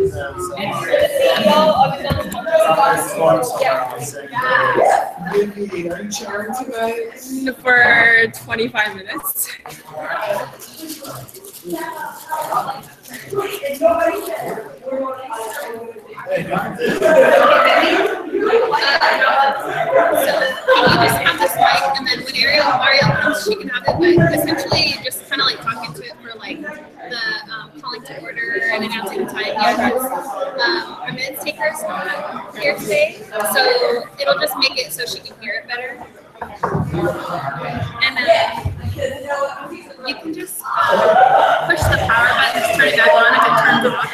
Are you chairing tonight? For 25 minutes. You just have this mic, and then when Ariel comes, she can have it, but essentially just kind of like talk into it for like the calling to order and announcing time. Yeah, our minutes taker is not here today, so it'll just make it so she can hear it better. And you can just push the power button to turn it back on if it turns off.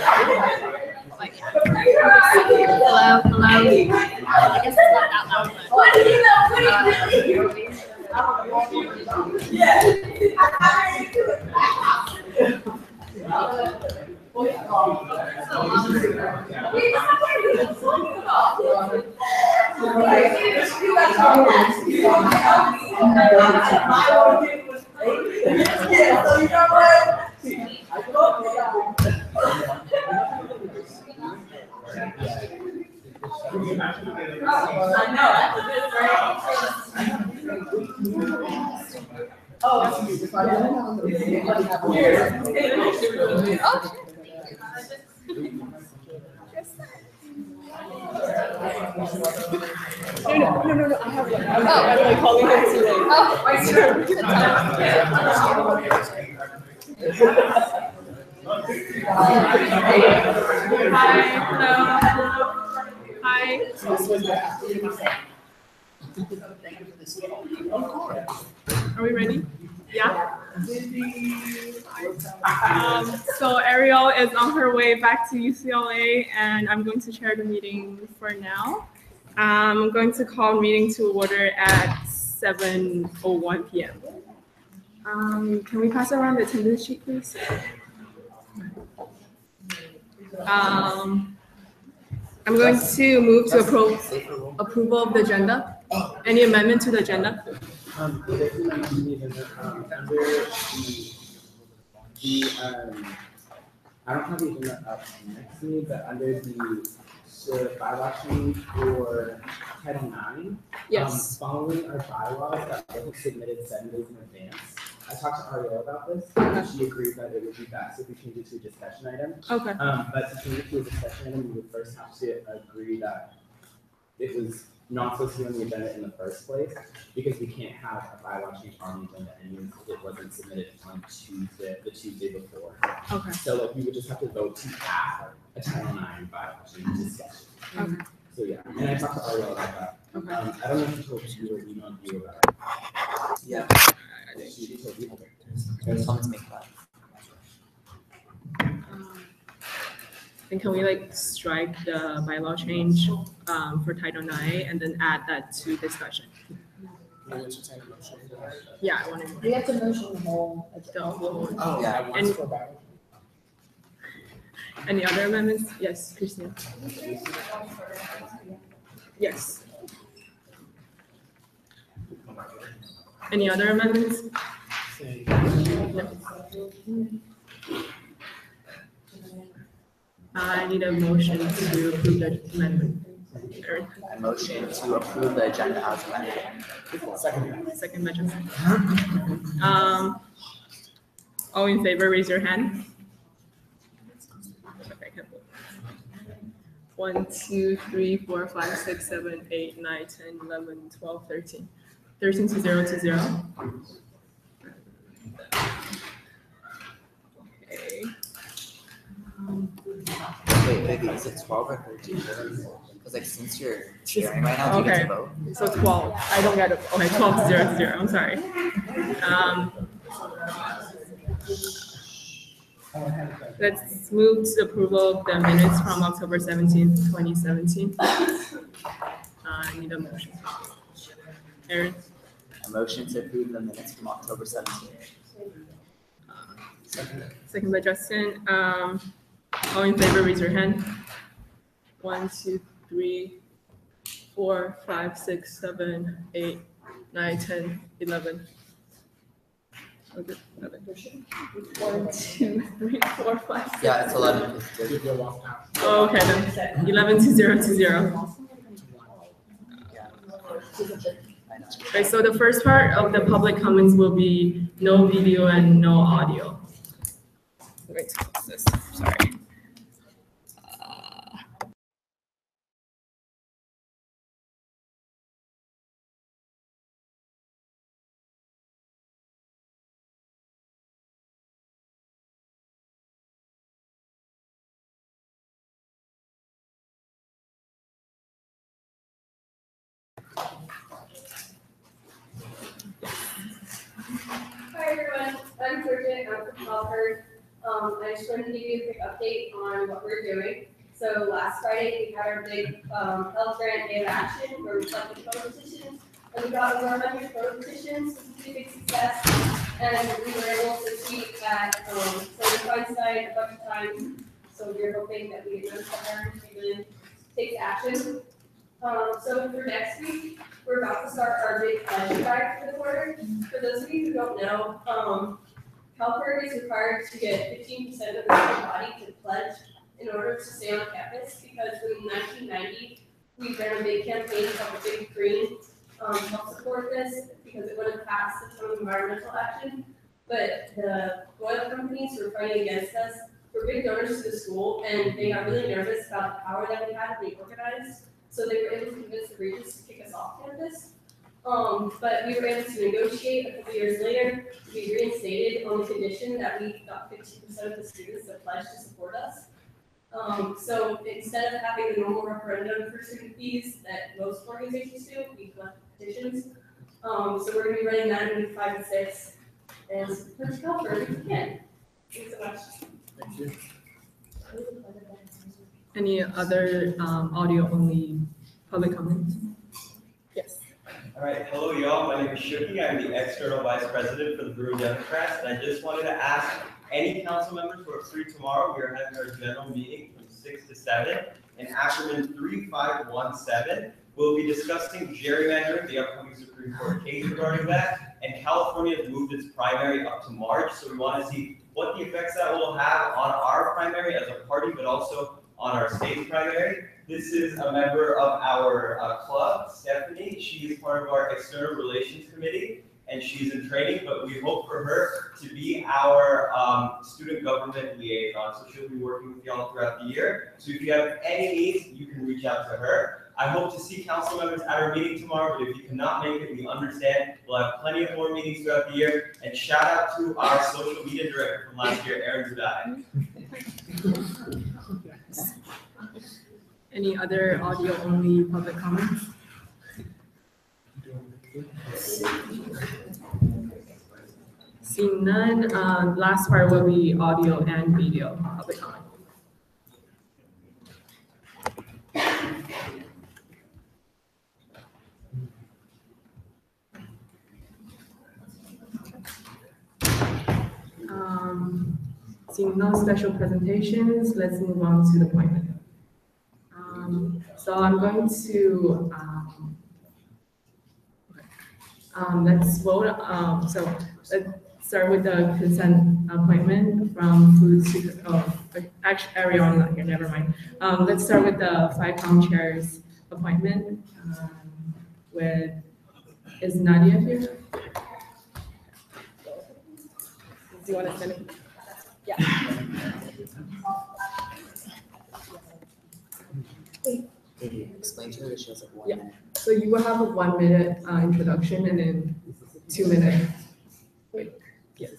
Like, hello. I guess it's not that loud, but. No. I have one. I'm like calling him too late. Hi. Are we ready? Yeah. So Ariel is on her way back to UCLA, and I'm going to chair the meeting for now. I'm going to call meeting to order at 7:01 p.m. Can we pass around the attendance sheet, please? I'm going to move to approval of the agenda. Any amendment to the agenda? I don't have the agenda up next to me, but under the bylaw change for Title IX, yes. Following our bylaws that wasn't submitted 7 days in advance, I talked to Ariel about this, and she agreed that it would be best if we change it to a discussion item. Okay. But to change it to a discussion item, we would first have to agree that it was not supposed to be on the agenda in the first place, because we can't have a bylaw change on the agenda and it wasn't submitted on the Tuesday before. Okay. So like we would just have to vote to add a Title IX bylaw change discussion. Okay. So yeah, and I talked to Ariel about that. Okay. I don't know if she told you or emailed you about it. Yeah. She told you. Okay. There's something to make that. And can we like strike the bylaw change for Title IX and then add that to discussion? Yeah, I want to. We have to motion the whole. Oh, Yeah. Any other amendments? Yes, Christina. Yes. Any other amendments? No. I need a motion to approve the amendment. Eric? I motion to approve the agenda as amended. Second by Justin. All in favor, raise your hand. Okay, I can't vote. 1, 2, 3, 4, 5, 6, 7, 8, 9, 10, 11, 12, 13. 13 to 0 to 0. Okay. Wait, maybe is it 12 or 13? Because like since you're sharing right now, you get to vote. So 12. I don't get it. Okay, 12 to 0 to 0. I'm sorry. Let's move to the approval of the minutes from October 17th, 2017. I need a motion. Aaron? A motion to approve the minutes from October 17th. Second by Justin. All in favor, raise your hand. 1, 2, 3, 4, 5, 6, 7, 8, 9, 10, 11. Okay, 1, 2, 3, 4, 5, 6. Yeah, it's 11. If you're locked out. Oh, okay then. 11 to 0 to 0. Okay, so the first part of the public comments will be no video and no audio. I'm going to close this. Sorry. Hi everyone, I'm Georgia, I'm from Crawford. I just wanted to give you a quick update on what we're doing. So last Friday, we had our big health grant day of action where we collected photo petitions. And we got over 100 photo petitions, which was a big success. And we were able to tweet at Feinstein a bunch of times. So we're hoping that we get notified her and she really takes action. So for next week, we're about to start our big pledge drive for the quarter. For those of you who don't know, CalPERG is required to get 15% of the student body to pledge in order to stay on campus because in 1990, we ran a big campaign called Big Green to help support this because it would have passed a ton of environmental action. But the oil companies were fighting against us. We're big donors to the school, and they got really nervous about the power that we had to be organized. So they were able to convince the Regents to kick us off campus. But we were able to negotiate a couple years later to be reinstated on the condition that we got 15% of the students that pledged to support us. So instead of having the normal referendum for student fees that most organizations do, we collect petitions. So we're going to be running that in week 5 and 6. And let's go for it if we can. Thanks so much. Thank you. Any other audio-only public comments? Yes. All right, hello y'all. My name is Shuki. I'm the external vice president for the Brewer Democrats, and I just wanted to ask any council members who are free tomorrow. We are having our general meeting from 6 to 7 in Ackerman 3517. We'll be discussing gerrymandering, the upcoming Supreme Court case regarding that, and California has moved its primary up to March, so we want to see what the effects that will have on our primary as a party, but also on our state primary. This is a member of our club, Stephanie. She is part of our external relations committee, and she's in training, but we hope for her to be our student government liaison. So she'll be working with y'all throughout the year. So if you have any needs, you can reach out to her. I hope to see council members at our meeting tomorrow, but if you cannot make it, we understand. We'll have plenty of more meetings throughout the year. And shout out to our social media director from last year, Aaron Budai. Any other audio-only public comments? Seeing none, last part will be audio and video public comment. Seeing no special presentations, let's move on to the appointment. So I'm going to let's vote. So let's start with the consent appointment from food super. Oh, actually, Ariel not here. Never mind. Let's start with the 5 chairs appointment. Is Nadia here? Do you want to send it? Yeah. Explain to her that she has like 1 Yeah. minute. So you will have a 1 minute introduction and then 2 minute. Wait. Yes.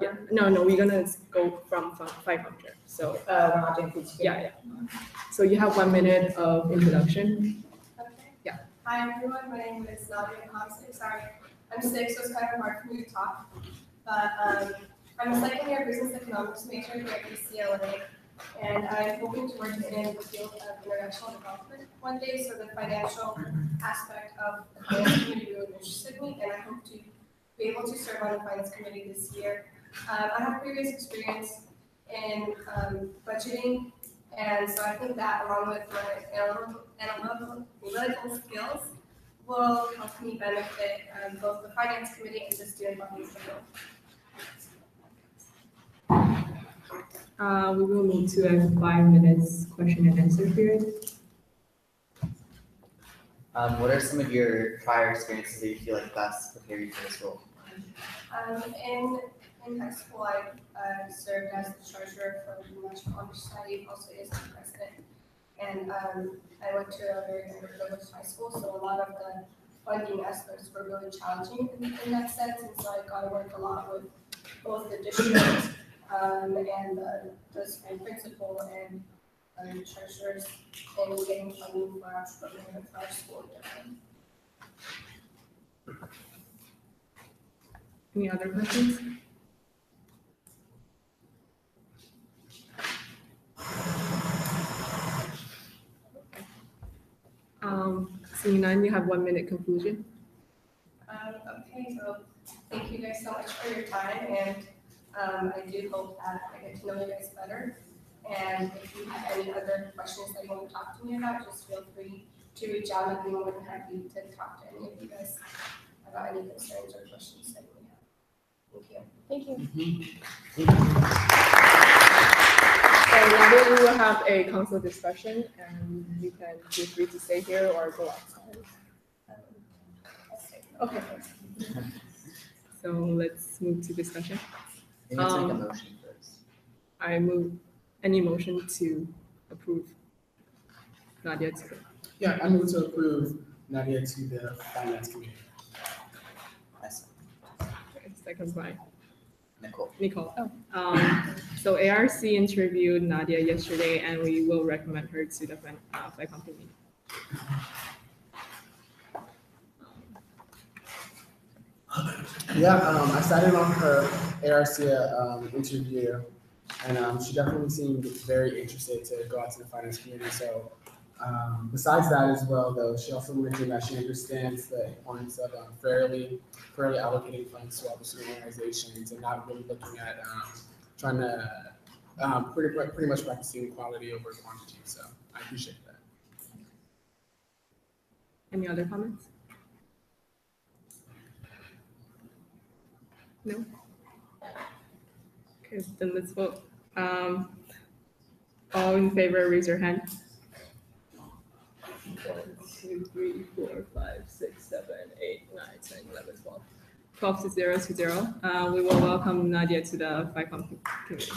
Yeah. No, we're gonna go from 500. So yeah. So you have 1 minute of introduction. Okay. Yeah. Hi everyone, my name is Nadia. Sorry, I'm 6, so it's kind of hard for me to talk. But I'm a second year business economics major here at UCLA, and I'm hoping to work in the field of international development one day. So the financial aspect of the finance committee really interested me, and I hope to be able to serve on the finance committee this year. I have previous experience in budgeting, and so I think that along with my analytical skills will help me benefit both the finance committee and the student body as well. We will move to a 5 minutes question and answer period. What are some of your prior experiences that you feel like best prepare you for this role? In high school, I served as the treasurer for the National Honor Society, also as the president. And I went to a very underprivileged high school, so a lot of the funding aspects were really challenging in that sense. And so I got to work a lot with both the district and the school principal and treasurers and getting funding for our program for our school. Any other questions? Seeing none, you have 1 minute conclusion. Okay, so thank you guys so much for your time, and I do hope that I get to know you guys better. And if you have any other questions that you want to talk to me about, just feel free to reach out. I'd be more than happy to talk to any of you guys about any concerns or questions that you have. Thank you. Thank you. So now we will have a council discussion, and you can feel free to stay here or go outside. Okay. So let's move to discussion. You need to make a motion first. I move any motion to approve Nadia to. Yeah, I move to approve Nadia to the finance committee. Yes. Second by Nicole. So ARC interviewed Nadia yesterday, and we will recommend her to the FICOM committee. Yeah, I started on her ARC interview, and she definitely seemed very interested to go out to the finance committee. So besides that as well, though, she also mentioned that she understands the importance of fairly allocating funds to all the student organizations and not really looking at trying to pretty much practicing quality over quantity. So I appreciate that. Any other comments? No? Okay, then let's vote. All in favor, raise your hand. 1, 2, 3, 4, 5, 6, 7, 8, 9, 10, 11, 12. 12 to 0 to 0. We will welcome Nadia to the FICOM committee.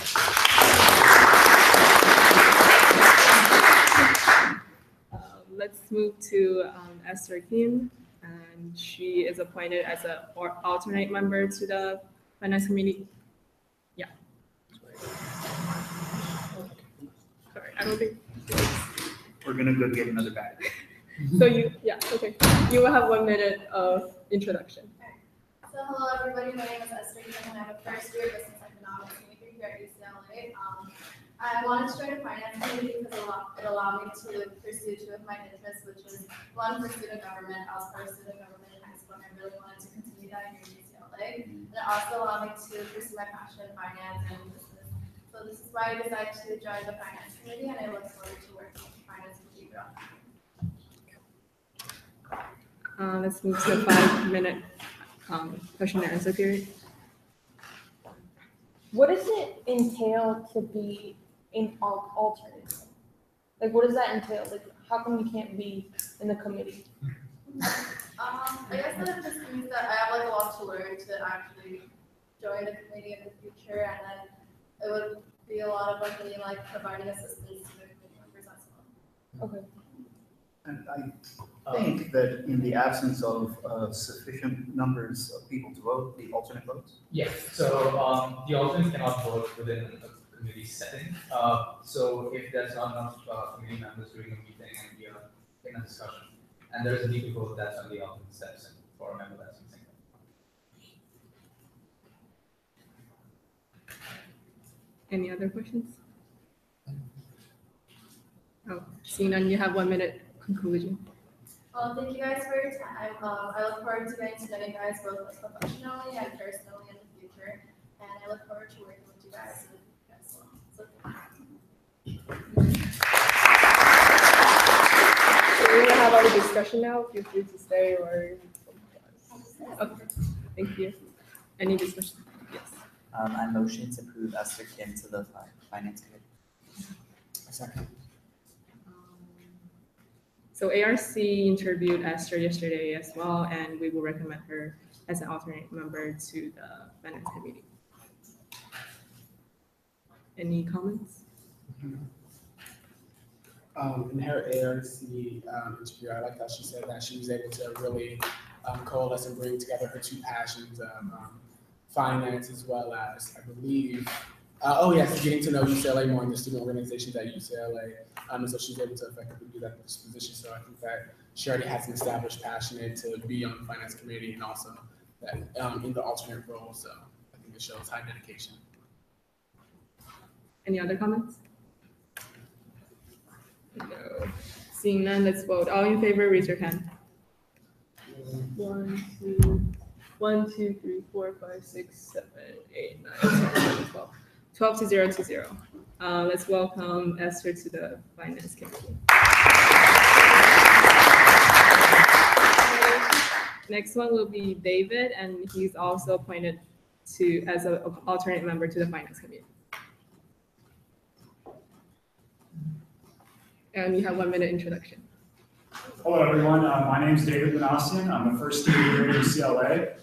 Let's move to Esther Kim, and she is appointed as an alternate member to the finance committee. Yeah. Sorry, I don't think. We're gonna go get another bag. So okay. You will have 1 minute of introduction. So hello everybody, my name is Esther Kim, and I'm a first year business economics major here at UCLA. I wanted to join the finance committee because it allowed me to pursue two of my interests, which was one for student government. I was for student government in high school, and I really wanted to continue that here at UCLA. And it also allowed me to pursue my passion in finance and business. So this is why I decided to join the finance committee, and I look forward to working with the finance committee throughout. Let's move to the 5 minute question and answer period. What does it entail to be an alternate? Like, what does that entail? Like, how come you can't be in the committee? I guess that just means that I have like a lot to learn to actually join the committee in the future, and then it would be a lot of like me like providing assistance to the committee members as well. Okay. And I think that in the absence of sufficient numbers of people to vote, the alternate votes. Yes, so the alternates cannot vote within a committee setting. So if there's not enough committee members during a meeting and we are in a discussion, and there is a need to vote, that's when the alternate steps in for a member that's missing. Any other questions? Oh, seeing none, you have 1 minute conclusion. Well, thank you guys for your time. I look forward to getting to know you guys both like professionally and personally in the future, and I look forward to working with you guys in the future as well. So So we will have our discussion now. Feel free to stay or. Okay, thank you. Any discussion? Yes. I motion to approve Esther Kim to the finance committee. Second. So ARC interviewed Esther yesterday as well, and we will recommend her as an alternate member to the finance committee. Any comments? In her ARC interview, I like how she said that she was able to really coalesce and bring together her two passions of finance as well as, I believe, getting to know UCLA more and the student organizations at UCLA. And so she's able to effectively do that in this position. So I think that she already has an established passion to be on the finance committee and also that in the alternate role. So I think it shows high dedication. Any other comments? No. Seeing none, let's vote. All in favor, raise your hand. 1, 2, 3, 4, 5, 6, 7, 8, 9, 10, 11, 12. 12 to 0 to 0. Let's welcome Esther to the finance committee. Next one will be David, and he's also appointed as an alternate member to the finance committee. And you have 1 minute introduction. Hello, everyone. My name is David Manassian. I'm a first year here at UCLA.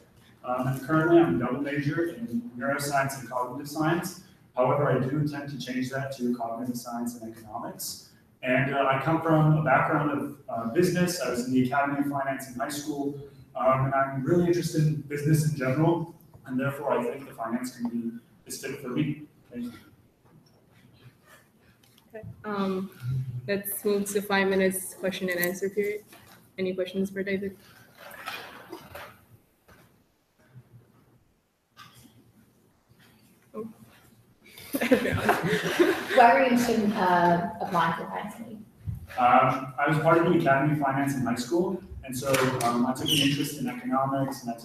And currently, I'm a double major in neuroscience and cognitive science. However, I do intend to change that to cognitive science and economics. And I come from a background of business. I was in the Academy of Finance in high school. And I'm really interested in business in general. And therefore, I think the finance committee is fit for me. Thank you. Okay. Let's move to 5 minutes question and answer period. Any questions for David? Oh. Why were you interested in applying for finance committee? I was part of the Academy of Finance in high school, and so I took an interest in economics, and I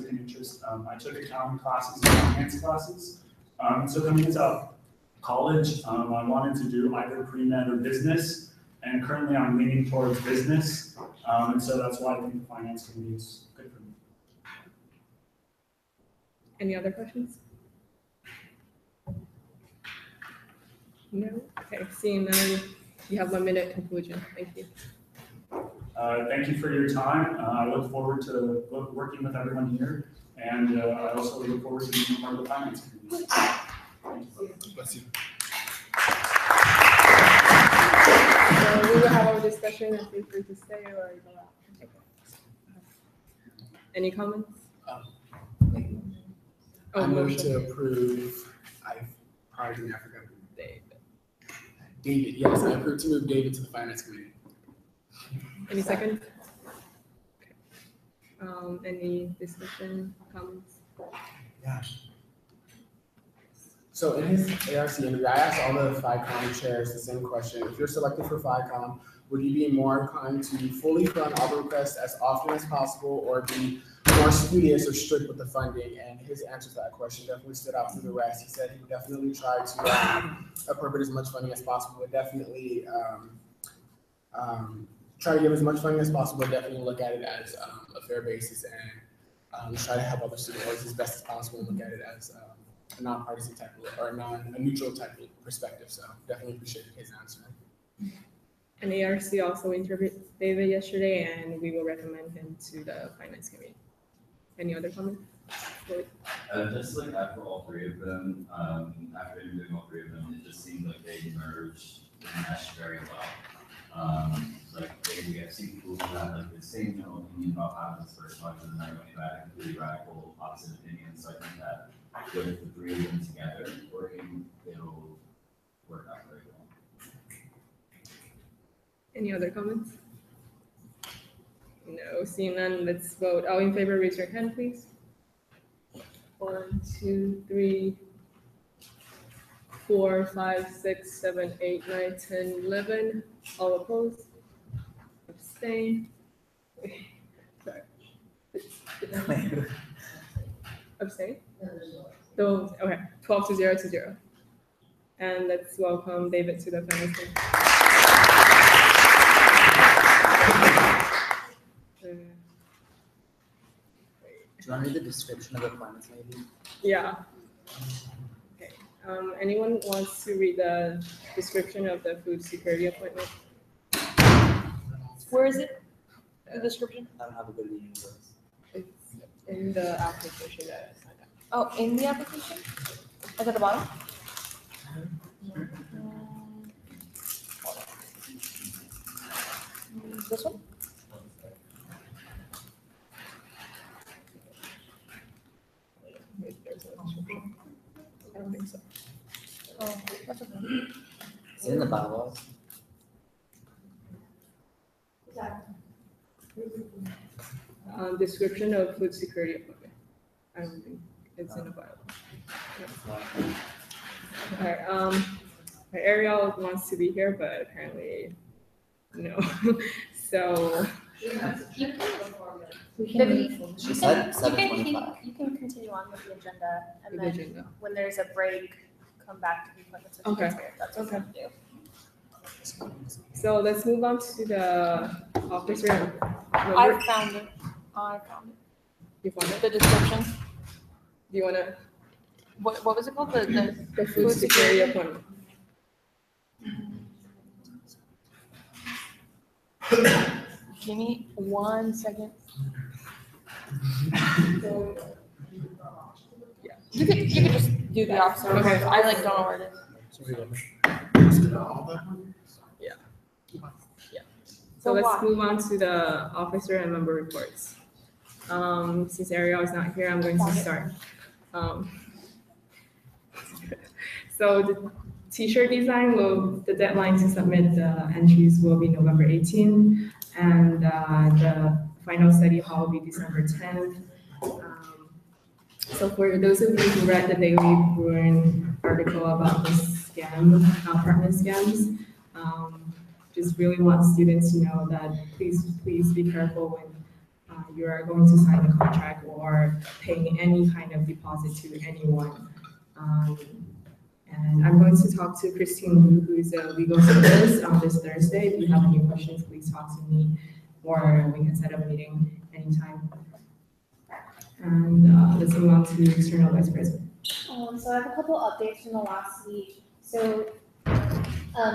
took accounting classes and finance classes. And so coming into college, I wanted to do either pre-med or business, and currently I'm leaning towards business, and so that's why I think the finance committee is good for me. Any other questions? No? Okay, seeing none, you have 1 minute conclusion. Thank you. Thank you for your time. I look forward to working with everyone here, and I also look forward to being part of the finance committee. Bless you. So we will have our discussion and feel free to stay or go out. Okay. Any comments? I move to approve. Pardon me, I forgot. David, yes, I approve to move David to the finance committee. Any seconds? Okay. Any discussion, comments? Yeah. So in his ARC interview, I asked all the FICOM chairs the same question. If you're selected for FICOM, would you be more inclined to fully fund all the requests as often as possible or be more studious or strict with the funding? And his answer to that question definitely stood out from the rest. He said he would definitely try to appropriate as much funding as possible, but definitely try to give as much funding as possible, but definitely look at it as a fair basis and try to help other students as best as possible and look at it as a non-partisan type of, or a neutral type of perspective. So definitely appreciate his answer. And ARC also interviewed David yesterday, and we will recommend him to the finance committee. Any other comments? Just like after all three of them, after interviewing all three of them, it just seemed like they merged and meshed very well. I've seen people who have like the same general opinion about how this first one, and then going back and completely radical opposite opinions. So I think that with the three of them together working, it'll work out very well. Any other comments? No, seeing none, let's vote. All in favor, raise your hand, please. 1, 2, 3, 4, 5, 6, 7, 8, 9, 10, 11. All opposed? Abstain? Sorry. Abstain? Those, okay, 12 to 0 to 0. And let's welcome David to the finance committee. Do you want to read the description of the finance lady? Yeah. Okay. Anyone wants to read the description of the food security appointment? Where is it? The description? I don't have a good reading of this. It's in the application that I signed up. Oh, in the application? Like at the bottom? This one? Wait, there's a description. I don't think so. Oh, that's okay. Is it in the bylaws? Description of food security equipment. I don't think it's in the bylaw. Okay, Ariel wants to be here, but apparently, no. So, We can She said 7:25. You can continue on with the agenda and with the then agenda. when there's a break, come back to the appointments. if Okay. it's here. That's what Okay. we do. So let's move on to the officer. I found it. You found it? The description. Do you wanna? What was it called? The food security appointment. Give me 1 second. Yeah. You could just do the officer. Okay. I like don't know where it is. Yeah. Yeah. So So let's why? move on to the officer and member reports. Since Ariel is not here, I'm going to start. So the t-shirt design the deadline to submit the entries will be November 18th, and the final study hall will be December 10th. So for those of you who read the Daily Bruin article about the apartment scams, just really want students to know that please be careful when you are going to sign a contract or paying any kind of deposit to anyone. And I'm going to talk to Christine Wu, who is a legal service on this Thursday. If you have any questions, please talk to me, or we can set up a meeting anytime. And let's move on to the external vice president. So I have a couple updates from the last week. So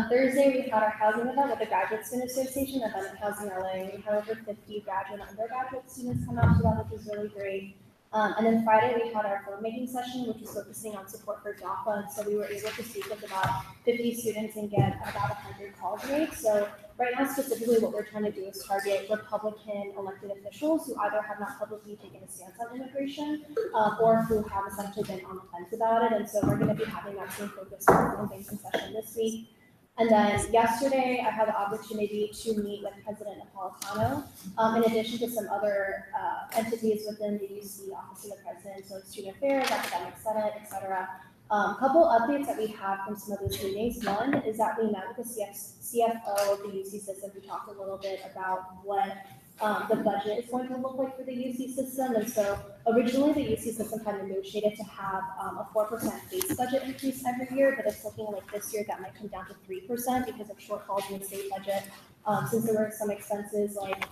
Thursday, we had our housing event with the Graduate Student Association, event at Housing LA. We had over 50 graduate and undergraduate students come out to that, which was really great. And then Friday, we had our filmmaking session, which was focusing on support for DAPA. And so we were able to speak with about 50 students and get about 100 calls made. So right now, specifically, what we're trying to do is target Republican elected officials who either have not publicly taken a stance on immigration or who have essentially been on the fence about it. And so we're going to be having that same focus for our filmmaking session this week. And then yesterday, I had the opportunity to meet with President Napolitano, in addition to some other entities within the UC Office of the President, so Student Affairs, Academic Senate, et cetera. Couple updates that we have from some of those meetings. One is that we met with the CFO of the UC system. We talked a little bit about what the budget is going to look like for the UC system. And so originally the UC system had negotiated to have a 4% base budget increase every year, but it's looking like this year that might come down to 3% because of shortfalls in the state budget. Since there were some expenses like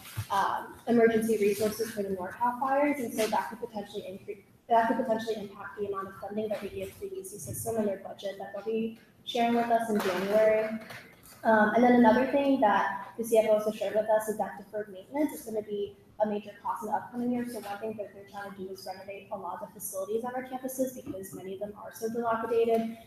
emergency resources for the NorCal fires, and so that could potentially impact the amount of funding that we give to the UC system and their budget that they'll be sharing with us in January. And then another thing that the CFO also shared with us is that deferred maintenance is going to be a major cost in the upcoming year. So one thing that they're trying to do is renovate a lot of the facilities on our campuses because many of them are so dilapidated.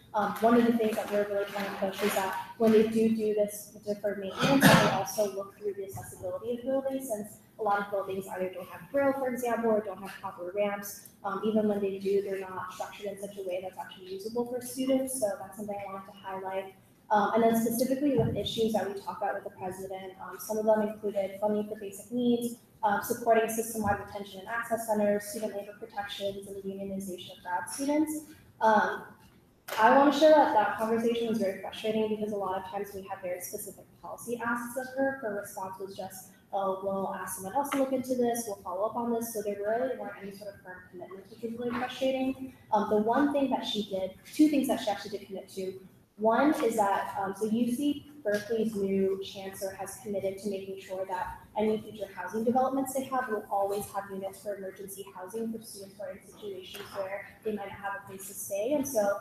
One of the things that we're really trying to push is that when they do this deferred maintenance, they also look through the accessibility of buildings, since a lot of buildings either don't have grill, for example, or don't have proper ramps. Even when they do, they're not structured in such a way that's actually usable for students. So that's something I wanted to highlight. And then specifically with issues that we talked about with the president, some of them included funding for basic needs, supporting system-wide retention and access centers, student labor protections, and the unionization of grad students. I want to share that conversation was very frustrating because a lot of times we had very specific policy asks of her. Her response was just, oh, we'll ask someone else to look into this, we'll follow up on this. So there really weren't any sort of firm commitments, which was really frustrating. The one thing that she did, two things that she actually did commit to. One is that, so UC Berkeley's new chancellor has committed to making sure that any future housing developments they have will always have units for emergency housing for students who are in situations where they might not have a place to stay. And so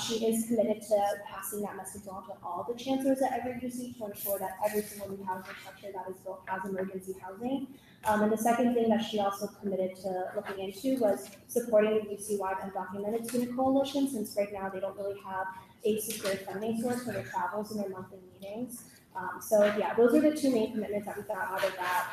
she is committed to passing that message on to all the chancellors at every UC to ensure that every single new housing structure that is built has emergency housing. And the second thing that she also committed to looking into was supporting the UC-wide undocumented student coalition, since right now they don't really have a secure funding source for their travels and their monthly meetings. So yeah, those are the two main commitments that we got out of that.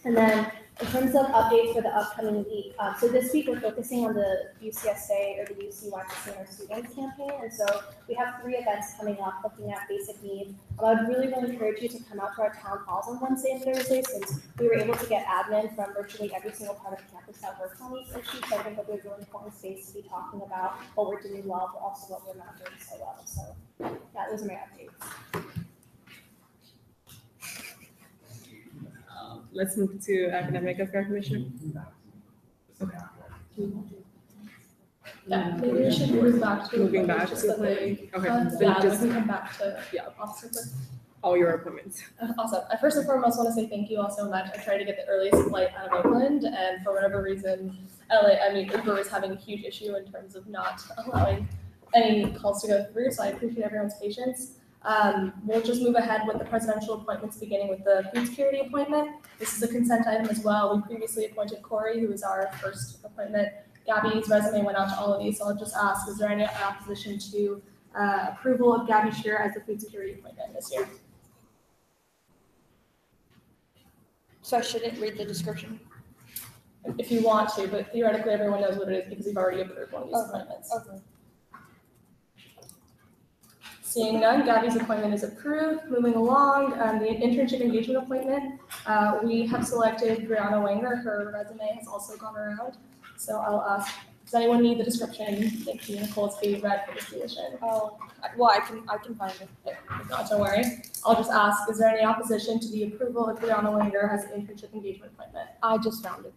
And then in terms of updates for the upcoming week, so this week we're focusing on the UCSA or the UC-wide Sustainer Students campaign. And so we have 3 events coming up looking at basic needs. I would really encourage you to come out to our town halls on Wednesday and Thursday, since we were able to get admin from virtually every single part of campus that works on these issues. So I think that there's a really important space to be talking about what we're doing well, but also what we're not doing so well. So yeah, those are my updates. Let's move to academic affairs commissioner. Yeah, maybe we should move back to. Moving back just to that they- planning. Okay. Yeah, Just- we can come back to Yeah. officer clerk. All your appointments. Awesome. I first and foremost want to say thank you all so much. I tried to get the earliest flight out of Oakland, and for whatever reason, Uber is having a huge issue in terms of not allowing any calls to go through, so I appreciate everyone's patience. We'll just move ahead with the presidential appointments, beginning with the food security appointment. This is a consent item as well. We previously appointed Corey, who was our first appointment. Gabby's resume went out to all of you, so I'll just ask, is there any opposition to approval of Gabby Shearer as the food security appointment this year? So I shouldn't read the description? If you want to, but theoretically everyone knows what it is because you've already approved one of these appointments. Okay. Seeing none, Gabby's appointment is approved. Moving along, the internship engagement appointment, we have selected Brianna Wanger. Her resume has also gone around. So I'll ask, does anyone need the description? Thank you, Nicole, it's being read for this position. Oh, well, I can find it. If not, don't worry. I'll just ask, is there any opposition to the approval of Brianna Wanger as an internship engagement appointment? I just found it.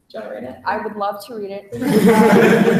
Do you want to read it? I would love to read it.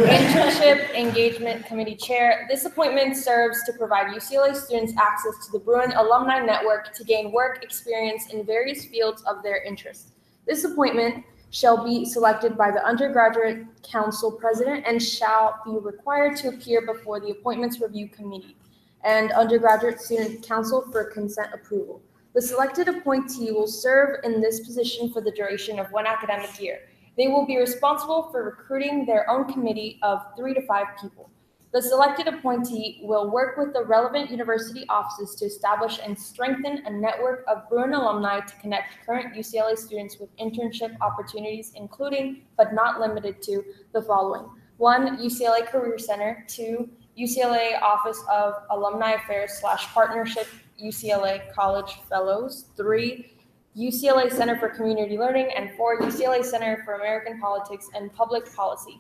Internship Engagement Committee Chair. This appointment serves to provide UCLA students access to the Bruin Alumni Network to gain work experience in various fields of their interest. This appointment shall be selected by the Undergraduate Council President and shall be required to appear before the Appointments Review Committee and Undergraduate Student Council for consent approval. The selected appointee will serve in this position for the duration of 1 academic year. They will be responsible for recruiting their own committee of 3 to 5 people. The selected appointee will work with the relevant university offices to establish and strengthen a network of Bruin alumni to connect current UCLA students with internship opportunities, including, but not limited to, the following. 1, UCLA Career Center. 2, UCLA Office of Alumni Affairs / Partnership UCLA College Fellows. 3, UCLA Center for Community Learning, and 4, UCLA Center for American Politics and Public Policy,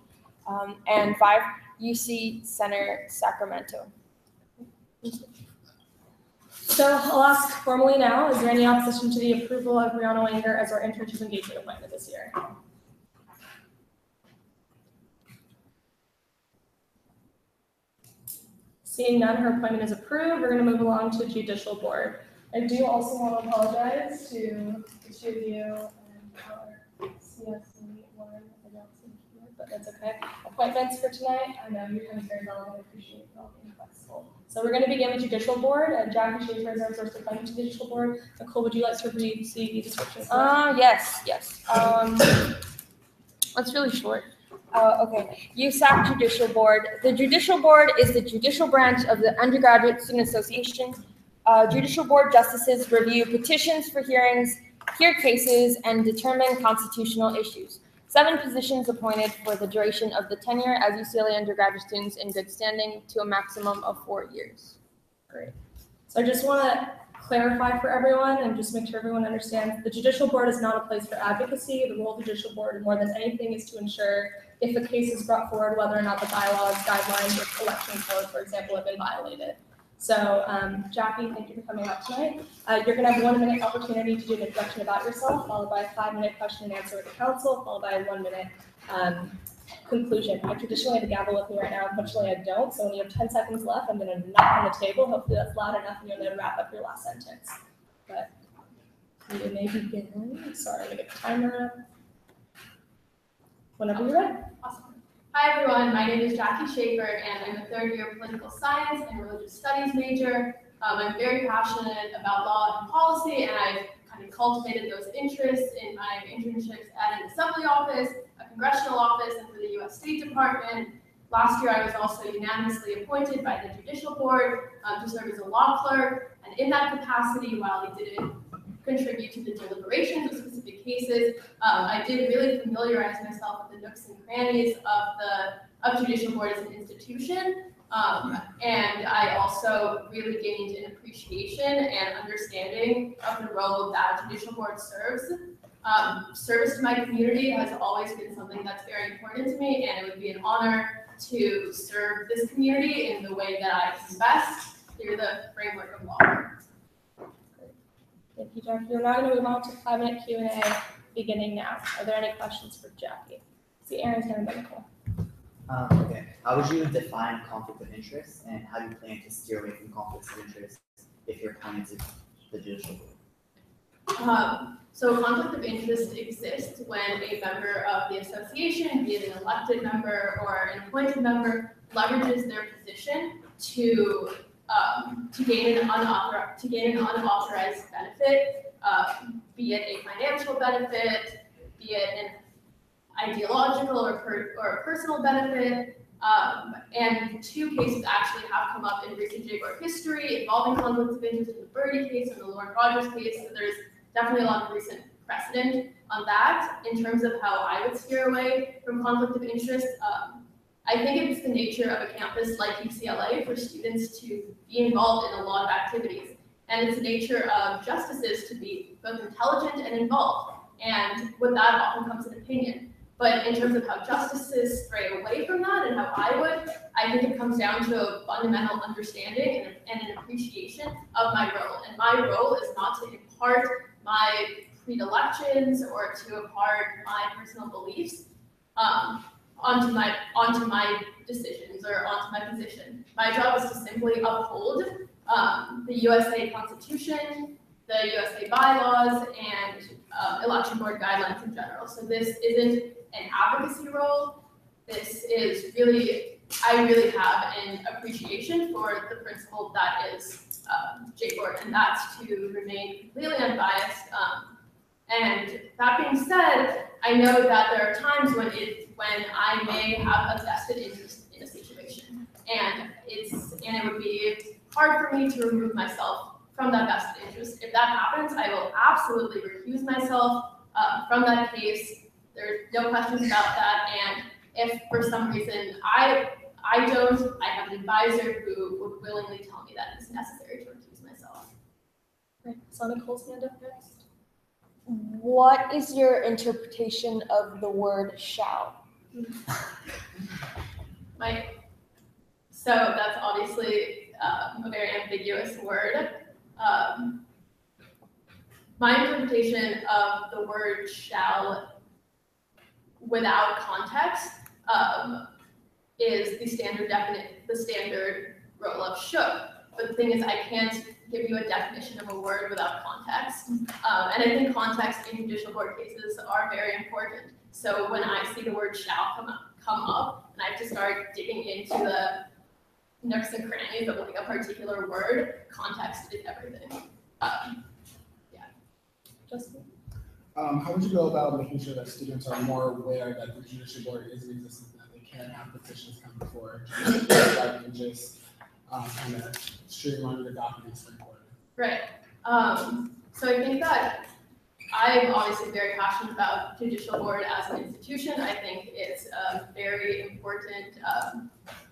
and 5, UC Center Sacramento. So I'll ask formally now, is there any opposition to the approval of Brianna Wanger as our internship engagement appointment this year? Seeing none, her appointment is approved. We're going to move along to Judicial Board. I do also want to apologize to the 2 of you and our CSC one. I don't see here, but that's okay. Appointments for tonight. I know your time is very relevant. I appreciate you all being flexible. So we're going to begin with Judicial Board. Jackie Schaefer is our first appointment to the Judicial Board. Nicole, would you like to read the description? Yes. That's really short. Okay, USAC Judicial Board. The Judicial Board is the judicial branch of the Undergraduate Student Association. Judicial Board justices review petitions for hearings, hear cases, and determine constitutional issues. 7 positions appointed for the duration of the tenure as UCLA undergraduate students in good standing to a maximum of 4 years. Great. So I just want to clarify for everyone and just make sure everyone understands the Judicial Board is not a place for advocacy. The role of the Judicial Board, more than anything, is to ensure if a case is brought forward, whether or not the bylaws, guidelines, or election code, for example, have been violated. So, Jackie, thank you for coming out tonight. You're going to have a 1-minute opportunity to do an introduction about yourself, followed by a 5-minute question and answer with the council, followed by a 1-minute conclusion. I traditionally have the gavel with me right now. Unfortunately, I don't. So when you have 10 seconds left, I'm going to knock on the table. Hopefully that's loud enough and you'll then wrap up your last sentence. But you may begin. Sorry, I'm going to get the timer up. Whenever you're ready. Awesome. Hi everyone, my name is Jackie Schaefer and I'm a third year political science and religious studies major. I'm very passionate about law and policy and I've kind of cultivated those interests in my internships at an assembly office, a congressional office, and for the U.S. State Department. Last year I was also unanimously appointed by the Judicial Board to serve as a law clerk, and in that capacity, while I didn't contribute to the deliberations of specific cases, I did really familiarize myself with the nooks and crannies of Judicial Board as an institution, and I also really gained an appreciation and understanding of the role that Judicial Board serves. Service to my community has always been something that's very important to me, and it would be an honor to serve this community in the way that I can best through the framework of law. Thank you, Jackie. We're now going to move on to 5-minute Q&A beginning now. Are there any questions for Jackie? See, Aaron's going to Nicole. Okay. How would you define conflict of interest, and how do you plan to steer away from conflicts of interest if you're appointed to the Judicial Board? So conflict of interest exists when a member of the association, be it an elected member or an appointed member, leverages their position to gain an unauthorized benefit, be it a financial benefit, be it an ideological or a personal benefit. And two cases actually have come up in recent J-Board history involving conflicts of interest in the Birdie case and the Lauren Rogers case. So there's definitely a lot of recent precedent on that. In terms of how I would steer away from conflict of interest, I think it's the nature of a campus like UCLA for students to be involved in a lot of activities. And it's the nature of justices to be both intelligent and involved. And with that often comes an opinion. But in terms of how justices stray away from that and how I think it comes down to a fundamental understanding and an appreciation of my role. And my role is not to impart my predilections or to impart my personal beliefs onto my decisions or onto my position. My job is to simply uphold the USA Constitution, the USA bylaws, and election board guidelines in general. So this isn't an advocacy role. This is really, I really have an appreciation for the principle that is J-Board, and that's to remain completely unbiased. And that being said, I know that there are times when I may have a vested interest in a situation, and it would be hard for me to remove myself from that vested interest. If that happens, I will absolutely recuse myself from that case. There's no questions about that. And if for some reason I have an advisor who would willingly tell me that it's necessary to recuse myself. Great. So Nicole's hand up next. What is your interpretation of the word shall? So that's obviously a very ambiguous word. My interpretation of the word shall without context is the standard role of should. But the thing is, I can't give you a definition of a word without context. And I think context in Judicial Board cases are very important. So when I see the word shall come up, and I have to start digging into the nooks and crannies of like a particular word, context is everything. Justin? How would you go about making sure that students are more aware that the Judicial Board is in existence and that they can have petitions come before rather than just kind of streamlining the documents for recording? Right. So I think that I'm obviously very passionate about Judicial Board as an institution. I think it's a very important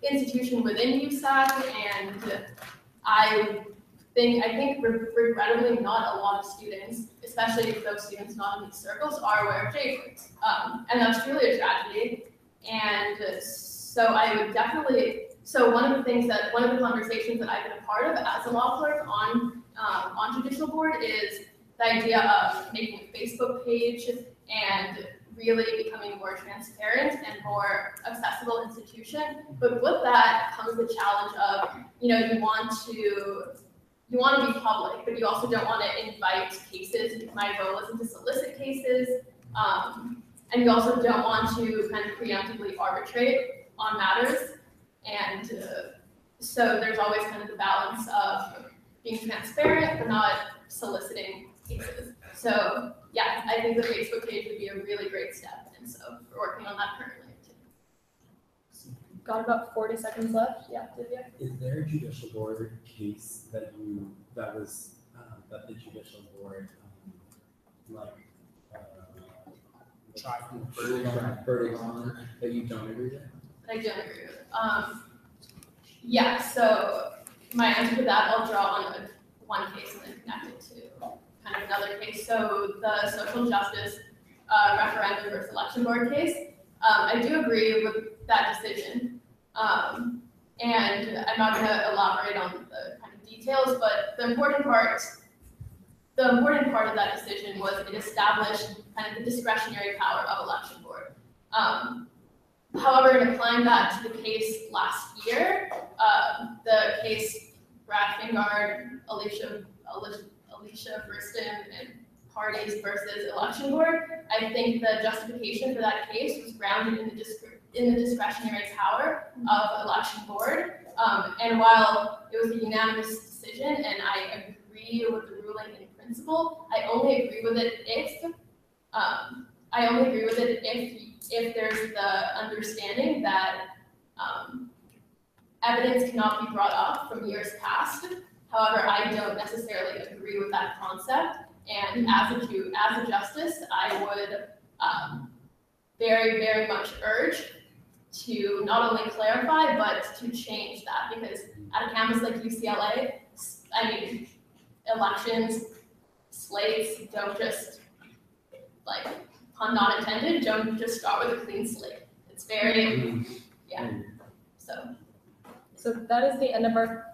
institution within USAC, and I think regrettably not a lot of students, especially those students not in these circles, are aware of J-Board. And that's truly a tragedy. And so I would definitely, one of the conversations that I've been a part of as a law clerk on Judicial Board is the idea of making a Facebook page and really becoming more transparent and more accessible institution. But with that comes the challenge of, you want to be public, but you also don't want to invite cases. My role isn't to solicit cases, and you also don't want to kind of preemptively arbitrate on matters. And so there's always kind of the balance of being transparent but not soliciting cases. So yeah, I think the Facebook page would be a really great step, and so we're working on that currently too. Got about 40 seconds left. Yeah, Divya? Is there a judicial board case that the judicial board, verdict on that you don't agree with? I don't agree with. Yeah, so my answer to that, I'll draw on one case and then connect it to kind of another case. So the social justice referendum versus election board case, I do agree with that decision. And I'm not going to elaborate on the kind of details, but the important part of that decision was it established kind of the discretionary power of election board. However, in applying that to the case last year, the case Brad Fingard, Alicia Verston, and parties versus election board, I think the justification for that case was grounded in the discretionary power of election board. And while it was a unanimous decision, and I agree with the ruling in principle, I only agree with it if there's the understanding that evidence cannot be brought up from years past. However, I don't necessarily agree with that concept, and as a justice, I would very, very much urge to not only clarify, but to change that, because at a campus like UCLA, I mean, elections, slates don't just, like, pun not intended, don't just start with a clean slate. It's very, yeah, So that is the end of our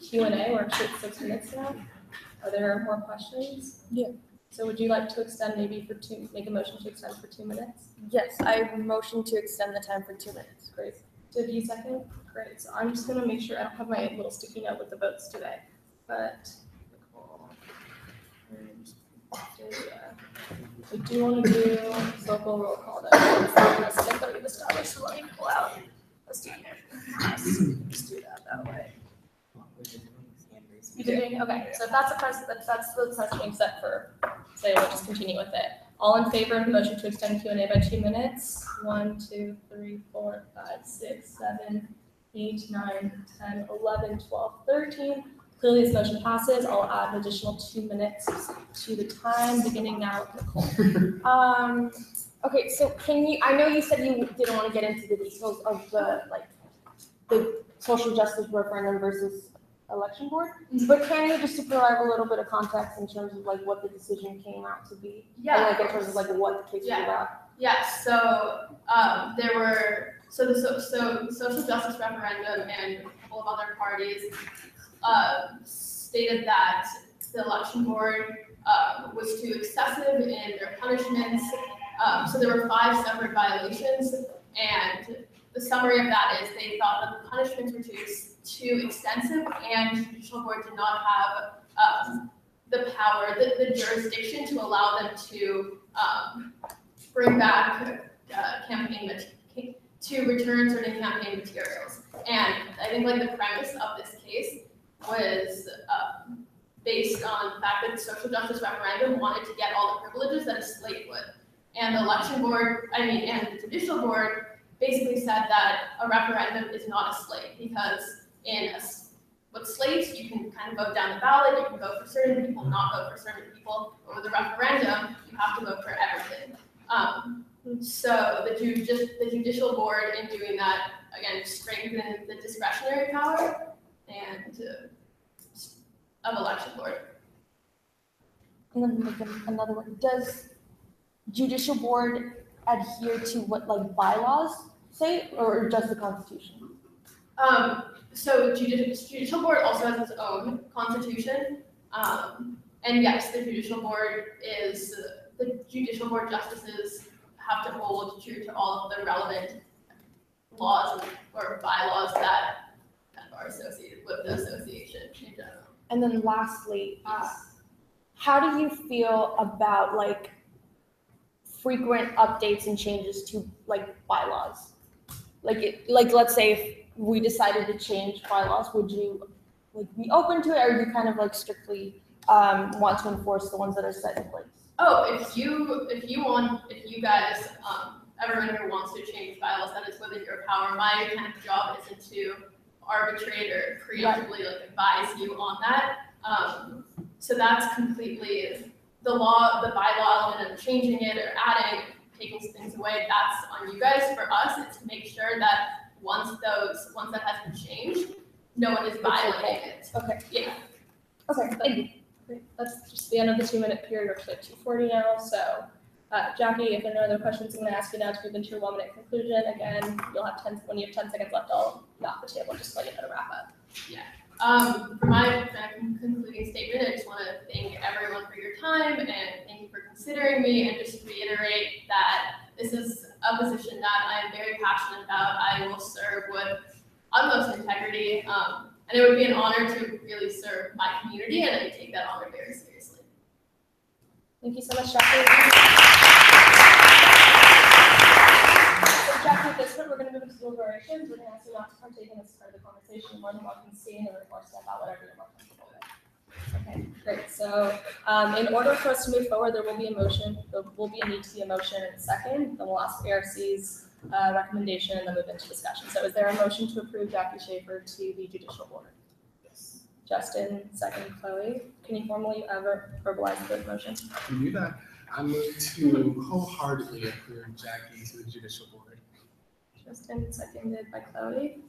Q&A. We're actually at 6 minutes now. Are there more questions? Yeah. So would you like to extend make a motion to extend for 2 minutes? Yes, I motion to extend the time for 2 minutes. Great. Did you second? Great. So I'm just gonna make sure I don't have my little sticky note with the votes today, but we do want to do local roll call though. Let's get that we've established so let me pull out. Let's do that way. You did, okay, so if that's the precedent set for today, we'll just continue with it. All in favor of the motion to extend Q&A by 2 minutes? 1, 2, 3, 4, 5, 6, 7, 8, 9, 10, 11, 12, 13. Clearly this motion passes. I'll add an additional 2 minutes to the time, beginning now with Nicole. Okay, so I know you said you didn't want to get into the details of the social justice referendum versus election board, but can you just to provide a little bit of context in terms of like what the decision came out to be? Yeah. And like in terms of like what the case was about? Yes, so the social justice referendum and a couple of other parties stated that the election board was too excessive in their punishments. So there were 5 separate violations, and the summary of that is they thought that the punishments were too extensive, and the judicial board did not have the power, the jurisdiction to allow them to bring back to return certain campaign materials. And I think like the premise of this case was based on the fact that the social justice referendum wanted to get all the privileges that a slate would. And the election board, and the judicial board basically said that a referendum is not a slate, because with slates, you can kind of vote down the ballot, you can vote for certain people, not vote for certain people, but with a referendum, you have to vote for everything. So the judicial board, in doing that, again, strengthened the discretionary power of election board. And then make another one. Does judicial board adhere to what like bylaws say, or just the Constitution? So judicial board also has its own constitution, and yes, the judicial board justices have to hold true to all of the relevant laws or bylaws that are associated with the association in general. And then lastly, how do you feel about like frequent updates and changes to like bylaws? Like let's say if we decided to change bylaws, would you like be open to it, or you kind of like strictly want to enforce the ones that are set in place? Oh, if you guys, everyone here wants to change bylaws, that is within your power. My kind of job isn't to arbitrate or preemptively like advise you on that. So that's completely the law, the bylaw element of changing it or adding, taking things away. That's on you guys. For us, it's to make sure that once that has been changed, no one is violating it. Okay. Yeah. Okay. Thank you. Great. That's just the end of the 2-minute period. We're actually at 2:40 now. So, Jackie, if there are no other questions, I'm going to ask you now to move into your 1-minute conclusion. Again, you'll have when you have 10 seconds left, I'll knock the table just to let you know to wrap up. Yeah. For my concluding statement, I just want to thank everyone for your time and thank you for considering me, and just reiterate that this is a position that I am very passionate about. I will serve with utmost integrity, and it would be an honor to really serve my community, and I take that honor very seriously. Thank you so much, Jackie. So Jackie, at this point, we're going to move into deliberations. We're going to ask you not to partake in this part of the conversation. You're more than welcome to stay in or step out, whatever you're more comfortable with. Okay, great. So in order for us to move forward, there will be a motion. There will be a need to be a motion in a second. Then we'll ask ARC's recommendation and then move into discussion. So is there a motion to approve Jackie Schaefer to the judicial board? Yes. Justin, second. Chloe, can you formally verbalize the motion? I can do that. I move to wholeheartedly approve Jackie to the judicial board. Justin, seconded by Chloe.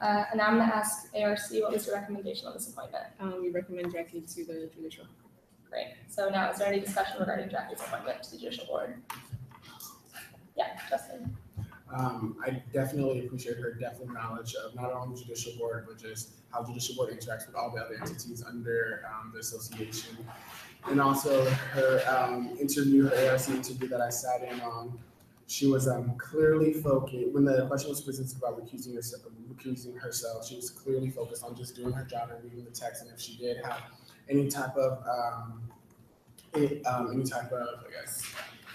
And now I'm going to ask ARC, what was your recommendation on this appointment? We recommend Jackie to the judicial. Great. So now, is there any discussion regarding Jackie's appointment to the judicial board? Yeah, Justin. I definitely appreciate her depth of knowledge of not only the judicial board, but just how judicial board interacts with all the other entities under the association. And also her interview, her ARC interview that I sat in on, she was clearly focused, when the question was presented about recusing herself, she was clearly focused on just doing her job and reading the text. And if she did have any type of, I guess,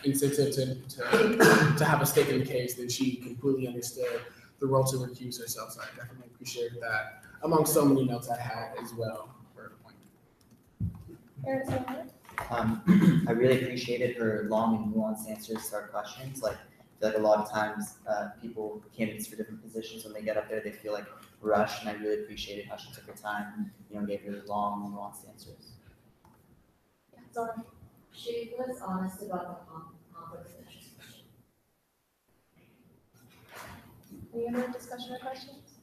incentive to have a stake in the case, then she completely understood the role to recuse herself. So I definitely appreciate that, among so many notes I had as well for her appointment. I really appreciated her long and nuanced answers to our questions. Like, I feel like a lot of times candidates for different positions, when they get up there, they feel like rushed, and I really appreciated how she took her time, gave really long, nuanced answers. Yeah, Zora. She was honest about the conflict of interest question. Any other discussion or questions?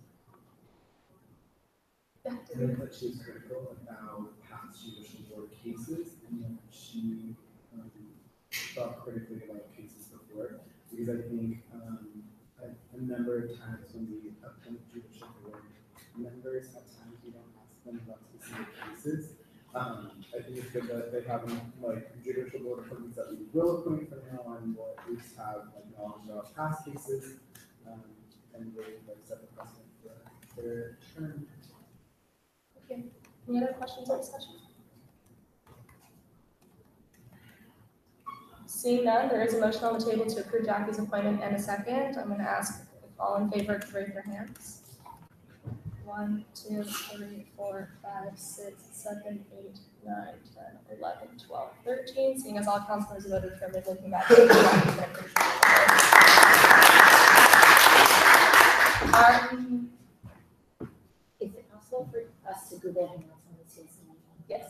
Yeah. I think that she was critical about past judicial board cases, and that she thought critically about cases before, because I think a number of times when we appoint judicial board members, at times we don't ask them about specific cases. I think it's good that they have judicial board appointments that we will appoint from now on, will at least have knowledge about past cases, and really set the precedent for their term. Okay. Any other questions or discussion? Seeing none, there is a motion on the table to approve Jackie's appointment and a second. I'm going to ask if all in favor to raise their hands. 1, 2, 3, 4, 5, 6, 7, 8, 9, 10, 11, 12, 13. Seeing as all councilors voted affirmatively, congratulations. Is it possible for us to Google Hangouts on the CSE? Yes.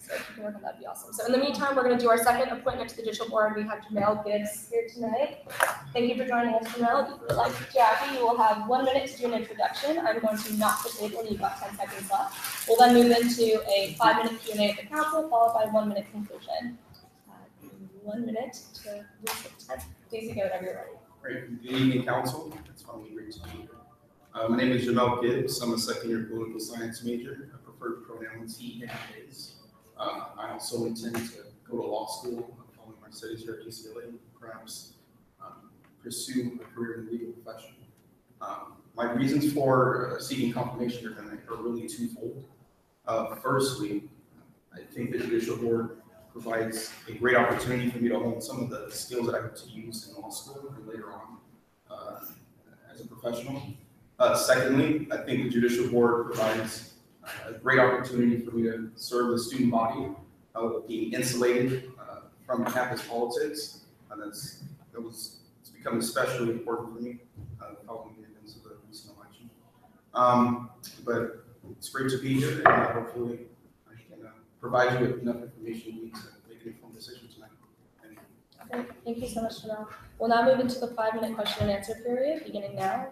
So if you can work on that, would be awesome. So in the meantime, we're going to do our second appointment to the judicial board. We have Jamel Gibbs here tonight. Thank you for joining us, Jamel. Like Jackie, you will have 1 minute to do an introduction. I'm going to knock the table, and you've got 10 seconds left. We'll then move into a 5-minute Q&A at the council, followed by a 1-minute conclusion. 1 minute to reset. Please go whenever you're ready. Great. Good evening, council. It's finally great to be here. My name is Jamel Gibbs. I'm a second-year political science major. I prefer pronouns he and his. I also intend to go to law school. I'm following my studies here at UCLA, perhaps pursue a career in the legal profession. My reasons for seeking confirmation here tonight are really twofold. Firstly, I think the judicial board provides a great opportunity for me to hone some of the skills that I hope to use in law school and later on as a professional. Secondly, I think the judicial board provides a great opportunity for me to serve the student body, being insulated from campus politics. It's become especially important for me following the events of the recent election. But it's great to be here, and hopefully I can provide you with enough information you need to make an informed decision tonight. Okay, thank you so much, Janelle. We'll now move into the 5-minute question and answer period, beginning now.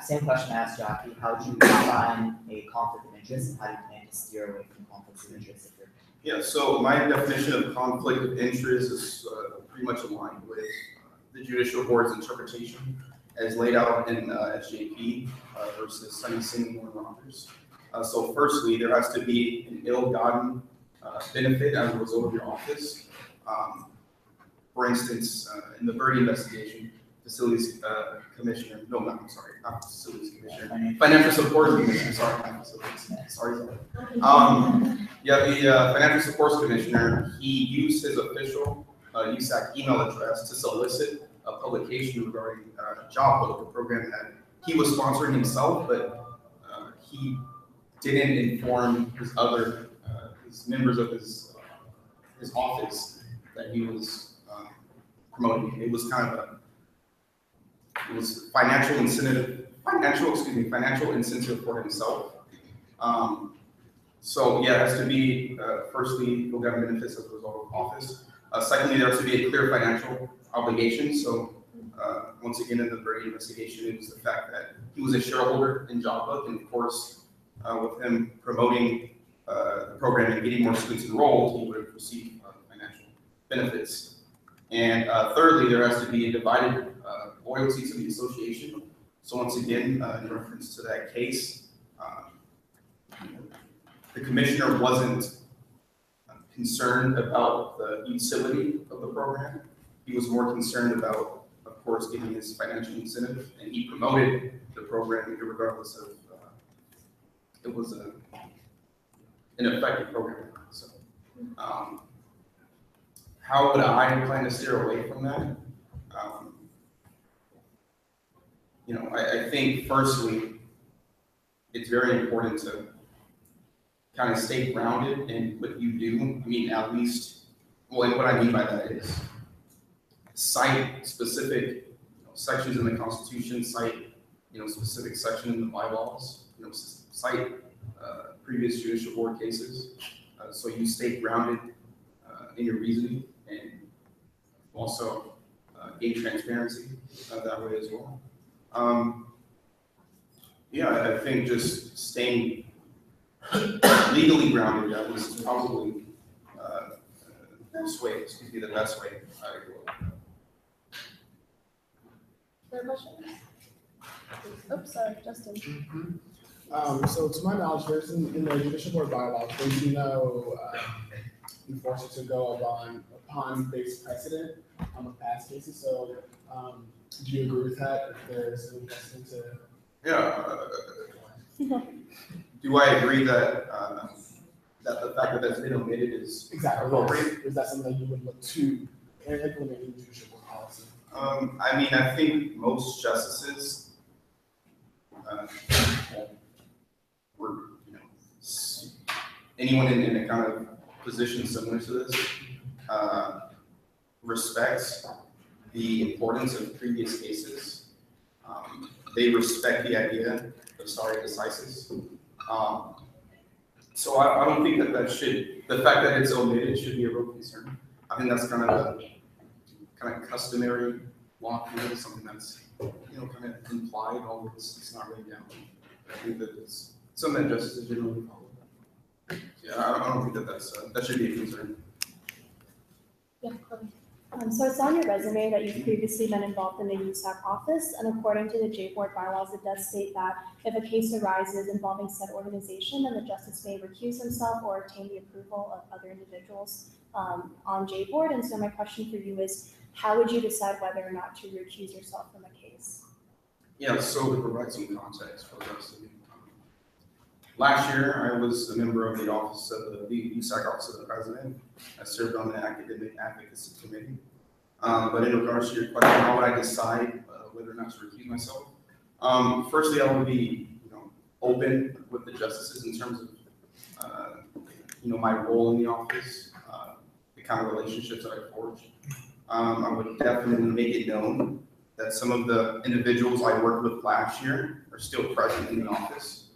Same question I asked Jackie. How do you define a conflict of interest, and how do you plan to steer away from conflicts of interest? Yeah, so my definition of conflict of interest is pretty much aligned with the judicial board's interpretation as laid out in SJP versus Sunny Singh and others. So firstly, there has to be an ill-gotten benefit as a result of your office. For instance, in the Birdie investigation, facilities commissioner, no, I'm sorry, not facilities commissioner, financial support commissioner, sorry, not facilities, sorry. Yeah, the financial supports commissioner, he used his official USAC email address to solicit a publication regarding a job book, a program that he was sponsoring himself, but he didn't inform his other his members of his office that he was promoting. It was kind of financial incentive for himself. So yeah, it has to be firstly, he'll get benefits as a result of office. Secondly, there has to be a clear financial obligation. So once again, in the Birdie investigation, it was the fact that he was a shareholder in JobBook, and of course, with him promoting the program and getting more students enrolled, he would have received financial benefits. And thirdly, there has to be a divided loyalty to the association. So once again, in reference to that case, the commissioner wasn't concerned about the utility of the program. He was more concerned about, of course, getting his financial incentive, and he promoted the program regardless of it was an effective program. So, how would I plan to steer away from that? I think firstly, it's very important to kind of stay grounded in what you do. I mean, at least, well, and what I mean by that is cite specific sections in the Constitution, cite specific section in the bylaws, cite previous judicial board cases, so you stay grounded in your reasoning, and also gain transparency that way as well. Yeah, I think just staying legally grounded, that was probably the best way I would. There are questions? Oops, sorry, Justin. So to my knowledge, there's in the judicial board bylaws, there's no enforcer to go upon based precedent of past cases. So do you agree with that? If there's any precedent to? Yeah. Do I agree that that the fact that that's been omitted is appropriate? Is that something that you would look to implement in judicial board policy? I mean, I think most justices were, anyone in a kind of position similar to this respects the importance of previous cases. They respect the idea of stare decisis. So I don't think that the fact that it's omitted should be a real concern. I think that's kind of customary law, something that's kind of implied, although it's not really down. I think that it's something that justices generally follow. Yeah, I don't think that should be a concern. Yeah, so it's on your resume that you've previously been involved in the USAC office, and according to the J-Board bylaws, it does state that if a case arises involving said organization, then the justice may recuse himself or obtain the approval of other individuals. on J board. And so my question for you is, how would you decide whether or not to recuse yourself from a case? Yeah, so to provide some context for the rest of you. Last year, I was a member of the office of the USAC Office of the President. I served on the Academic Advocacy Committee. But in regards to your question, how would I decide whether or not to recuse myself? Firstly, I would be, open with the justices in terms of, my role in the office, the kind of relationships that I forged. I would definitely make it known that some of the individuals I worked with last year are still present in the office.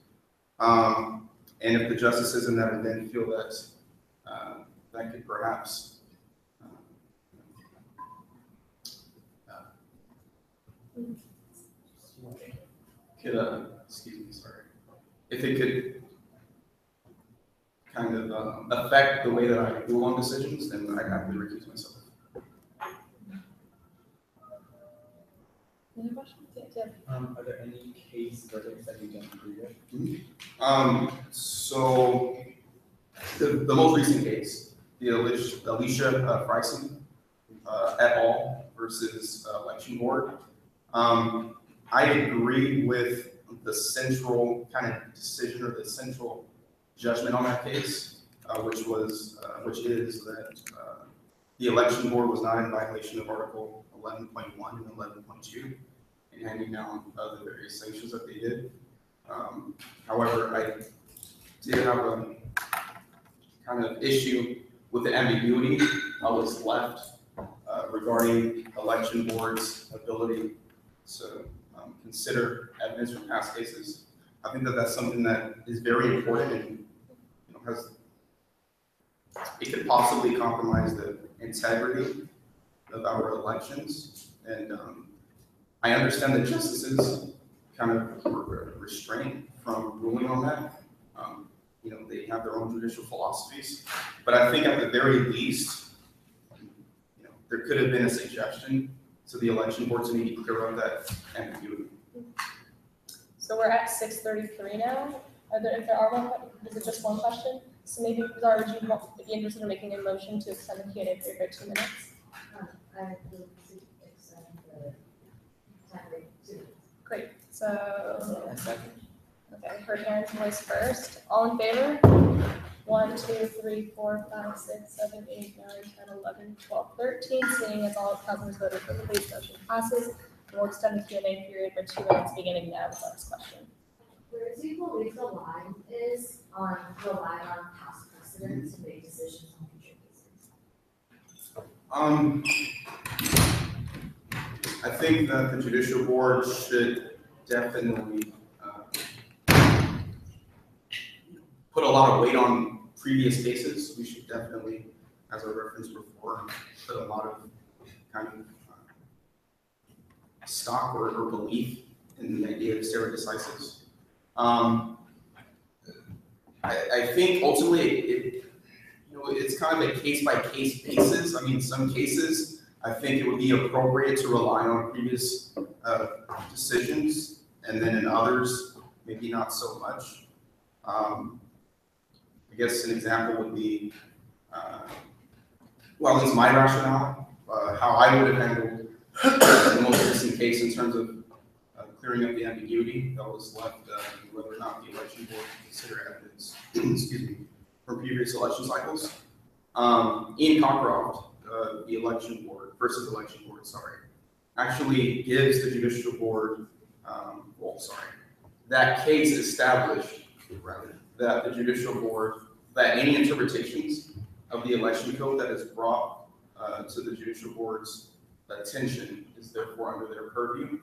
And if the justices in that event feel that that could perhaps excuse me, sorry, if it could kind of affect the way that I rule on decisions, then I'd have to recuse myself. Any questions? Are there any case verdicts that you don't agree with? So the most recent case, the Alicia Freisen et al. Versus election board. I agree with the central kind of decision or the central judgment on that case, which is that the election board was not in violation of Article 11.1 and 11.2 in handing down the various sanctions that they did. However, I did have a kind of issue with the ambiguity that was left regarding election board's ability to consider evidence from past cases. I think that that's something that is very important and it could possibly compromise the integrity of our elections. And I understand that justices kind of were restrained from ruling on that. They have their own judicial philosophies, but I think at the very least, there could have been a suggestion to the election board to maybe clear up that ambiguity. So we're at 6:33 now. If there are one, is it just one question? So maybe, Zara, would you be interested in making a motion to extend the Q&A period by 2 minutes? I would extend the time rate to 2 minutes. Great, so. Okay, heard Aaron's voice first. All in favor? 1, 2, 3, 4, 5, 6, 7, 8, 9, 10, 11, 12, 13. Seeing as all councilors voted for the base motion passes, we'll extend the Q&A period for 2 minutes beginning now with the next question. Where do you believe the line is on relying on past precedents to make decisions on future cases? I think that the judicial board should definitely put a lot of weight on previous cases. We should definitely, as I referenced before, put a lot of kind of stock or belief in the idea of stare decisis. I think ultimately it's kind of a case by case basis. I mean, some cases I think it would be appropriate to rely on previous decisions, and then in others maybe not so much. I guess an example would be, well, at least my rationale, how I would have handled the most recent case in terms of clearing up the ambiguity that was left, whether or not the election board would consider evidence, excuse me, from previous election cycles. Ian Cockcroft, the election board, versus election board, actually gives the judicial board, that case established, rather, that the judicial board, that any interpretations of the election code that is brought to the judicial board's attention is therefore under their purview.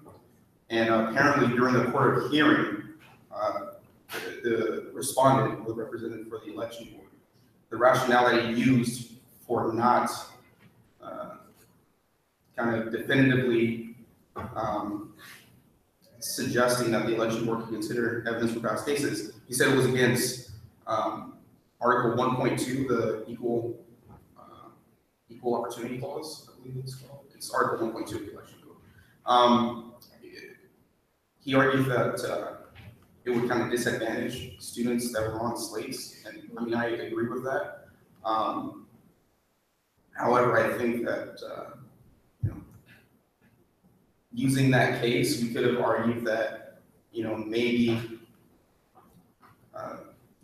And apparently during the court of hearing, the respondent, or the representative for the election board, the rationale that he used for not kind of definitively suggesting that the election board could consider evidence from past cases, he said it was against Article 1.2, the equal opportunity clause, I believe it's called. It's Article 1.2 of the election code. He argued that it would kind of disadvantage students that were on slates, and I mean, I agree with that. However, I think that, using that case, we could have argued that, maybe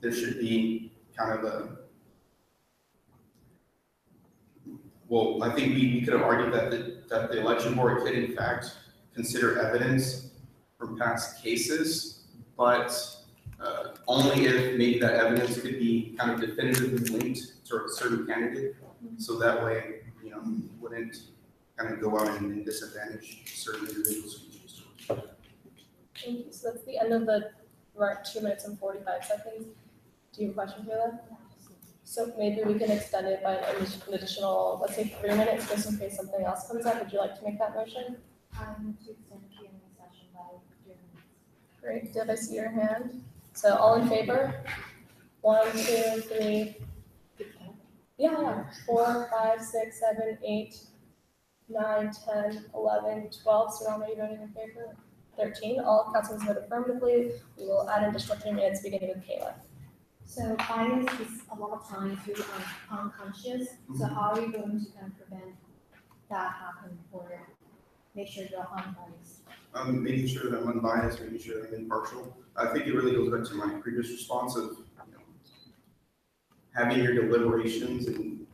there should be kind of I think we could have argued that the election board could in fact consider evidence from past cases, but only if maybe that evidence could be kind of definitively linked to a certain candidate. So that way, wouldn't kind of go out and disadvantage certain individuals who choose to. Thank you. So that's the end of we're at 2 minutes and 45 seconds. Do you have a question for that? So maybe we can extend it by an additional, let's say 3 minutes, just in case something else comes up. Would you like to make that motion? To extend the Q&A session by 3 minutes. Great. Did I see your hand? So all in favor? 1, 2, 3. Yeah. 4, 5, 6, 7, 8, 9, 10, 11, 12. So how many voting in favor? 13. All councilors vote affirmatively. We will add an additional 3 minutes, beginning with Kayla. So bias is a lot of times really unconscious. So how are you going to kind of prevent that happening or make sure you're unbiased? Making sure that I'm unbiased, making sure that I'm impartial. I think it really goes back to my previous response of having your deliberations and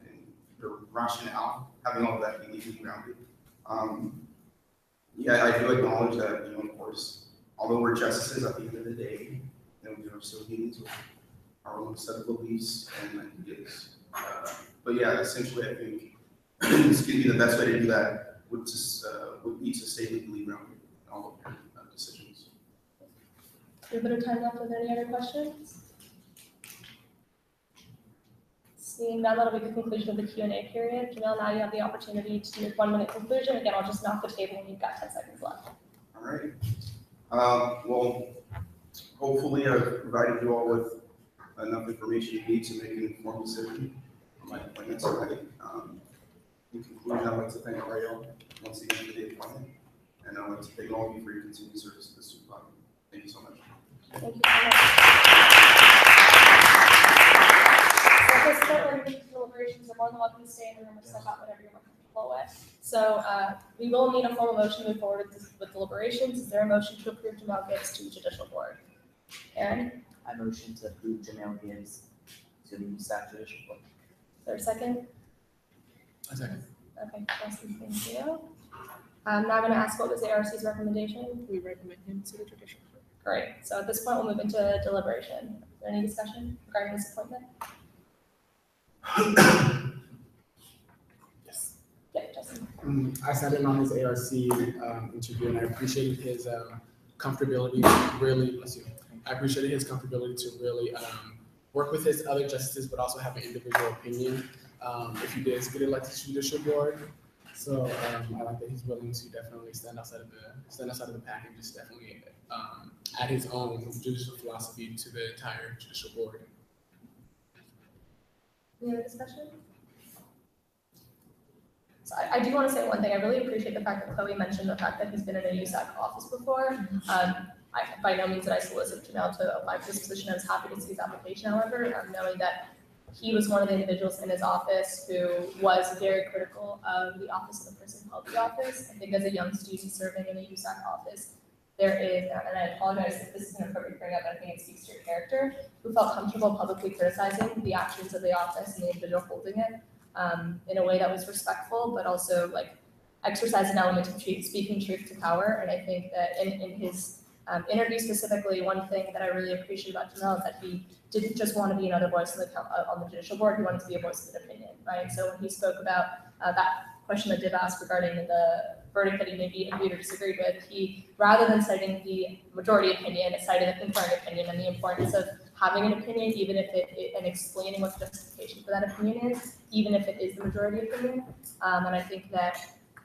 your rationale, having all of that be legally grounded. I do acknowledge that, of course, although we're justices at the end of the day, we are still getting to our own set of beliefs and ideas. But yeah, essentially, I think this could be the best way to do that would be to stay legally grounded in all of your decisions. Do you have a bit of time left with any other questions? Seeing none, that'll be the conclusion of the Q&A period. Jamil, now you have the opportunity to do your 1 minute conclusion. Again, I'll just knock the table and you've got 10 seconds left. All right. Well, hopefully I've provided you all with enough information you need to make an informed decision on my appointment tonight. In conclusion, I'd like to thank Ariel once again for the appointment, and I'd like to thank all of you for your continued service to the student body. Thank you so much. Thank you so much. So at this point, we're moving to deliberations. You're more than welcome to stay in the room or step out, whatever you're more comfortable with. So we will need a formal motion to move forward with deliberations. Is there a motion to approve Jamel Gibbs to the judicial board? Aaron? I motion to approve Jamel Gibbs to the USAC judicial board. Is there a second? A second. Okay, Justin, thank you. I'm now going to ask, what was ARC's recommendation? We recommend him to the judicial board. Great. So at this point, we'll move into deliberation. Is there any discussion regarding this appointment? Yes. Yeah, Justin. I sat in on his ARC interview, and I appreciated his comfortability to really, work with his other justices, but also have an individual opinion if he does get elected to the judicial board. So I like that he's willing to definitely stand outside of the pack and just definitely add his own judicial philosophy to the entire judicial board. Any other discussion? So I do want to say one thing. I really appreciate the fact that Chloe mentioned the fact that he's been in a USAC office before. By no means did I solicit Janelle to apply for this position. I was happy to see his application, however, knowing that he was one of the individuals in his office who was very critical of the office of the person who held the office. I think as a young student serving in the USAC office, there is, and I apologize if this isn't appropriate to bring up, but I think it speaks to your character, who felt comfortable publicly criticizing the actions of the office and the individual holding it in a way that was respectful, but also exercised an element of speaking truth to power. And I think that in his interview specifically, one thing that I really appreciate about Jamel is that he didn't just want to be another voice on the judicial board, he wanted to be a voice of an opinion, right? So when he spoke about that question that Div asked regarding the verdict that he maybe agreed or disagreed with, he, rather than citing the majority opinion, cited the concurrent opinion and the importance of having an opinion, even if and explaining what the justification for that opinion is, even if it is the majority opinion. And I think that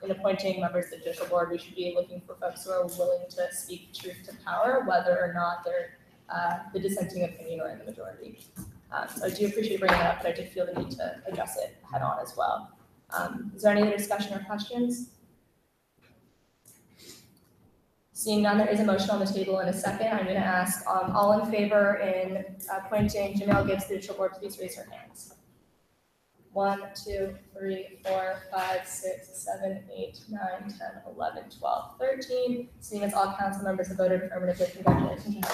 in appointing members of the judicial board, we should be looking for folks who are willing to speak truth to power, whether or not they're the dissenting opinion or in the majority. So I do appreciate bringing that up, but I did feel the need to address it head on as well. Is there any other discussion or questions? Seeing none, there is a motion on the table in a second. I'm going to ask all in favor in appointing Jamel Gibbs to the judicial board, please raise your hands. 1, 2, 3, 4, 5, 6, 7, 8, 9, 10, 11, 12, 13. Seeing as all council members have voted affirmatively, congratulations.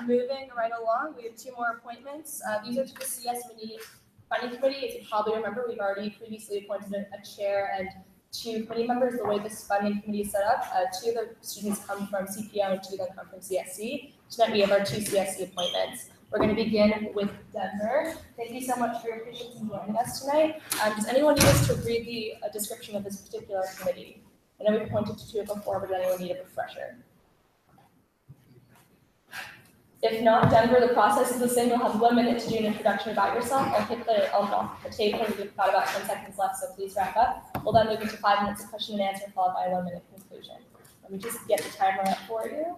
Moving right along, we have 2 more appointments. These are to the CS Funding Committee. As you probably remember, we've already previously appointed a chair and 2 committee members. The way this funding committee is set up, 2 of the students come from CPO and 2 of them come from CSC. Tonight we have our 2 CSC appointments. We're going to begin with Denver. Thank you so much for your patience in joining us tonight. Does anyone need us to read the description of this particular committee? I know we've pointed to 2 before, but does anyone need a refresher? If not, Denver, the process is the same. You'll have 1 minute to do an introduction about yourself. I'll knock the tape when we've got about 10 seconds left, so please wrap up. We'll then move into 5 minutes of question and answer, followed by a 1 minute conclusion. Let me just get the timer up for you.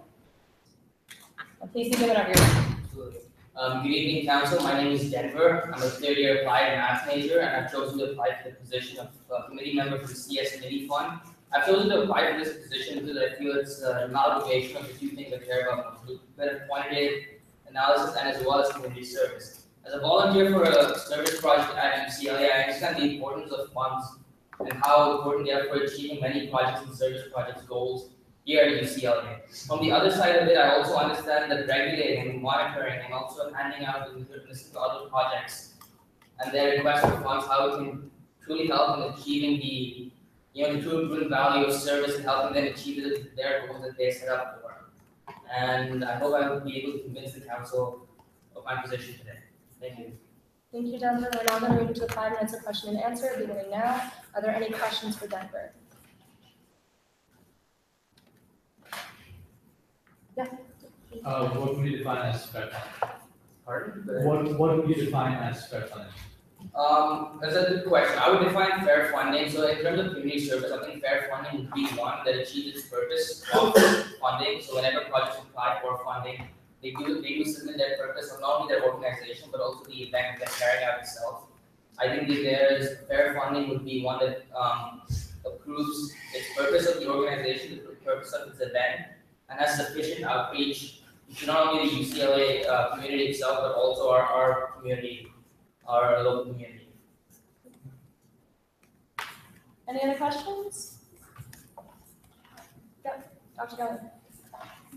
And please begin whenever you're ready. Good evening, Council. My name is Denver. I'm a 3rd-year applied math major, and I've chosen to apply for the position of committee member for the CS Committee Fund. I've chosen to apply for this position because I feel it's an amalgamation of the 2 things I care about: better quantitative analysis and as well as community service. As a volunteer for a service project at UCLA, I understand the importance of funds and how important they are for achieving many projects and service projects goals here at UCLA. From the other side of it, I also understand that regulating and monitoring and also handing out and listening to other projects and their requests for funds, how it can truly help in achieving the true value of service and helping them achieve their goals that they set up for. And I hope I will be able to convince the council of my position today. Thank you. Thank you, Denver. We're now going to move into 5 minutes of question and answer, beginning now. Are there any questions for Denver? Yeah. What would you define as fair funding? Pardon? What would you define as fair funding? That's a good question. I would define fair funding. So in terms of community service, I think fair funding would be one that achieves its purpose of funding. So whenever projects apply for funding, they do submit their purpose of not only their organization but also the event that's carrying out itself. I think that there's fair funding would be one that approves its purpose of the organization, the purpose of its event, and has sufficient outreach to not only the UCLA community itself but also our community. Our local community. Any other questions? Yep, Dr. Gelman.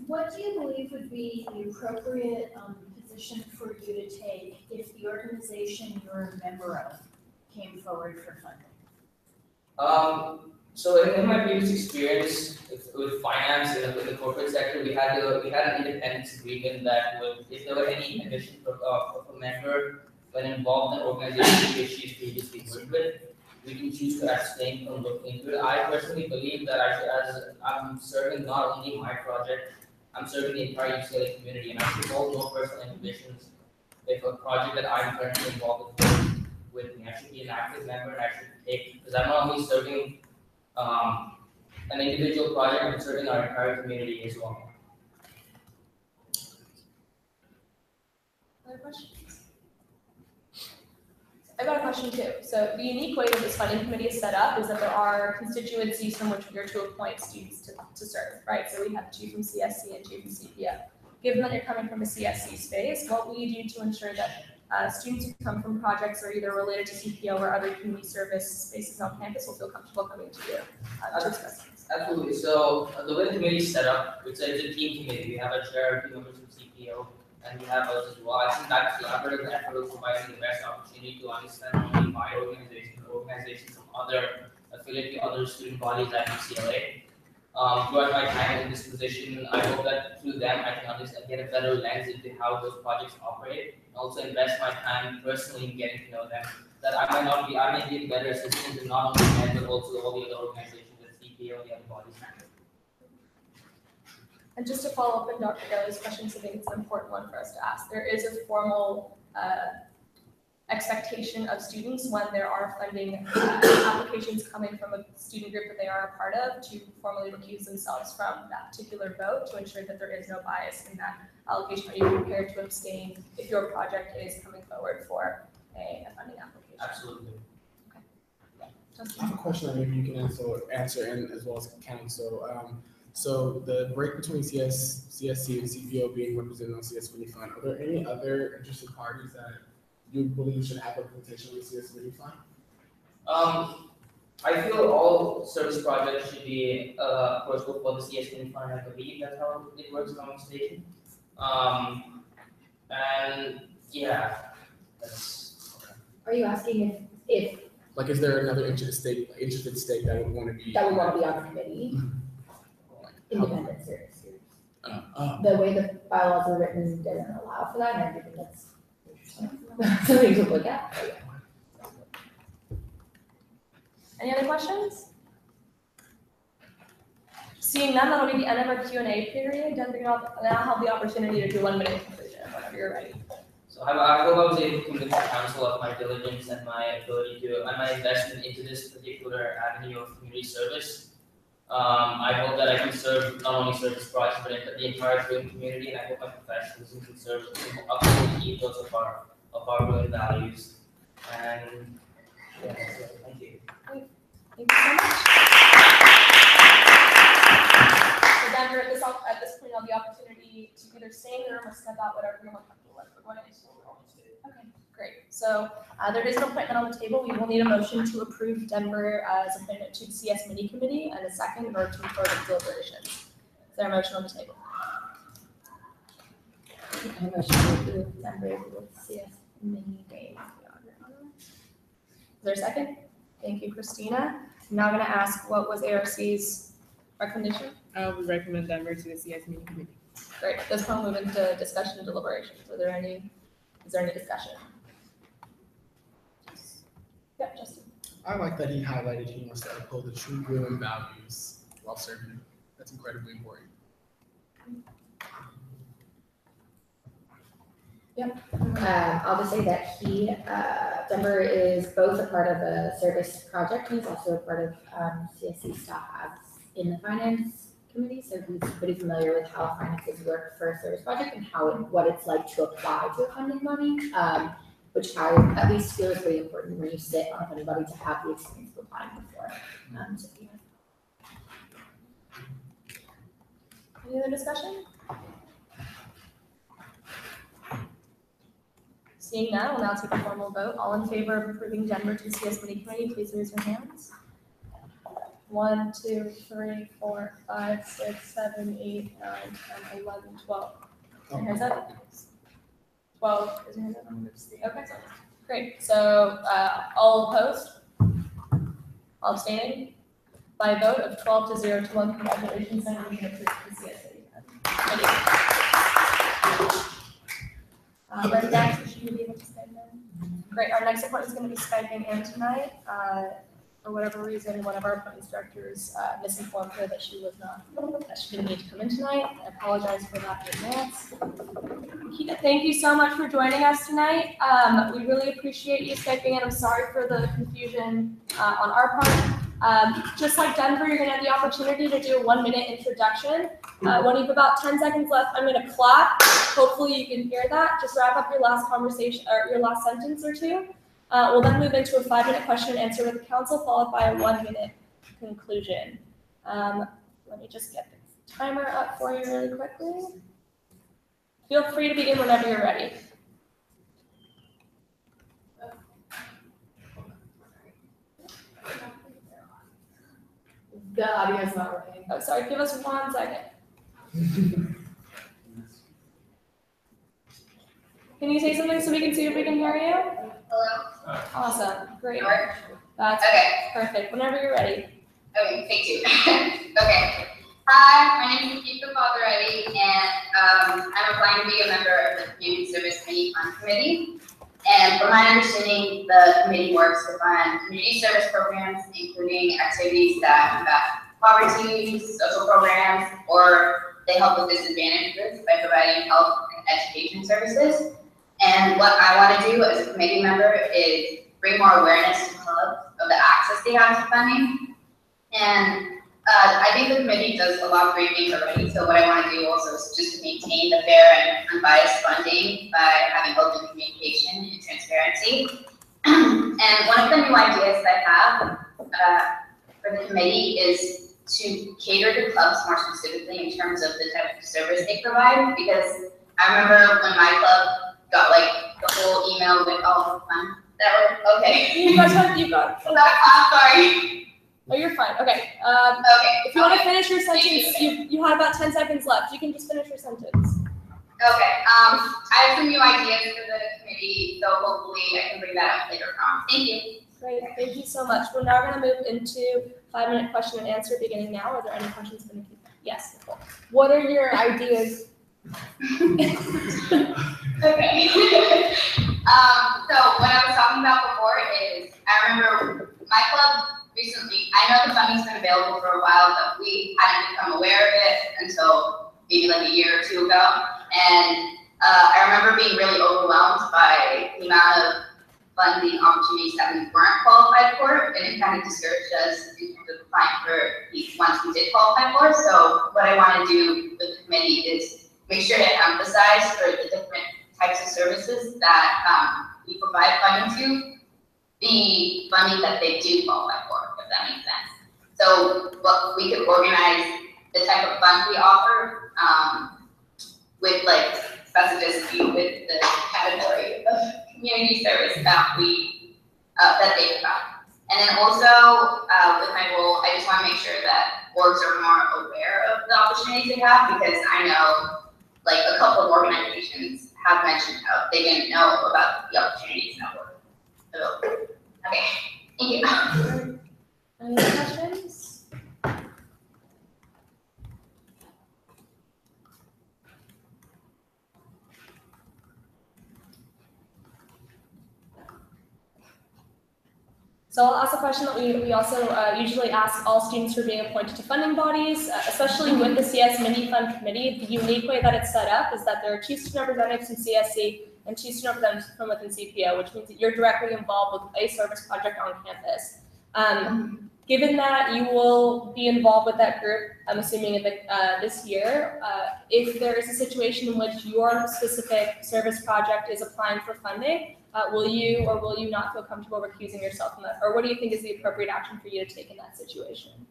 What do you believe would be the appropriate position for you to take if the organization you're a member of came forward for funding? So in my previous experience with finance in the corporate sector, we had an independence agreement that if there were any addition of a member when involved in an organization which she's previously worked with, we can choose to abstain from looking into it. I personally believe that as I'm serving not only my project, I'm serving the entire UCLA community, and I should hold no personal inhibitions if a project that I'm currently involved with me. I should be an active member, and I should take, because I'm not only serving an individual project, but serving our entire community as well. Other questions? I got a question too. So the unique way that this funding committee is set up is that there are constituencies from which we are to appoint students to serve, right? So we have 2 from CSC and 2 from CPO. Given that you're coming from a CSC space, what will you do to ensure that students who come from projects are either related to CPO or other community service spaces on campus will feel comfortable coming to you to discuss things? Absolutely. So the way the committee is set up, it's a team committee. We have a chair, 2 members from CPO, and we have us as well. I think that collaborative effort will provide me the best opportunity to understand not only my organization, but organizations from other affiliated other student bodies at UCLA. Throughout my time in this position, I hope that through them I can understand, get a better lens into how those projects operate, and also invest my time personally in getting to know them. That I may be a better assistant to not only them, but also all the other organizations at CPO and the other bodies. And just to follow up on Dr. Geller's questions, I think it's an important one for us to ask. There is a formal expectation of students when there are funding applications coming from a student group that they are a part of to formally recuse themselves from that particular vote to ensure that there is no bias in that allocation. Are you prepared to abstain if your project is coming forward for a funding application? Absolutely. I have a question that maybe you can answer and as well as County. So So the break between CSC and CPO being represented on CS Mini Fund, are there any other interested parties that you believe should have representation on the CS Mini Fund? I feel all service projects should be approachable for the CS Mini Fund. I believe that's how it works in our station. And yeah, that's okay. Are you asking if Like, is there another interested state that would want to be? that would want to be on the committee? Independent service groups. The way the bylaws are written doesn't allow for that, and I think that's something to look at. Any other questions? Seeing none, that'll be the end of our Q&A period. Then we can now have the opportunity to do 1 minute conclusion whenever you're ready. So I hope I was able to convince the council of my diligence and my ability to, and my investment into this particular avenue of community service. I hope that I can serve, not only serve this project, but the entire Bruin community, and I hope my professionalism can serve uphold the ethos of our Bruin values. And yeah, that's it. Thank you. Thank you so much. So Denver, at this point, I'll have the opportunity to either stay in the room or step out, whatever you're more comfortable with. We're going to Okay, great. So there is an appointment on the table. We will need a motion to approve Denver as appointment to the CS Mini Committee and a second or to further deliberations. Is there a motion on the table? I motion to approve Denver with CS Mini Committee. Is there a second? Thank you, Christina. I'm now going to ask what was ARC's recommendation? I would recommend Denver to the CS Mini Committee. Great. At this point, we'll move into discussion and deliberations. Is there any discussion? Yeah, Justin. I like that he highlighted he wants to uphold the true Bruin values while serving. That's incredibly important. Yep. I'll just say that Denver is both a part of a service project. He's also a part of CSC staff as in the finance committee, so he's pretty familiar with how finances work for a service project and what it's like to apply to a funding body, which I at least feel is pretty important when you sit on a funding body to have the experience of applying before. Any other discussion? Seeing none, we'll now take a formal vote. All in favor of approving Denver to CS Mini Committee, please raise your hands. 1, 2, 3, 4, 5, 6, 7, 8, 9, 10, 11, 12. Is your hands up? 12. Is your hands up? Okay, great. So all opposed? All abstaining? By a vote of 12 to 0 to 1, congratulations, and we can approve the CS Mini. Thank you. Right next, should you be able to Skype in? Great. Our next appointment is going to be Skyping in tonight. For whatever reason, one of our appointments directors misinformed her that she didn't need to come in tonight. I apologize for that in advance. Thank you so much for joining us tonight. We really appreciate you Skyping in. I'm sorry for the confusion on our part. Just like Denver, you're going to have the opportunity to do a 1 minute introduction. When you have about 10 seconds left, I'm going to clap. Hopefully you can hear that. Just wrap up your last conversation or your last sentence or two. We'll then move into a 5 minute question and answer with the council, followed by a 1 minute conclusion. Let me just get the timer up for you really quickly. Feel free to begin whenever you're ready. The audio is not working. Oh, sorry, give us 1 second. Can you say something so we can see if we can hear you? Hello? Awesome, great. Work? That's okay. Perfect, whenever you're ready. Okay, thank you. Okay. Hi, my name is Kika Falderetti, and I'm applying to be a member of the Community Service Mini Fund Committee. And from my understanding, the committee works to fund community service programs, including activities that combat poverty, social programs, or they help with disadvantaged groups by providing health and education services. And what I want to do as a committee member is bring more awareness to clubs of the access they have to funding. And I think the committee does a lot of great things already, so what I want to do also is just to maintain the fair and unbiased funding by having open communication and transparency. And one of the new ideas that I have for the committee is to cater to clubs more specifically in terms of the type of service they provide, because I remember when my club got like the whole email with all the fun. That was, okay. You got. I'm sorry. Oh, you're fine. Okay. Okay. If you want to finish your sentence, you have about 10 seconds left. You can just finish your sentence. Okay. I have some new ideas for the committee, so hopefully I can bring that up later on. Thank you. Great. Thank you so much. We're now going to move into 5-minute question and answer beginning now. Are there any questions for Nikita? Yes, Nicole. What are your ideas? Okay. So what I was talking about before is, I remember my club recently, I know the funding's been available for a while, but we hadn't become aware of it until maybe like a year or two ago. And I remember being really overwhelmed by the amount of funding opportunities that we weren't qualified for, and it kind of discouraged us in terms of applying for the ones we did qualify for. So what I want to do with the committee is make sure to emphasize for the different types of services that we provide funding to, the funding that they do qualify for, if that makes sense. So what we could organize the type of funds we offer with like specificity with the category of community service that we that they provide. And then also with my role, I just want to make sure that orgs are more aware of the opportunities they have, because I know like a couple of organizations have mentioned how they didn't know about the opportunities that were available. Okay, thank you. Any questions? So I'll ask a question that we also usually ask all students who are being appointed to funding bodies, especially with the CS Mini Fund Committee. The unique way that it's set up is that there are 2 student representatives in CSC and 2 student representatives from within CPO, which means that you're directly involved with a service project on campus. Given that you will be involved with that group, I'm assuming in this year, if there is a situation in which your specific service project is applying for funding, will you or will you not feel comfortable recusing yourself from that? Or what do you think is the appropriate action for you to take in that situation?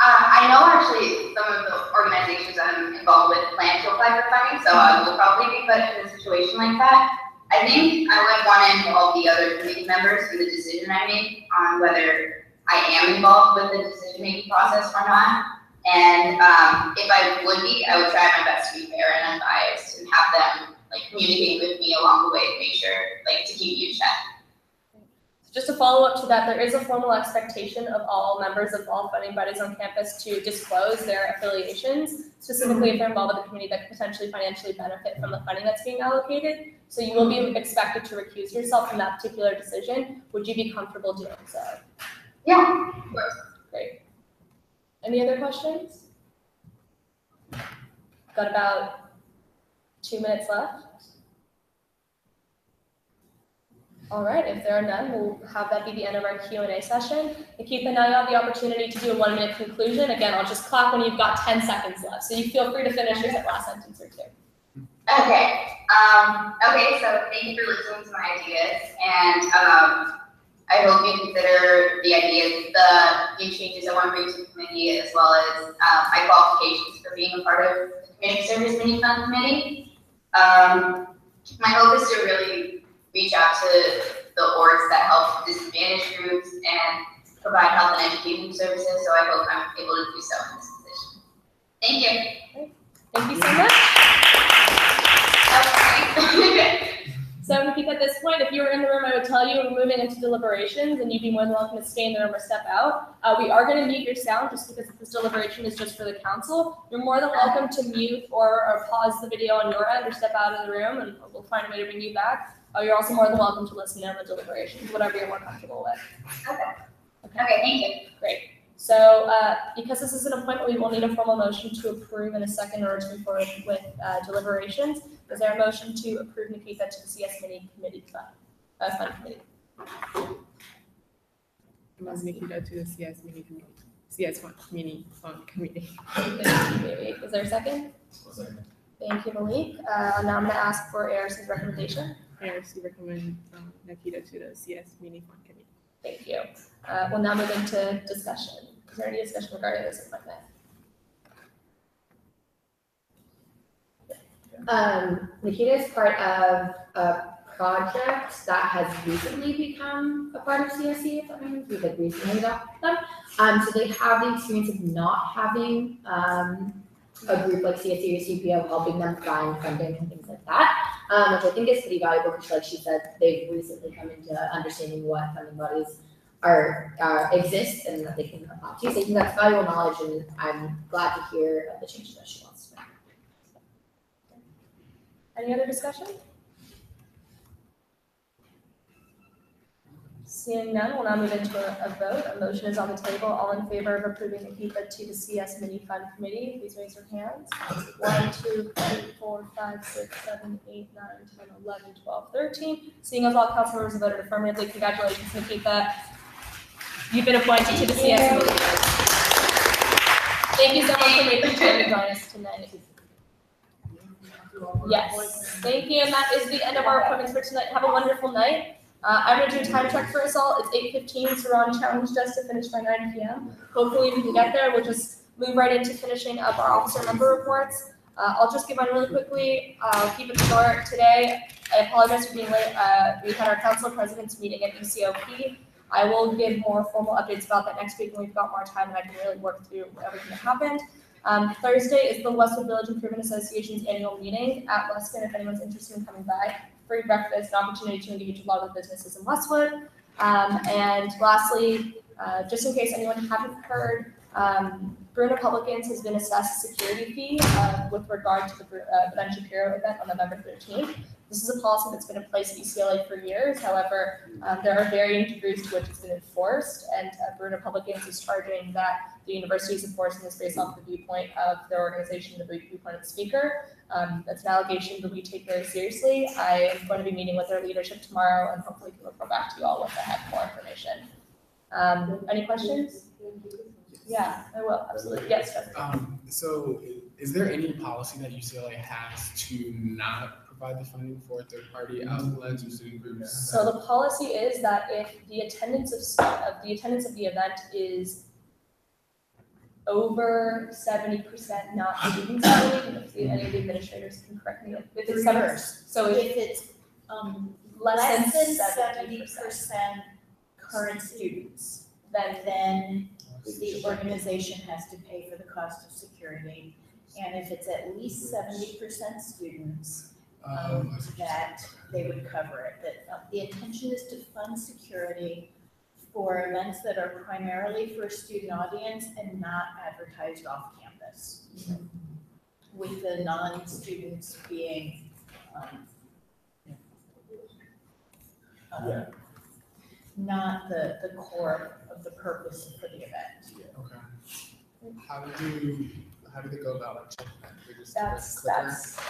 I know actually some of the organizations I'm involved with plan to apply for funding, so I will probably be put in a situation like that. I think I would want to involve the other committee members in the decision I make on whether I am involved with the decision-making process or not. And if I would be, I would try my best to be fair and unbiased and have them like communicate with me along the way to make sure, like, to keep you in check. Just to follow up to that, there is a formal expectation of all members of all funding bodies on campus to disclose their affiliations, specifically if they're involved with a committee that could potentially financially benefit from the funding that's being allocated. So you will be expected to recuse yourself from that particular decision. Would you be comfortable doing so? Yeah, of course. Great. Any other questions? Got about 2 minutes left. All right, if there are none, we'll have that be the end of our Q&A session. Nikita, now you have the opportunity to do a 1-minute conclusion. Again, I'll just clap when you've got 10 seconds left. So you feel free to finish your last sentence or 2. Okay. Okay, so thank you for listening to my ideas. And I hope you consider the ideas, the new changes I want to bring to the committee, as well as my qualifications for being a part of the Community Service Mini Fund Committee. My hope is to really reach out to the orgs that help disadvantaged groups and provide health and education services, so I hope I'm able to do so in this position. Thank you. Thank you so much. So Nikita, at this point, if you were in the room, I would tell you we're moving into deliberations and you'd be more than welcome to stay in the room or step out. We are going to mute your sound just because this deliberation is just for the council. You're more than welcome to mute or pause the video on your end or step out of the room and we'll find a way to bring you back. You're also more than welcome to listen in on the deliberations, whatever you're more comfortable with. Okay, thank you. Great. So because this is an appointment, we will need a formal motion to approve in a second in order to move forward with deliberations. Is there a motion to approve Nikita to the CS Mini Committee Fund Committee? As Nikita to the CS Mini Committee. CS Mini Fund Committee. Is there a second? Thank you, Malik. Now I'm going to ask for ARC's recommendation. ARC recommend Nikita to the CS Mini Fund Committee. Thank you. We'll now move into discussion. Is there any discussion regarding this appointment? Nikita is part of a project that has recently become a part of CSE, if that means we've like recently adopted them. So they have the experience of not having a group like CSE or CPO helping them find funding and things like that, which I think is pretty valuable because, like she said, they've recently come into understanding what funding bodies are exist and that they can apply to. So I think that's valuable knowledge, and I'm glad to hear of the changes that she wants to make. Any other discussion? Seeing none, we'll now move into a vote. A motion is on the table. All in favor of approving the HEPA to the CS Mini Fund Committee, please raise your hands. 1, 2, 3, 4, 5, 6, 7, 8, 9, 10, 11, 12, 13. Seeing as all council members have voted affirmatively, congratulations, Nikita. You've been appointed to the CS Mini. Thank you so much for making time to join us tonight. Yes, thank you, and that is the end of our appointments for tonight. Have a wonderful night. I'm gonna do a time check for us all. It's 8:15, so Ron challenged us to finish by 9 p.m. Hopefully we can get there. We'll just move right into finishing up our officer member reports. I'll just give mine really quickly. I'll keep it short today. I apologize for being late. We had our council president's meeting at UCOP. I will give more formal updates about that next week when we've got more time and I can really work through everything that happened. Thursday is the Westwood Village Improvement Association's annual meeting at Weston. If anyone's interested in coming by, free breakfast, an opportunity to engage a lot of businesses in Westwood. And lastly, just in case anyone hadn't heard, Bruin Republicans has been assessed a security fee with regard to the Ben Shapiro event on November 13th. This is a policy that's been in place at UCLA for years. However, there are varying degrees to which it's been enforced, and Bruin Republicans is charging that the university is enforcing this based off the viewpoint of their organization, the viewpoint of the speaker. That's an allegation that we take very seriously. I am going to be meeting with their leadership tomorrow, and hopefully can report back to you all once I have more information. Any questions? Yeah, I will, absolutely. Yes, Justin. So is there any policy that UCLA has to not provide the funding for third-party outlets or student groups? So the policy is that if the attendance of the event is over 70% not students, and if any of the administrators can correct me, if it's 7%. So if it's less than 70% current students, then the organization has to pay for the cost of security. And if it's at least 70% students, that they would cover it. That the intention is to fund security for events that are primarily for a student audience and not advertised off campus, with the non-students being not the core of the purpose for the event. Okay. How do they go about like checking that? That's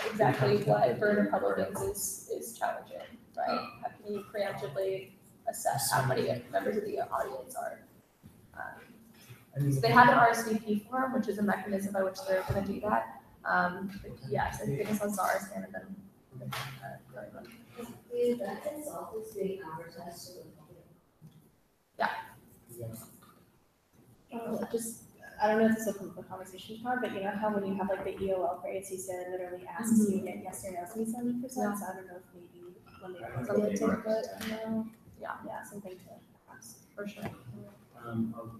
exactly what Bruin Republicans is challenging, right? How can you preemptively assess how many members of the audience are? So they have an RSVP form, which is a mechanism by which they're going to do that. Yes, I think it's on SARS and then The event itself is being advertised to the public. Yeah. I don't know if this will come up with conversation tomorrow, but you know how when you have like the EOL grades, you say literally asks you to get yes or no to be 70%. So I don't know if maybe when they something to put no. Yeah, something to ask for sure. A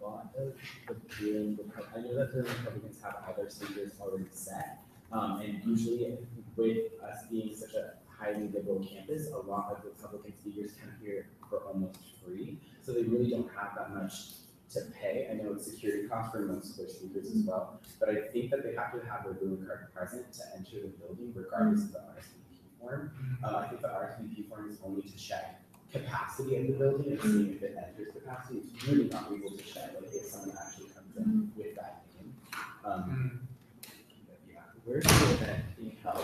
lot of the Bruin, I know that the Republicans have other speakers already set, and usually with us being such a highly liberal campus, a lot of the Republican speakers come here for almost free, so they really don't have that much to pay. I know it's security costs for most of their speakers as well, but I think that they have to have their Bruin card present to enter the building regardless of the RSVP form. I think the RSVP form is only to check capacity of the building and see if it enters capacity. It's really not able to check like if someone actually comes in with that name. Yeah, where's the event being held?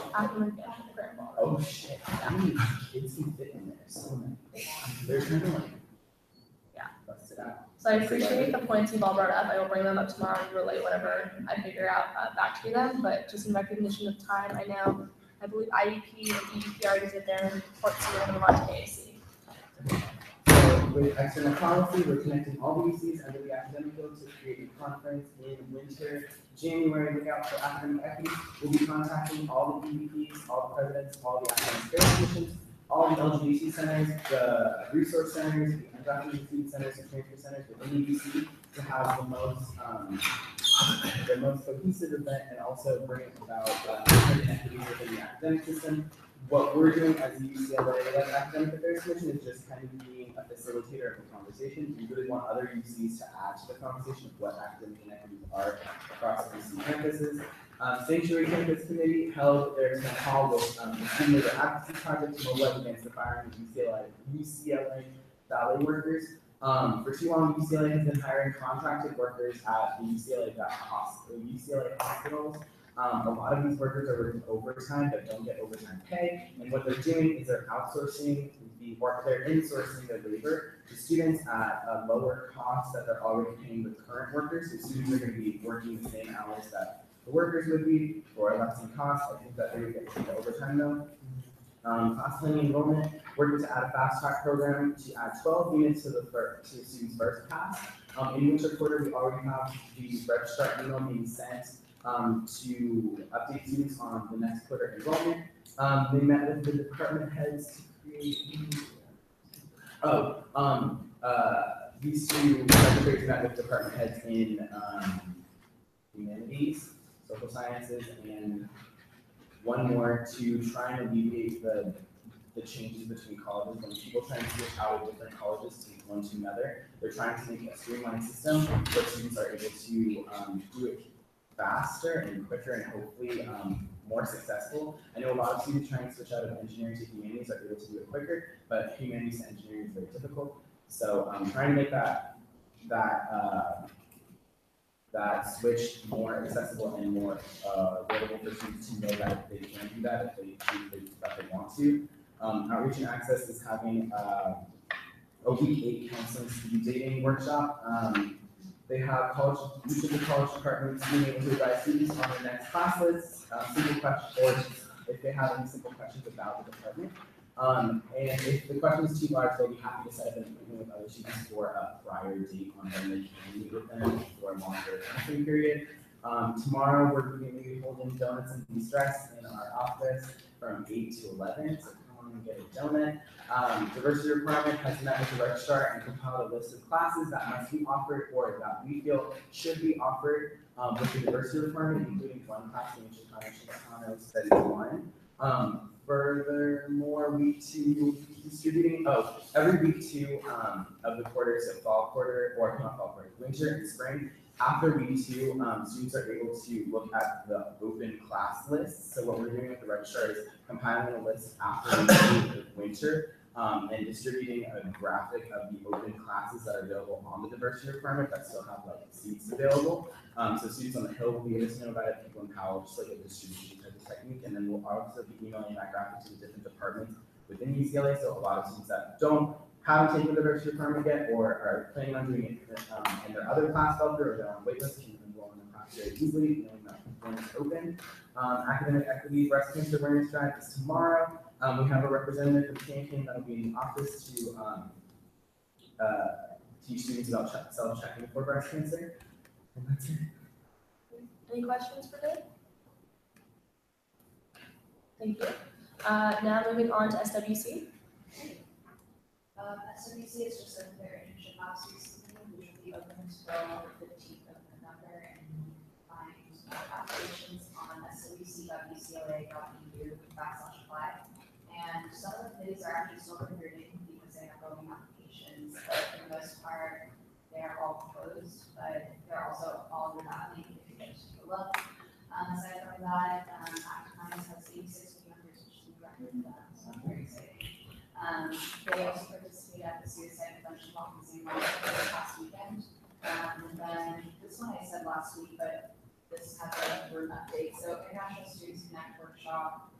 Oh shit! How many kids can fit in there? So many. There's kind of like bust it out. So I appreciate the points you've all brought up. I will bring them up tomorrow and relay whatever I figure out back to them. But just in recognition of time, I believe IEP and EDP already did their reports, so we're going to move on to AAC. So With external policy, we're connecting all the UCs under the academic field to create a conference in winter, January. Look out for academic equity. We'll be contacting all the EVPs, all the presidents, all the academic affairs commissions, all the LGBT centers, the resource centers, the undocumented student centers, the transfer centers within the UC to have the most cohesive event and also bring about equity within the academic system. What we're doing as a UCLA Academic Affairs Commission is just kind of being a facilitator of the conversation. We really want other UCs to add to the conversation of what academic inequities are across UC campuses. Sanctuary Campus Committee held their town hall with the Student Labor Advocacy Project to mobilize against the firing of UCLA ballet workers. For too long, UCLA has been hiring contracted workers at the UCLA hospitals. A lot of these workers are working overtime but don't get overtime pay. And what they're doing is they're outsourcing the work, they're insourcing their labor to students at a lower cost that they're already paying the current workers. So students are going to be working the same hours that the workers would be for less in cost. I think that they would get paid overtime though. Class planning enrollment, working to add a fast track program to add 12 units to the students' first pass. In winter quarter, we already have the registrar email being sent to update students on the next quarter enrollment. They met with the department heads to create. These two secretaries met with department heads in humanities, social sciences, and one more to try and alleviate the changes between colleges. When people try and switch out of different colleges to one to another, they're trying to make a streamlined system where students are able to do it faster and quicker and hopefully more successful. I know a lot of students trying to switch out of engineering to humanities are able to do it quicker, but humanities to engineering is very difficult. So trying to make that switch more accessible and more available for students to know that they can do that if they want to. Outreach and Access is having a week 8 counseling student dating workshop. They have each of the college departments being able to advise students on their next class lists, simple questions, or if they have any simple questions about the department. And if the question is too large, they'll be happy to set up an appointment with other students for a prior date on when they can meet with them for a longer counseling period. Tomorrow, we're going to be holding donuts and de-stress in our office from 8 to 11. So come on and get a donut. Diversity requirement has met with the registrar and compiled a list of classes that must be offered or that we feel should be offered with the diversity requirement, including one class in which is study one. Furthermore, week 2 distributing, every week 2 of the quarter, so fall quarter, or not fall quarter, winter and spring. After week 2, students are able to look at the open class list. So what we're doing with the registrar is compiling a list after week 2 of winter and distributing a graphic of the open classes that are available on the diversity requirement that still have like seats available. So students on the Hill will be able to know about it, people in Powell, just like a distribution type of technique. And then we'll also be emailing that graphic to the different departments within UCLA. So a lot of students that haven't taken the diversity requirement yet or are planning on doing it in their other class filter or they're on waitlist can enroll in the class very easily, knowing that when it's open. Academic equity breast cancer awareness drive is tomorrow. We have a representative from campaign that will be in the office to teach students about self-checking for breast cancer. And that's it. Any questions for Dave? Thank you. Now moving on to SWC. SWC is just their internship master's which will be open until the 15th of November, and find applications on swc.ucla.edu/apply. And some of the committees are actually still recruiting because they have rolling applications, but for the most part, they're all closed, but they're also all under that link if you just take a look. Aside from that, Act Times has 86 members, which is a record for them, so I'm very excited. They also participated at the suicide prevention walk in St. Martin this past weekend. And then this one I said last week, but this has a room update. So International Students Connect workshop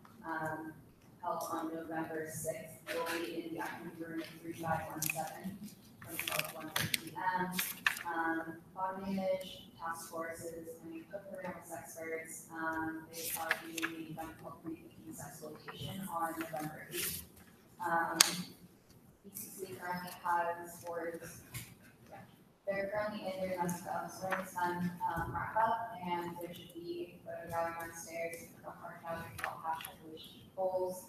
held on November 6th. It will be in the academic room 3517 from 12 to 1 p.m. Body image, task forces, and we put program with experts. They are doing the event called Rethinking Sex Location on November 8th. BCC currently has boards. They're currently in their starting sun wrap up, and there should be a photo gallery downstairs from our gallery called hashtag relationship goals,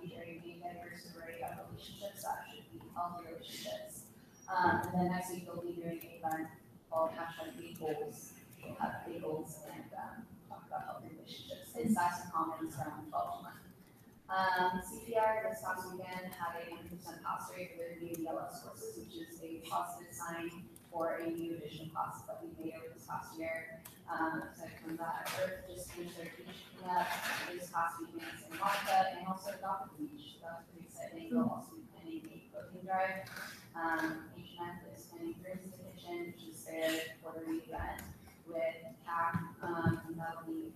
featuring being diverse diversity of relationships that should be healthy relationships. And then next week we'll be doing an event called hashtag big goals. We'll have big goals and talk about healthy relationships in Saxon Commons around 12 to 1. CPR this past weekend had a 100% pass rate for their new BLS courses, which is a positive sign for a new additional class that we made over this past year. Aside from that, Earth just finished their beach cleanup this past weekend in St. Monica and also adopted the beach. So that's pretty exciting. They'll also be planning a clothing drive. H&F is planning Thursday Kitchen, which is their quarterly event with CAC, and that'll be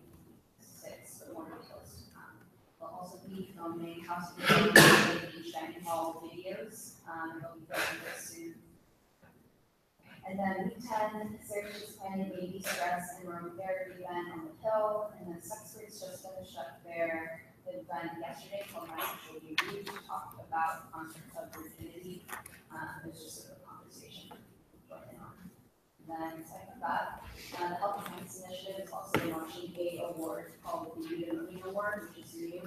6, but more details to come. We'll also be filming House of the Beach Dining Hall videos. They'll be filming this soon. And then week 10, Sarah's just planning baby stress and aromatherapy event on the Hill, and then Sex Works just finished up their event yesterday called My Sexual Beauty, to talk about the concept of virginity. It's just sort of a conversation going on. And then aside from that, the Health and Science Initiative is also launching a award called the Youth and Lean Award, which is new.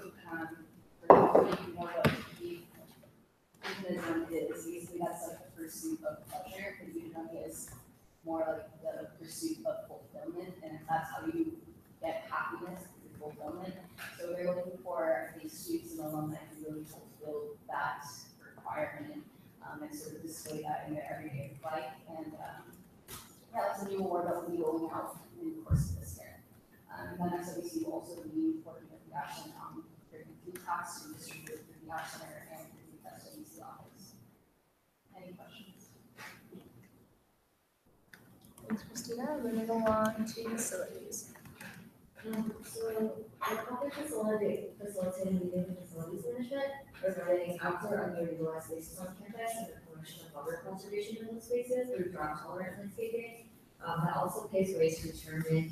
For those of you who know what hedonism is, basically that's like the pursuit of pleasure, but eudaimonia is more like the pursuit of fulfillment, and that's how you get happiness through fulfillment. So we're looking for these students and alumni to really fulfill that requirement and sort of display that in their everyday life. And that's a new award that will be rolling out in the course of this year. And then SWC will also be working with the Ashland creating food tax to distribute through the Ash Center and through the SWC office. Any questions? Thanks, Christina. Moving along to facilities. So the topic facilitating leading facilities management regarding outdoor underutilized spaces on campus and the promotion of water conservation in those spaces through drought tolerant landscaping. That also paves ways to determine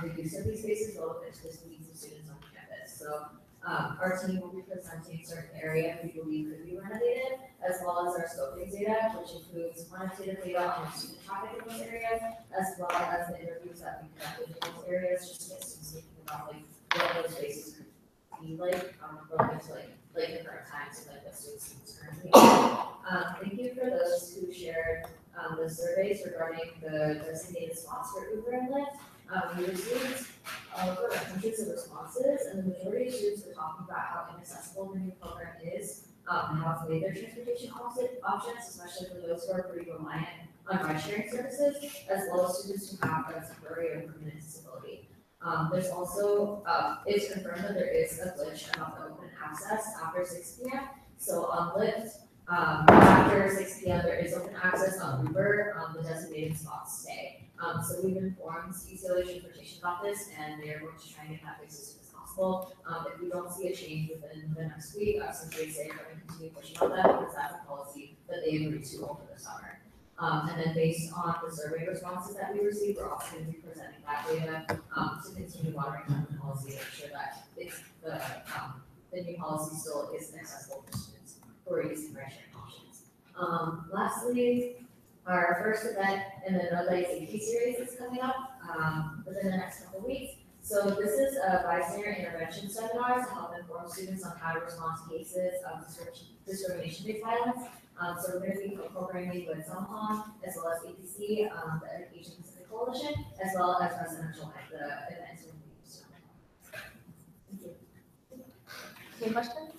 the use of these spaces relative to the needs of students on campus. So our team will be presenting certain areas we believe could be renovated, as well as our scoping data, which includes quantitative data on student traffic in those areas, as well as the interviews that we conducted in those areas, just to get students thinking about like what those spaces could be like relative to like the current times and like what students currently. Thank you for those who shared the surveys regarding the designated spots for Uber and Lyft. We received over hundreds of responses, and the majority of students were talking about how inaccessible the new program is, and how it's made their transportation options, especially for those who are pretty reliant on ride-sharing services, as well as students who have a temporary or permanent disability. There's also, it's confirmed that there is a glitch about the open access after 6 p.m. So on Lyft, after 6 p.m. there is open access. On Uber, the designated spots stay. So we've informed UCLA Transportation about this, and they're going to try and get that fixed as soon as possible. If we don't see a change within the next week, essentially say we're going to continue pushing on that because that's a policy that they agreed to over the summer. And then based on the survey responses that we received, we're also going to be presenting that data to continue monitoring the policy to ensure that it's the new policy still is accessible for students who are using ride-sharing options. Lastly, our first event in the No Lights AP series is coming up within the next couple of weeks. So this is a bystander intervention seminar to help inform students on how to respond to cases of discrimination-based violence. So we're going to be co-programming with SOMHON, as well as APC, the Education Pacific Coalition, as well as residential at the events. Thank you. Any questions?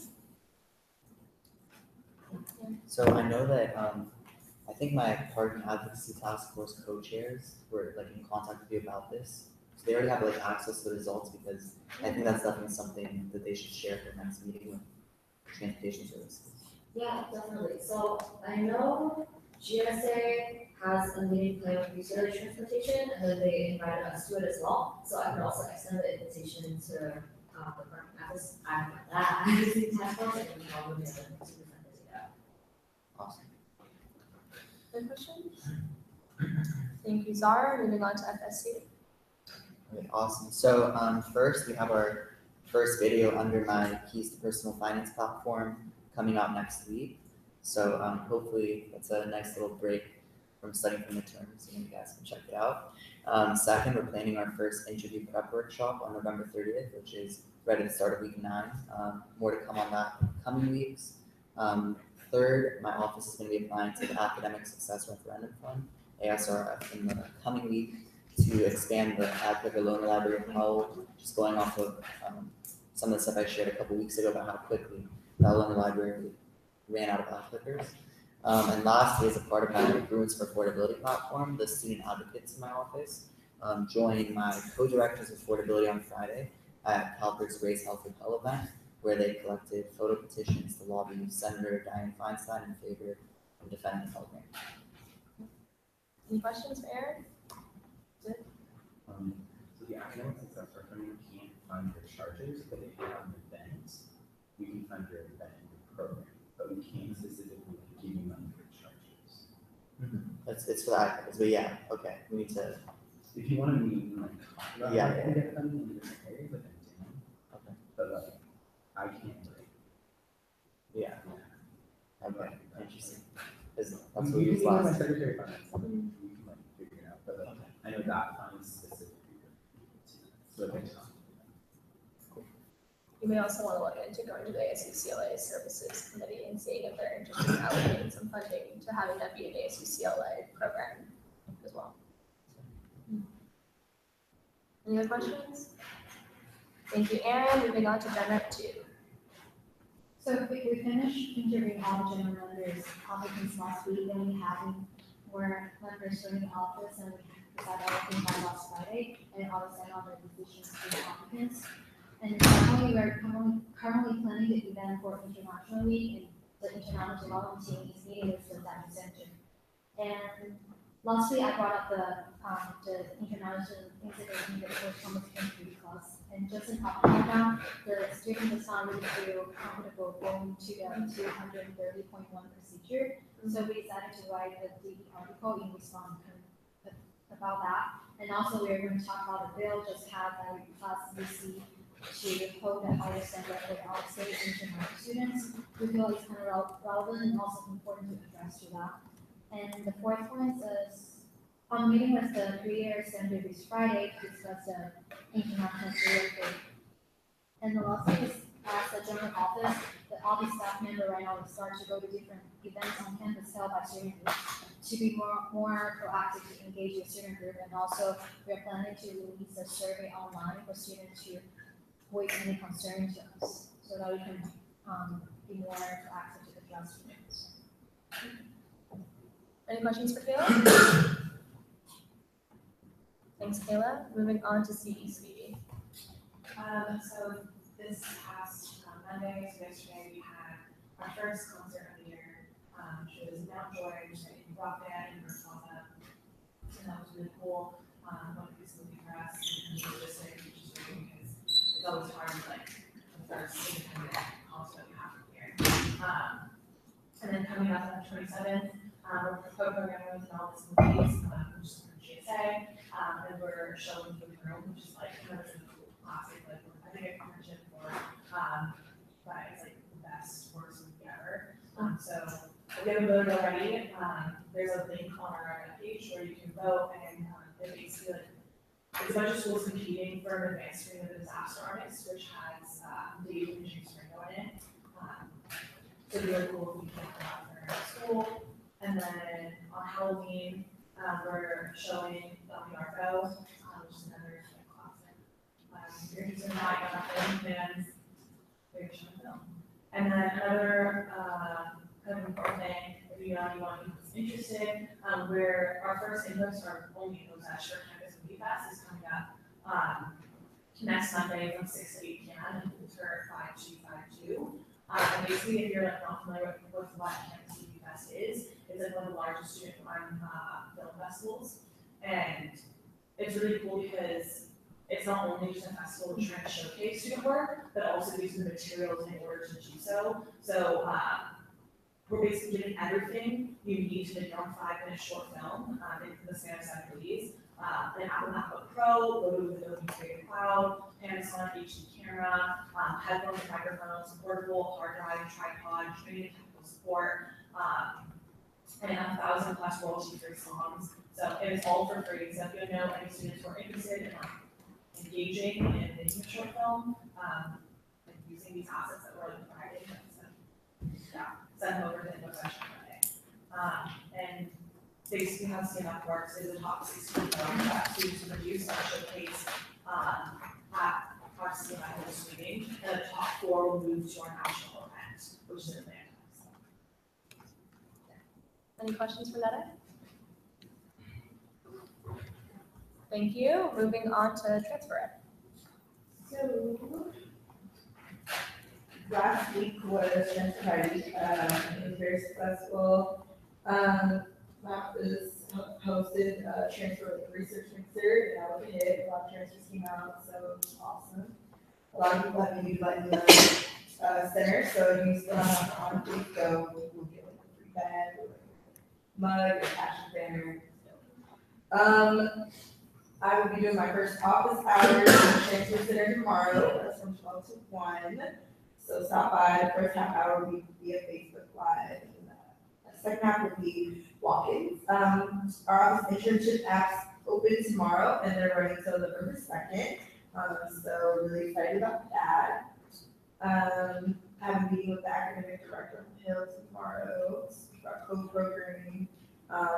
So I know that I think my parking advocacy task force co-chairs were like in contact with you about this. So they already have like access to the results, because I think that's definitely something that they should share at their next meeting with transportation services. Yeah, definitely. So I know GSA has a meeting planned with UCLA Transportation, and then they invited us to it as well. So I can also extend the invitation to the advocacy task force, and we can all present the data. Awesome. Any questions? Thank you, Zara. Moving on to FSC. Okay, awesome. So first we have our first video under my Keys to Personal Finance platform coming out next week. So hopefully that's a nice little break from studying for midterms, and you guys can check it out. Second, we're planning our first interview prep workshop on November 30th, which is right at the start of week 9. More to come on that in coming weeks. Third, my office is going to be applying to the Academic Success Referendum Fund, ASRF, in the coming week to expand the ad clicker loan library of how, just going off of some of the stuff I shared a couple weeks ago about how quickly that loan library ran out of ad clickers. And lastly, as a part of my Bruins for Affordability platform, the student advocates in my office joined my co-directors of affordability on Friday at CalPERS Grace Health and Pell event, where they collected photo petitions to lobby Senator Dianne Feinstein in favor of defending the Pell Grant. Any questions for Aaron? So the academic success referendum can't fund your charges, but if you have an event, we can fund your event and your program, but we can't specifically give you money for charges. It's for that, but yeah, okay, we need to. If you want to meet and like talk about Yeah. it and get funding in different areas, like I can. Okay. But like, I can't like. Yeah. Okay, interesting. That's You what we can used meet with my last. secretary of finance, and then we can like figure it out, but like, I know that fund is specifically for so like. You may also want to look into going to the ASUCLA Services Committee and seeing if they're interested in allocating some funding to having that be an ASUCLA program as well. Any other questions? Thank you, Aaron. Moving on to Gen Rep 2. So we finished interviewing all the general members applicants last week, and we had more members joining the office, and we decided everything by last Friday, and all the all the positions for the applicants. And currently we are currently planning the event for International Week, and the International Development Team is meeting with the Design Center. And lastly, I brought up the international integration that was competition 3 class. And just in talking about that, the student does not really feel comfortable going to the 230.1 procedure. So we decided to write the article in response about that. And also we are going to talk about the bill, just have a class VC to hold the higher standard for our state international students. We feel it's kind of relevant and also important to address to that. And the fourth one is on meeting with the career center this Friday to discuss the international career fair. And the last thing is, as the general office, the office staff member right now will start to go to different events on campus held by student groups to be more proactive to engage the student group. And also, we are planning to release a survey online for students to voice any concerns to us, so that we can be more proactive to address students. Any questions for Kayla? Thanks, Kayla. Moving on to CEC. So this past Monday, so yesterday, we had our first concert of the year, which was Mount George, in Rock Band in Plaza. And that was really cool. One piece of movie for us, and logistics, which is great because it's always hard to like the first independent concert you have here. And then coming up on the 27th, we're co-programming with all these movies, which is from GSA, and we're showing the room, which is like kind of a cool classic, like I think I mentioned before, but it's like the best worst movie ever. So if you haven't voted already, there's a link on our page where you can vote, and it basically like there's a bunch of schools competing for an advanced screen of the disaster artist, which has Dave and James Ringo in it. So it'd be really cool if we can come out for our school. And then on Halloween, we're showing the Arco, which is another classic. You're interested in that, fans, very short film. And then another kind of important thing, if you know anyone who's interested, where our first in-host, our only in-host at Short Campus Movie Fest is coming up next Sunday from 6 to 8 p.m. and Winter 5252. And basically, if you're like not familiar with what Campus Movie Fest is, it's like one of the largest student-run film festivals, and it's really cool because it's not only just a festival to try to showcase student work, but also gives you the materials in order to do so. So we're basically giving everything you need to make your own 5-minute short film in the span of 7 days. An Apple MacBook Pro, loaded with Adobe Creative Cloud, Panasonic HD camera, headphones, microphones, portable hard drive, tripod, training technical support, And 1,000+ royalty-free songs. So it is all for free. So if you know any students who are interested in engaging in making a short film, and using these assets that we're providing, send them over to the professional and basically how CMF works is the top 16 films that students produce are showcased at our CMF this meeting, and the top 4 will move to our national event, which is in Atlanta. Any questions for Netta? Thank you. Moving on to transfer. So, last week was transfer party. It was very successful. That was hosted transfer with research mixer, and that was a hit. A lot of transfers came out, so it was awesome. A lot of people have been utilizing the center, so if you still have on, please go. We'll get like a free bag, or mug, or cash banner. I will be doing my first office hours in the transfer center tomorrow. That's from 12 to 1. So stop by. The first half hour will be via Facebook Live. And the second half will be walk-ins. Our office internship apps open tomorrow, and they're running until November 2nd. So really excited about that. I have a meeting with the academic director on the Hill tomorrow about co-programming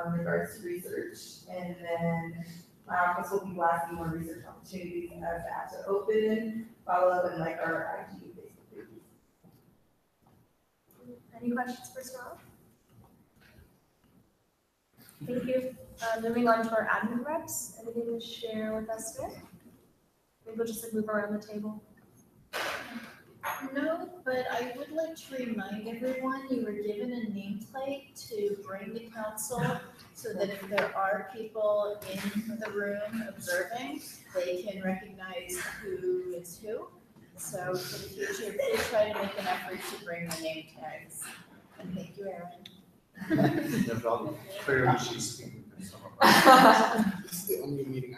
in regards to research. And then my office will be blasting more research opportunities as the apps are open. Follow up and like our IG and Facebook pages. Any questions for Scott? Thank you. Moving on to our admin reps. Anything to share with us today? Maybe we'll just move around the table. No, but I would like to remind everyone you were given a nameplate to bring to council so that if there are people in the room observing, they can recognize who is who. So for the future, please try to make an effort to bring the name tags. And thank you, Erin. No problem. Clearly, she's speaking for some of us. This is the only meeting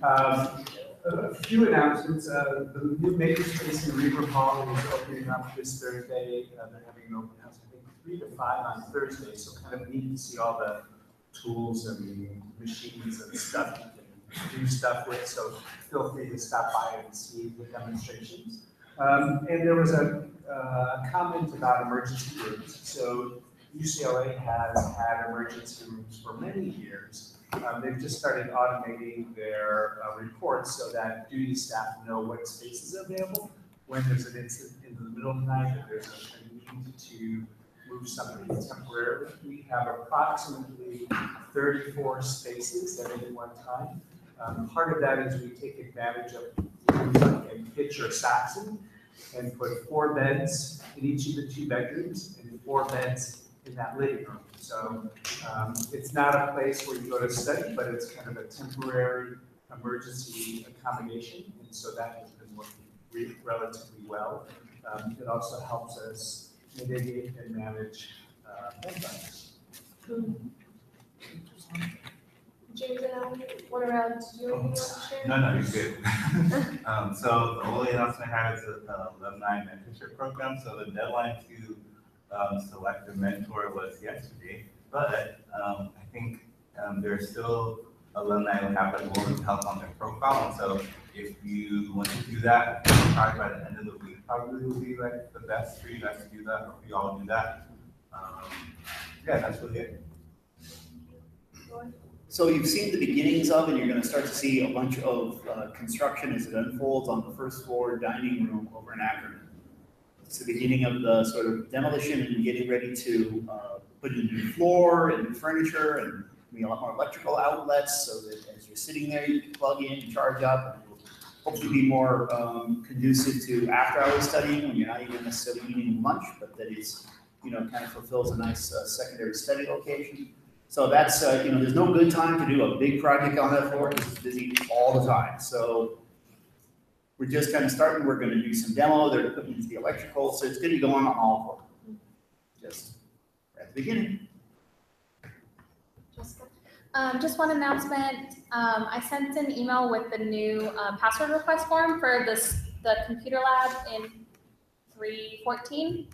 I have. A few announcements. The new makerspace in Weaver Hall is opening up this Thursday. They're having an open house, I think 3 to 5 on Thursday. So kind of neat to see all the tools and machines and stuff you can do stuff with. So feel free to stop by and see the demonstrations. And there was a comment about emergency rooms. So UCLA has had emergency rooms for many years. They've just started automating their reports so that duty staff know what spaces are available. When there's an incident in the middle of the night, if there's a need to move somebody temporarily. We have approximately 34 spaces at any one time. Part of that is we take advantage of things like a pitch or Saxon and put 4 beds in each of the 2 bedrooms and 4 beds in that living room. So it's not a place where you go to study, but it's kind of a temporary emergency accommodation. And so that has been working relatively well. It also helps us mitigate and manage headlines. James, what around? Do you have anything else to share? No, you're good. So the only announcement I have is the alumni mentorship program. So the deadline to select a mentor was yesterday, but I think there are still alumni who have like more help on their profile. And so if you want to do that, probably by the end of the week, probably will be like the best for you guys to do that, or for you all to do that. Yeah, that's really it. So you've seen the beginnings of, and you're going to start to see a bunch of construction as it unfolds on the first floor dining room over in Akron. It's the beginning of the sort of demolition and getting ready to put in a new floor and new furniture and a lot more electrical outlets so that as you're sitting there, you can plug in and charge up. And it will hopefully be more conducive to after-hours studying when you're not even necessarily eating lunch, but that it's, kind of fulfills a nice secondary study location. So that's, there's no good time to do a big project on that floor because it's busy all the time. So we're just kind of starting. We're going to do some demo. They're putting into the electrical. So it's going to be going on all four. Just at the beginning. Jessica. Just one announcement. I sent an email with the new password request form for the computer lab in 314.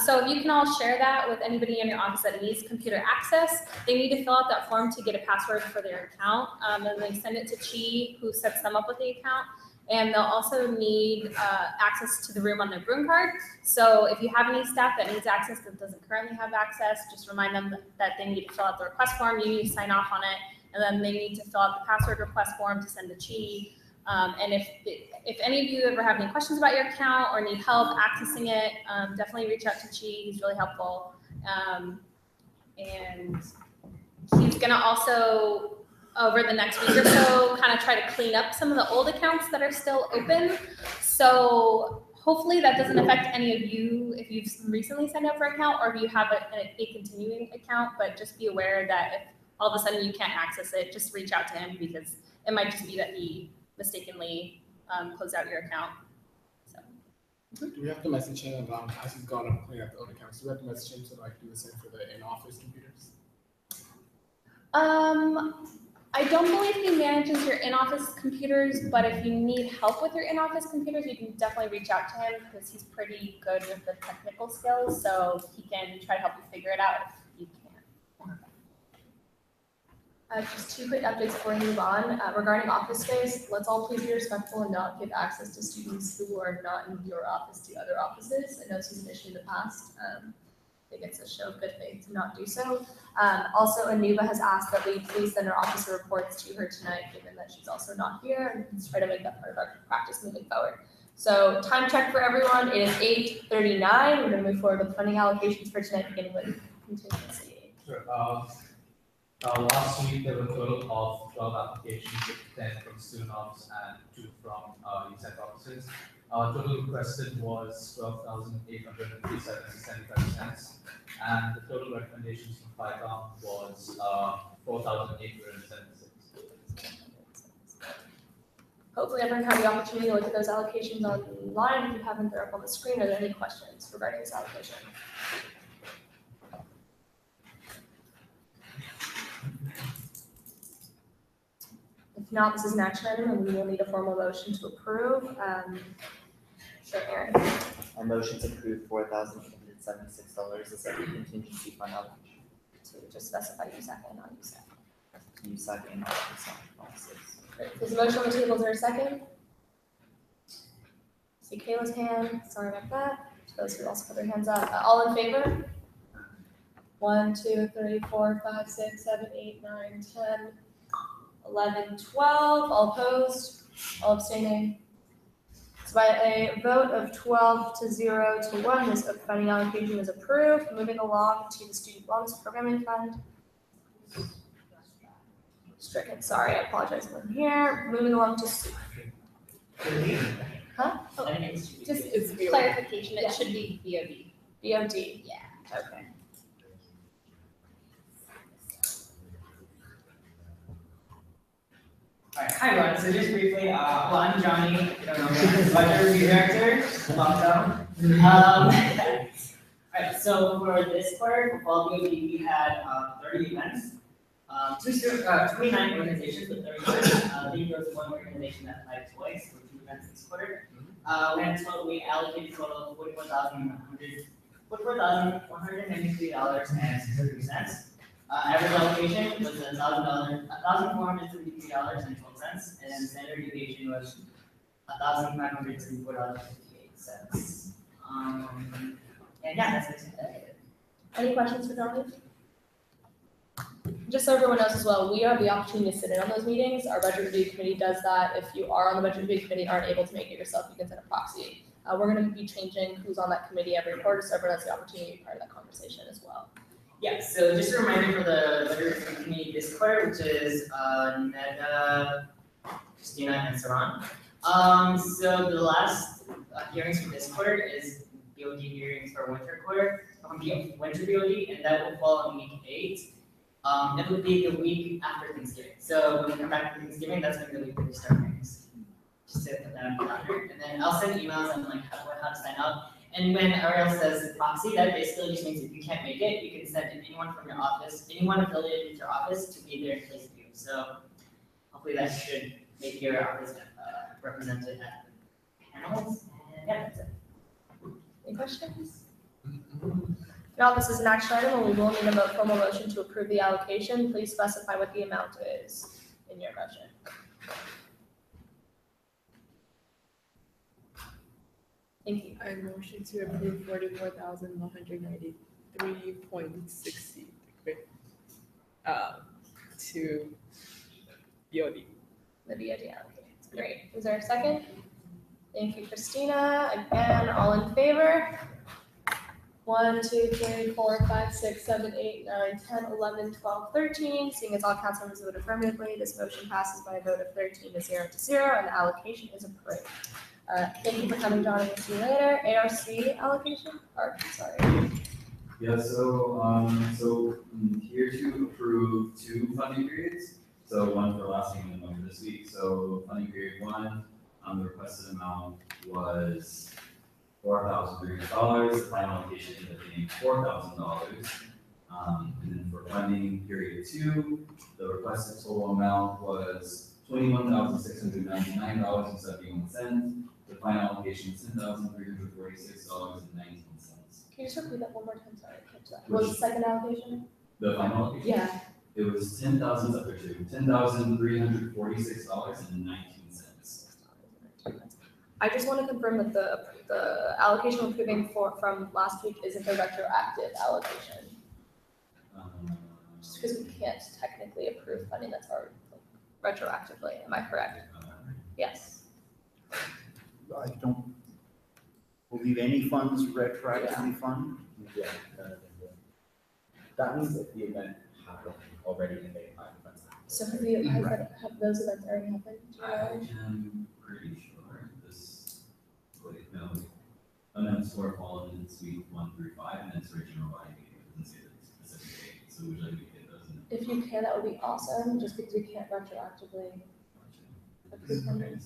So if you can all share that with anybody in your office that needs computer access, they need to fill out that form to get a password for their account, and they send it to Chi, who sets them up with the account. And they'll also need access to the room on their Bruin card. So if you have any staff that needs access that doesn't currently have access, just remind them that they need to fill out the request form. You need to sign off on it, and then they need to fill out the password request form to send to Chi. And if any of you ever have any questions about your account or need help accessing it, definitely reach out to Chi. He's really helpful. And he's gonna also, over the next week or so, kind of try to clean up some of the old accounts that are still open. So hopefully that doesn't affect any of you if you've recently signed up for an account or if you have a continuing account, but just be aware that if all of a sudden you can't access it, just reach out to him because it might just be that he mistakenly closed out your account. So. Do we have to message him as he's gone up cleaning up the old accounts? Do we have to message him to like do the same for the in-office computers? I don't believe he manages your in-office computers, but if you need help with your in-office computers, you can definitely reach out to him because he's pretty good with the technical skills, so he can try to help you figure it out if you can. Just two quick updates before we move on. Regarding office space, let's all please be respectful and not give access to students who are not in your office to other offices. I know this was an issue in the past. I think it's a show of good faith to not do so. Also, Anuba has asked that we please send our officer reports to her tonight, given that she's also not here, and let's try to make that part of our practice moving forward. So time check for everyone, it is 8:39. We're gonna move forward with funding allocations for tonight, beginning with contingency. Sure. Last week there were a total of 12 applications, with 10 from student office and 2 from USAC offices. Total requested was 12,837.75 cents, and the total recommendations from FICOM was 4,876. Hopefully everyone had the opportunity to look at those allocations online. If you haven't, they're up on the screen. Are there any questions regarding this allocation? If not, this is an action item and we will need a formal motion to approve. Sure, Aaron. Our motion to approve $4,876 as a contingency fund allocation. So just specify USAC and non-USAC. USAC and non-USAC offices. Great. There's a motion on the table. Is there a second? See Kayla's hand. Sorry about that. Those who also put their hands up. All in favor? 1, 2, 3, 4, 5, 6, 7, 8, 9, 10, 11, 12. All opposed? All abstaining? So by a vote of 12 to 0 to 1, this funding allocation is approved. Moving along to the Student Wellness Programming Fund. Stricken, sorry, I apologize for here. Moving along to soup. Huh? I think it's Just It's clarification, it should be BOD. BOD. Yeah. Okay. Alright, hi everyone, so just briefly, well, I'm Johnny, I don't know, budget review director, welcome. Alright, so for this quarter, for fall BOD, we had 30 events. 29 organizations with 30 events. There was one organization that applied twice for 2 events this quarter. We allocated a total of $44,193.60. Average allocation was $1,473.12, and standard deviation was $1,534.58. And yeah, that's basically it. Any questions for Johnny? Just so everyone knows as well, we have the opportunity to sit in on those meetings. Our budget review committee does that. If you are on the budget review committee and aren't able to make it yourself, you can send a proxy. We're going to be changing who's on that committee every quarter, so everyone has the opportunity to be part of that conversation as well. Yeah, so just a reminder for the budget review committee this quarter, which is Neda, Christina, and Saran. So the last hearings for this quarter is BOD hearings for winter quarter, winter BOD, and that will fall on week 8. It will be the week after Thanksgiving. So when we come back from Thanksgiving, that's going to be the week where we start hearings. Just to put that on the calendar, and then I'll send emails on like how to sign up. And when Ariel says proxy, that basically just means if you can't make it, you can send anyone from your office, anyone affiliated with your office, to be there in place of you. So hopefully that should make your office represented at the panels. And yeah, that's it. questions? Now, this is an action item and we will need a formal motion to approve the allocation. Please specify what the amount is in your motion. Thank you. I motion to approve 44,193.60 to BOD. The BOD allocation. Great. Is there a second? Thank you, Christina. Again, all in favor? 1, 2, 3, 4, 5, 6, 7, 8, 9, 10, 11, 12, 13. Seeing as all council members vote affirmatively, this motion passes by a vote of 13 to 0 to 0, and the allocation is approved. Thank you for coming, John, and we'll see you later. ARC allocation? Sorry. Yeah, so here to approve 2 funding periods. So one for last week and one for this week. So funding period 1, the requested amount was $4,300. The final allocation ended up being $4,000. And then for funding period 2, the requested total amount was $21,699.71. The final allocation was $10,346.19. Can you just repeat that one more time? Sorry, I catch that. What was the second allocation? The final allocation? Yeah. It was $10,346.19. I just want to confirm that the allocation we're approving from last week isn't a retroactive allocation. Just because we can't technically approve funding that's already retroactively. Am I correct? Yes. I don't believe any funds retroactively fund. Yeah, that means if the event happened already and they applied for funds. So have those events already happened? I am pretty sure this, events were followed in suite 1 through 5, and it's original body meeting. It doesn't say the specific date, so would you like me to get those in? If you can, that would be awesome, just because we can't retroactively approve funding.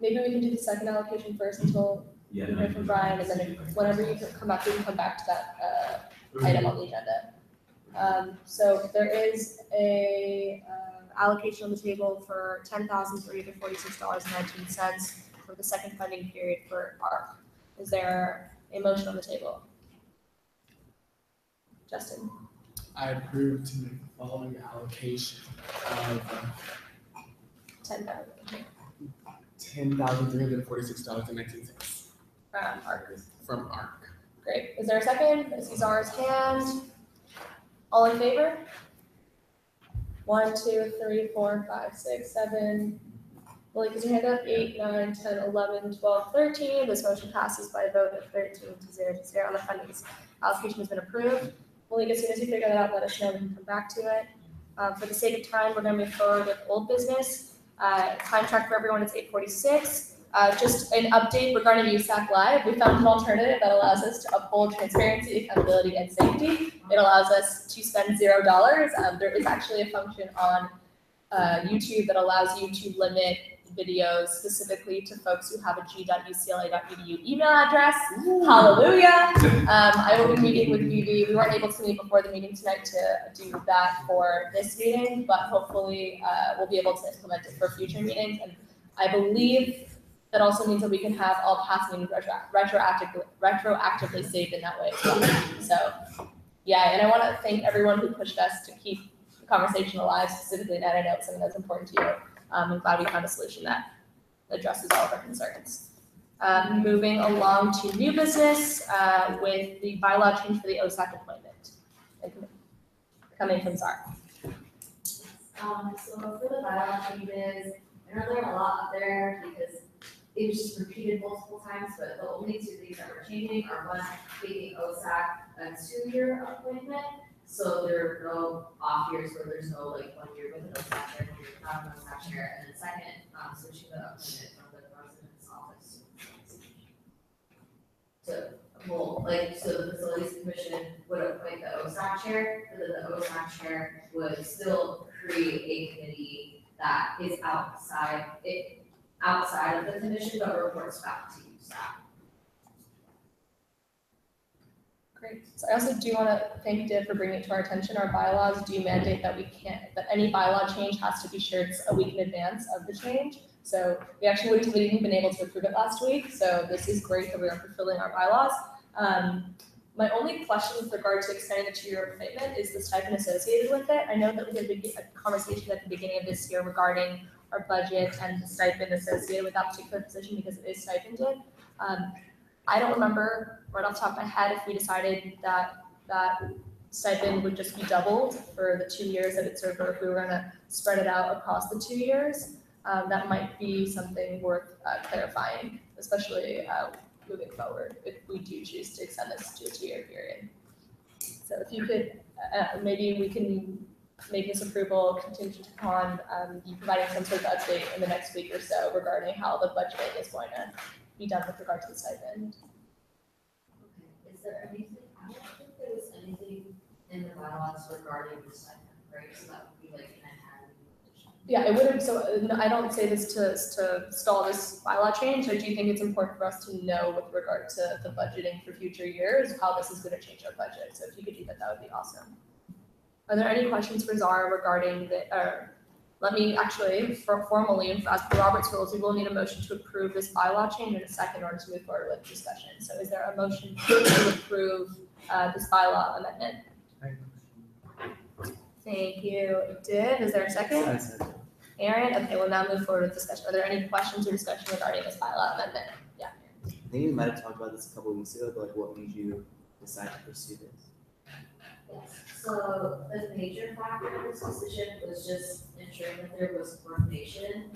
Maybe we can do the second allocation first until we hear from Brian, and then whenever you come back, we can come back to that item on the agenda. So there is a allocation on the table for $10,346.19 for the second funding period for ARC. Is there a motion on the table? Justin? I approve to make the following allocation of $10,346.19 from ARC. Great. Is there a second? I see Zara's hand. All in favor? 1, 2, 3, 4, 5, 6, 7. Malik, is your hand up? 8, 9, 10, 11, 12, 13. This motion passes by a vote of 13 to 0 to 0 on the funding. Allocation has been approved. Malik, as soon as you figure that out, let us know. We can come back to it. For the sake of time, we're going to move forward with old business. Time check for everyone is 8:46. Just an update regarding USAC Live. We found an alternative that allows us to uphold transparency, accountability, and safety. It allows us to spend $0. There is actually a function on YouTube that allows you to limit videos specifically to folks who have a g.ucla.edu email address. Hallelujah. I will be meeting with Vivi. We weren't able to meet before the meeting tonight to do that for this meeting, but hopefully we'll be able to implement it for future meetings. And I believe that also means that we can have all past meetings retroactively saved in that way as well. So yeah, and I want to thank everyone who pushed us to keep the conversation alive, specifically, and I know it's something that's important to you. I'm glad we found a solution that addresses all of our concerns. Moving along to new business with the bylaw change for the OSAC appointment. Coming from Zara. So for the bylaw changes, I know there are a lot up there because it was just repeated multiple times, but the only 2 things that we're changing are one, making OSAC a 2-year appointment. So there are no off years where there's no 1 year with an OSAC chair, 1 year without an OSAC chair. And then second, switching the appointment from the president's office to so the facilities commission would appoint the OSAC chair, but then the OSAC chair would still create a committee that is outside of the commission, but reports back to USAC. Great. So I also do want to thank Div for bringing it to our attention. Our bylaws do mandate that that any bylaw change has to be shared a week in advance of the change. So we actually wouldn't have even been able to approve it last week, so this is great that we are fulfilling our bylaws. My only question with regard to extending the 2-year appointment is the stipend associated with it. I know that we had a conversation at the beginning of this year regarding our budget and the stipend associated with that particular position because it is stipended. I don't remember right off the top of my head if we decided that that stipend would just be doubled for the 2 years that it served, or if we were gonna spread it out across the 2 years. That might be something worth clarifying, especially moving forward, if we do choose to extend this to a 2-year period. So if you could, maybe we can make this approval contingent upon you providing some sort of update in the next week or so regarding how the budgeting is going to be done with regard to the stipend. Okay, is there anything, I don't think there was anything in the bylaws regarding the stipend, right? So that would be like an added addition. Yeah, it would have, so I don't say this to stall this bylaw change. I do think it's important for us to know with regard to the budgeting for future years, how this is going to change our budget. So if you could do that, that would be awesome. Are there any questions for Zara regarding the, let me actually, formally, and as per Robert's rules, we will need a motion to approve this bylaw change in a second in order to move forward with discussion. So is there a motion to approve this bylaw amendment? Thank you, Div. Is there a second? Aaron, okay, we'll now move forward with discussion. Are there any questions or discussion regarding this bylaw amendment? Yeah. I think we might have talked about this a couple of weeks ago, but like what made you decide to pursue this? Yes, so the major factor in this decision was just ensuring that there was coordination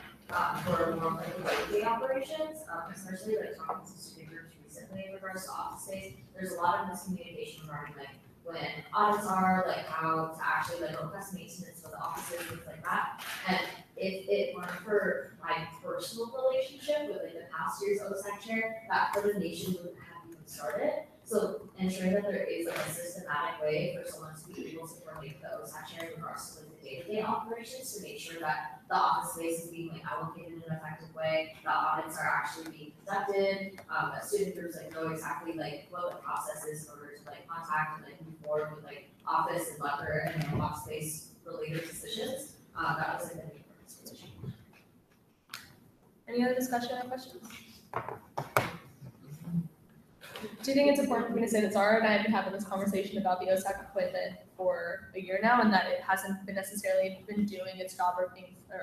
for more like day operations, especially like talking to student groups recently in regards to office space. There's a lot of miscommunication regarding like when audits are, like how to actually like request maintenance for the offices, things like that. And if it weren't for my personal relationship with like the past year's OSAC chair, that coordination wouldn't have even started. So ensuring that there is like a systematic way for someone to be able to coordinate with the OSAC chair in regards to like the day-to-day operations to make sure that the office space is being like allocated in an effective way, the audits are actually being conducted, that student groups like know exactly like what the process is in order to like contact and like move forward with like office and locker and office space related decisions. That was like the main purpose of the change. Any other discussion or questions? Do you think it's important for me to say that Zara and I have been having this conversation about the OSAC appointment for a year now, and that it hasn't been necessarily been doing its job or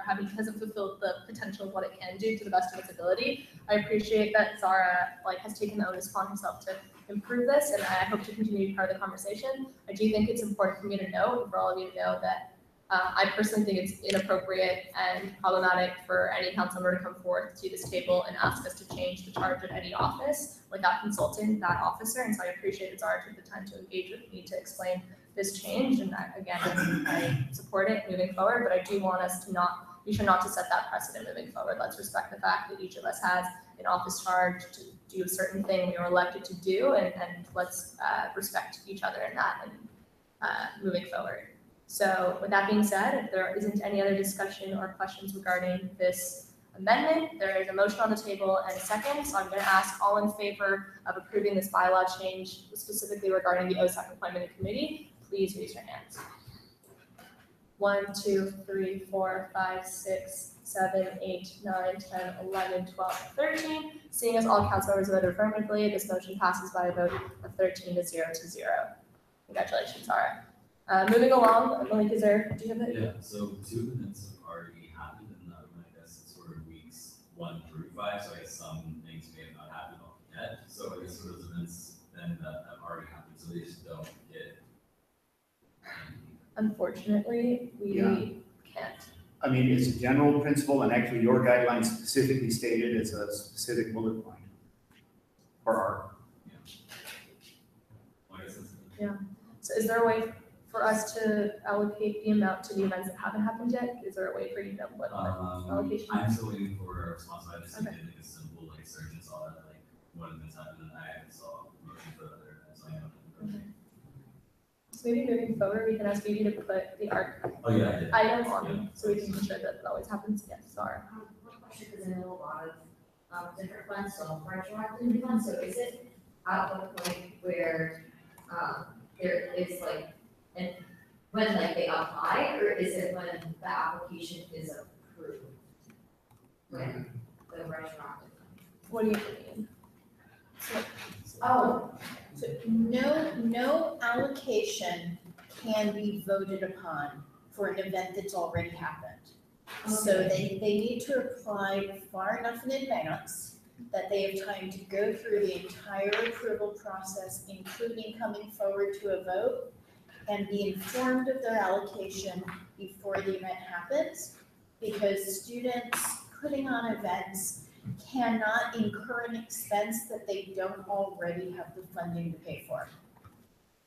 hasn't fulfilled the potential of what it can do to the best of its ability? I appreciate that Zara has taken the onus upon herself to improve this, and I hope to continue to be part of the conversation. I do think it's important for me to know, and for all of you to know, that I personally think it's inappropriate and problematic for any council member to come forth to this table and ask us to change the charge of any office without consulting that officer. And so I appreciate that Zara took the time to engage with me to explain this change. And again, I support it moving forward, but I do want us to be sure not to set that precedent moving forward. Let's respect the fact that each of us has an office charge to do a certain thing we were elected to do, and let's respect each other in that and moving forward. So with that being said, if there isn't any other discussion or questions regarding this amendment, there is a motion on the table and a second. So I'm going to ask all in favor of approving this bylaw change specifically regarding the OSAC appointment and committee, please raise your hands. 1, 2, 3, 4, 5, 6, 7, 8, 9, 10, 11, 12, 13. Seeing as all council members voted affirmatively, this motion passes by a vote of 13 to 0 to 0. Congratulations, Zara. Moving along, Malik, do you have it? Yeah, so 2 events have already happened, and I guess it's sort of weeks 1 through 5, so I guess some things may have not happened yet. So I guess sort of events then that have already happened, so they just don't get. Unfortunately, we can't. I mean, it's a general principle, and actually your guidelines specifically stated it's a specific bullet point for our. Yeah. So is there a way for us to allocate the amount to the events that haven't happened yet? Is there a way for you to know what allocation? I'm still waiting for a response. I just did like a simple like search and saw that like what events happened, and I saw motion for other events. So I know. Okay. So maybe moving forward, we can ask Phoebe to put the art item on, so we can ensure that it always happens. Yes, sorry. One question, because I know a lot of different funds, so retroactive funds, so is it at the point where there is like, and when like they apply, or is it when the application is approved? with the retroactive. What do you mean? Oh, So no allocation can be voted upon for an event that's already happened. So they need to apply far enough in advance that they have time to go through the entire approval process, including coming forward to a vote, and be informed of their allocation before the event happens, because students putting on events cannot incur an expense that they don't already have the funding to pay for.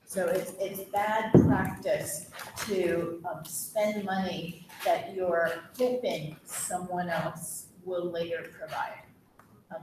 So it's bad practice to spend money that you're hoping someone else will later provide.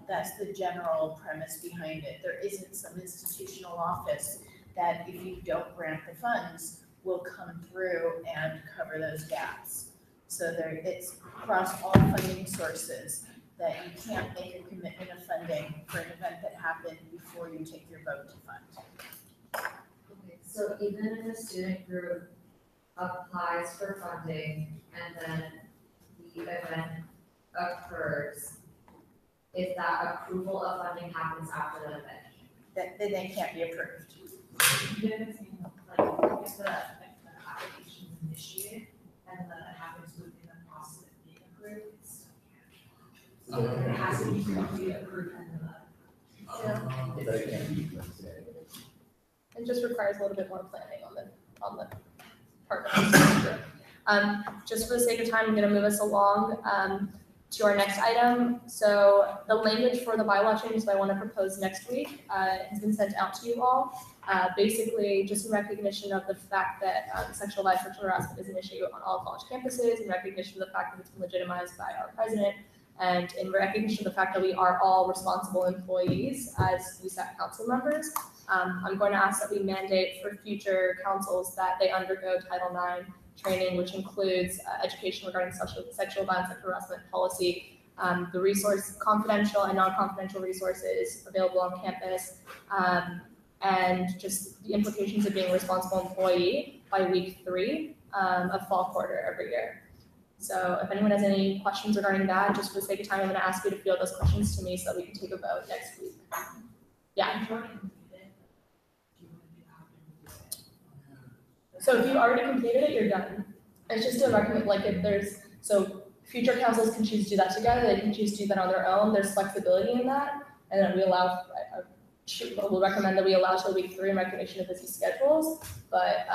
That's the general premise behind it. There isn't some institutional office that if you don't grant the funds, will come through and cover those gaps. So it's across all funding sources that you can't make a commitment of funding for an event that happened before you take your vote to fund. okay, so even if a student group applies for funding and then the event occurs, if that approval of funding happens after the event? Then they can't be approved. Even if it's, if the application is initiated and then it happens within the process of being approved, it still can't. It has to be completely approved and It just requires a little bit more planning on the part of the structure. Just for the sake of time, I'm gonna move us along, to our next item. So the language for the bylaw changes that I want to propose next week, has been sent out to you all. Basically, just in recognition of the fact that sexual violence, sexual harassment is an issue on all college campuses, in recognition of the fact that it's been legitimized by our president, and in recognition of the fact that we are all responsible employees as USAC council members, I'm going to ask that we mandate for future councils that they undergo Title IX training, which includes education regarding sexual violence, sexual harassment policy, the resource, confidential and non-confidential resources available on campus, and just the implications of being a responsible employee by week 3 of fall quarter every year. So if anyone has any questions regarding that, just for the sake of time, I'm going to ask you to field those questions to me so that we can take a vote next week. Yeah. So if you already completed it, you're done. It's just a recommend, like if there's, so future councils can choose to do that together, they can choose to do that on their own, there's flexibility in that. And then we allow, we'll recommend that we allow till week 3 in recognition of busy schedules. But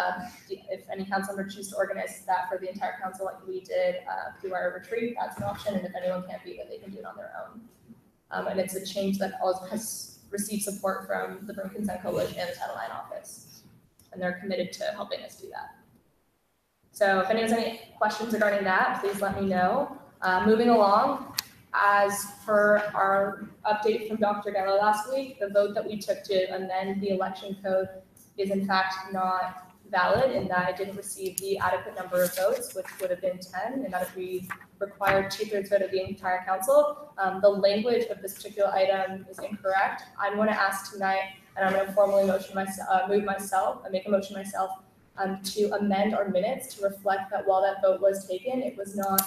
if any council member choose to organize that for the entire council like we did through our retreat, that's an option. And if anyone can't be it, they can do it on their own. And it's a change that also has received support from the Burn Consent Coalition and the Title IX office. And they're committed to helping us do that. So if anyone has any questions regarding that, please let me know. Moving along, as per our update from Dr. Gallo last week, the vote that we took to amend the election code is in fact not valid in that it didn't receive the adequate number of votes, which would have been 10, and that if we required 2/3 vote of the entire council, the language of this particular item is incorrect. I'm going to ask tonight, and I'm going to formally make a motion myself to amend our minutes to reflect that while that vote was taken, it was not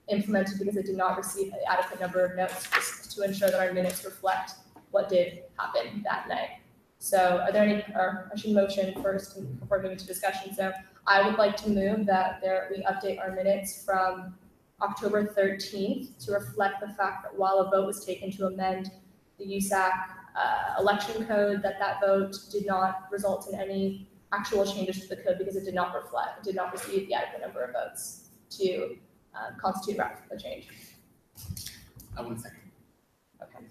implemented because it did not receive an adequate number of notes, just to ensure that our minutes reflect what did happen that night. So are there any, or I should motion first before moving to discussion. So I would like to move that we update our minutes from October 13th to reflect the fact that while a vote was taken to amend the USAC election code, that vote did not result in any actual changes to the code because it did not receive the adequate number of votes to constitute a change. I want a second. Okay.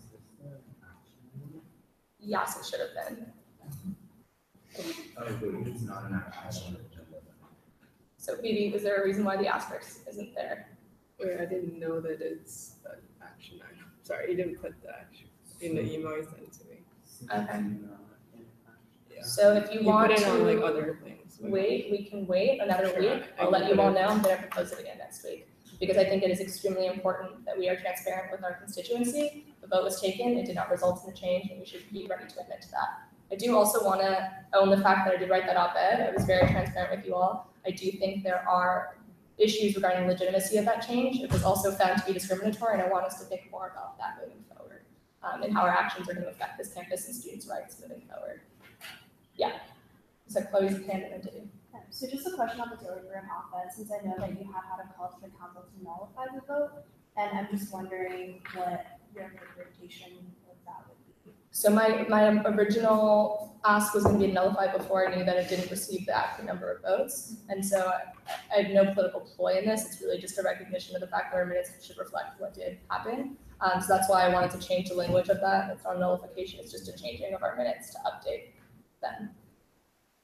Yes, it should have been. It's not an action. So Phoebe, is there a reason why the asterisk isn't there? Wait, I didn't know that it's an action item. Sorry, you didn't put the action in the email you sent to me. Okay. Yeah. So if you want put it to on like other things. wait, we can wait another Sure, week. I'll let you all know. I'm going to propose it again next week because I think it is extremely important that we are transparent with our constituency. The vote was taken, it did not result in a change, and we should be ready to admit to that. I do also want to own the fact that I did write that op-ed. I was very transparent with you all. I do think there are issues regarding legitimacy of that change. It was also found to be discriminatory, and I want us to think more about that moving forward, and how our actions are going to affect this campus and students' rights moving forward. Yeah. So Chloe's hand and to do. So just a question on the Daily Bruin op-ed, since I know that you had had a call to the council to nullify the vote, and I'm just wondering what your interpretation of that would be. So my original ask was going to be nullified before I knew that it didn't receive the adequate number of votes, and so I have no political ploy in this. It's really just a recognition of the fact that our minutes should reflect what did happen. So that's why I wanted to change the language of that. It's not a nullification; it's just a changing of our minutes to update them.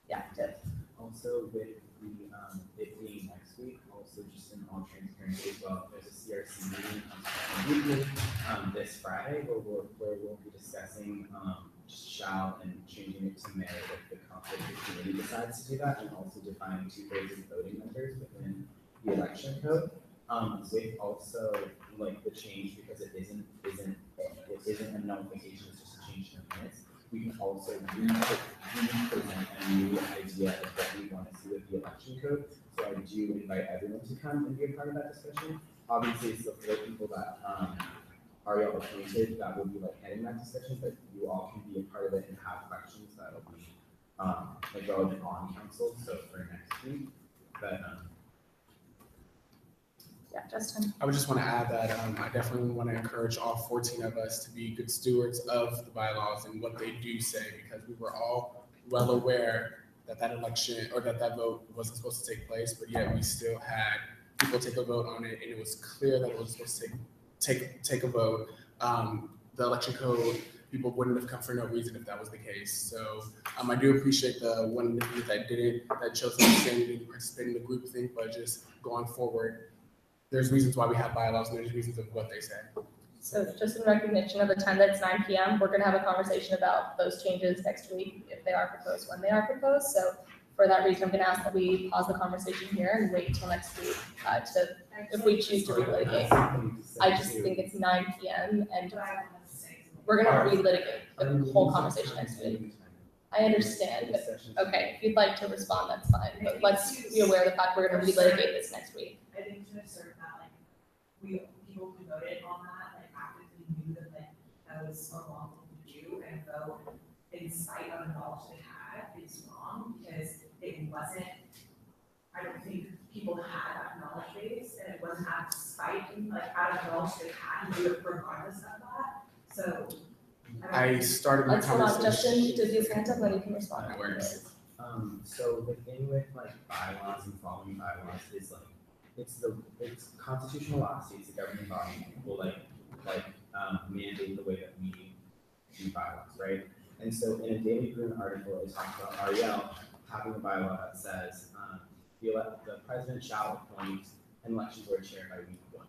Yeah, Tiff. Also with the, it being next week, also just in all transparency as well, there's a CRC meeting this Friday where we'll be discussing just shall and changing it to may if the committee decides to do that, and also defining 2/3 of voting members within the election code. With also like the change, because it isn't a nullification, it's just a change in the minutes. We can also re-present a new idea of what we want to see with the election code. So I do invite everyone to come and be a part of that discussion. Obviously, it's the 4 people that Ariel appointed that will be like heading that discussion, but you all can be a part of it and have questions that'll be like relevant on council. So for next week, but yeah, Justin. I would just want to add that I definitely want to encourage all 14 of us to be good stewards of the bylaws and what they do say, because we were all well aware that that election or that vote wasn't supposed to take place, but yet we still had people take a vote on it, and it was clear that it was supposed to take a vote. The election code, people wouldn't have come for no reason if that was the case. So I do appreciate the one that didn't, that chose to abstain, didn't participate in the group thing, but just going forward, there's reasons why we have bylaws, and there's reasons of what they say. So just in recognition of the time that it's 9 p.m., we're gonna have a conversation about those changes next week, if they are proposed, when they are proposed. So for that reason, I'm gonna ask that we pause the conversation here and wait until next week if we choose to relitigate. I just think it's 9 p.m. and we're gonna relitigate the whole conversation next week. I understand, but okay, if you'd like to respond, that's fine, but let's be aware of the fact we're gonna relitigate this next week. I think to assert that, like, people who voted on that, like, actively knew that, like, that was unlawful to do, and vote in spite of the knowledge they had is wrong, because it wasn't, I don't think people had that knowledge base, and it wasn't out of spite, like, out of knowledge they had, and do it regardless of that, so. I started my Let's hold on, conversation. Justin, does his hand up, then you can respond. That works. So the thing with like bylaws and following bylaws is like, it's constitutional law states the governing body will mandate the way that we do bylaws, right? And so in a Daily Bruin article, it talks about Ariel having a bylaw that says the president shall appoint an election board chair by week 1.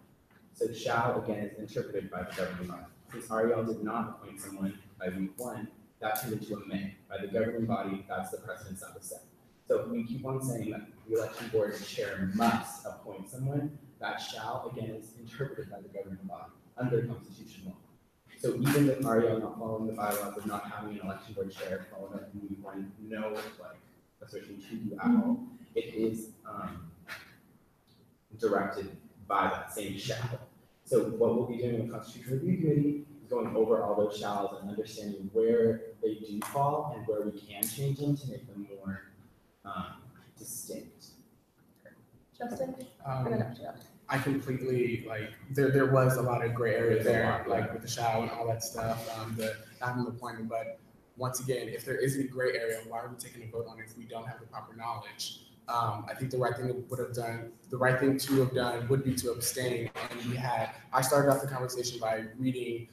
So shall again is interpreted by the governing body. Since Ariel did not appoint someone by week 1, that turned into a may. By the governing body, that's the precedence that was set. So we keep on saying that the election board chair must appoint someone. That shall, again, is interpreted by the governing body under constitutional law. So even with Ariel not following the bylaws of not having an election board chair, following up in week 1, no like association to do at all, it is directed by that same shall. So what we'll be doing in the Constitutional Review Committee is going over all those shalls and understanding where they do fall and where we can change them to make them more distinct. Justin? I completely, like, there was a lot of gray area there, like with the shall and all that stuff, the having the appointment, but once again, if there isn't a gray area, why are we taking a vote on it if we don't have the proper knowledge? I think the right thing to have done would be to abstain, and I started off the conversation by reading,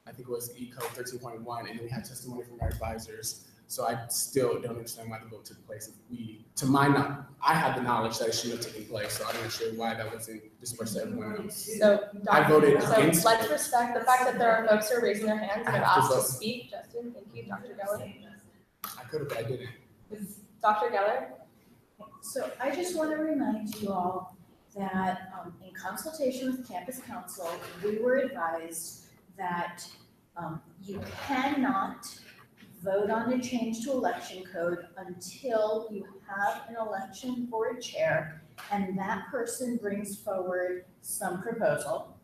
I think it was ECO 13.1, and then we had testimony from our advisors. So I still don't understand why the vote took place. I had the knowledge that it should have taken place, so I'm not sure why that wasn't dispersed to everyone else. So, I voted against. Let's respect the fact that there are folks who are raising their hands and have asked to speak. Justin, thank you. Dr. Geller? I could have, but I didn't. Dr. Geller? So I just want to remind you all that in consultation with campus council, we were advised that you cannot vote on a change to election code until you have an election board chair and that person brings forward some proposal,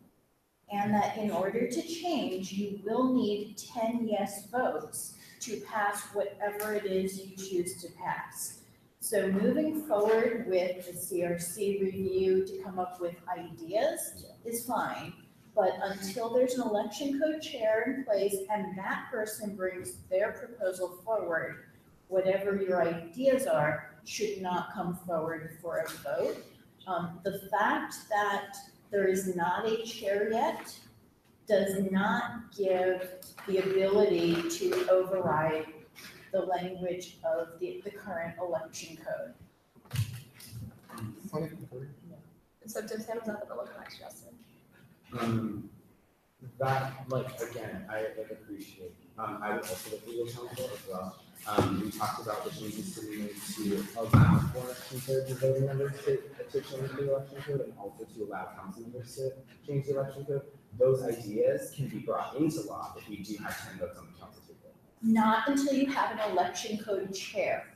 and that in order to change, you will need 10 yes votes to pass whatever it is you choose to pass. So moving forward with the CRC review to come up with ideas is fine, but until there's an election code chair in place and that person brings their proposal forward, whatever your ideas are should not come forward for a vote. The fact that there is not a chair yet does not give the ability to override the language of the current election code. So Tim's hand was up at the look next, Justin. That, like, again, I appreciate, I would also look legal counsel as well. We talked about the changes to be made to allow for two-thirds of voting members to change the election code and also to allow council members to change the election code. Those ideas can be brought into law if we do have 10 votes on the council table. Not until you have an election code chair.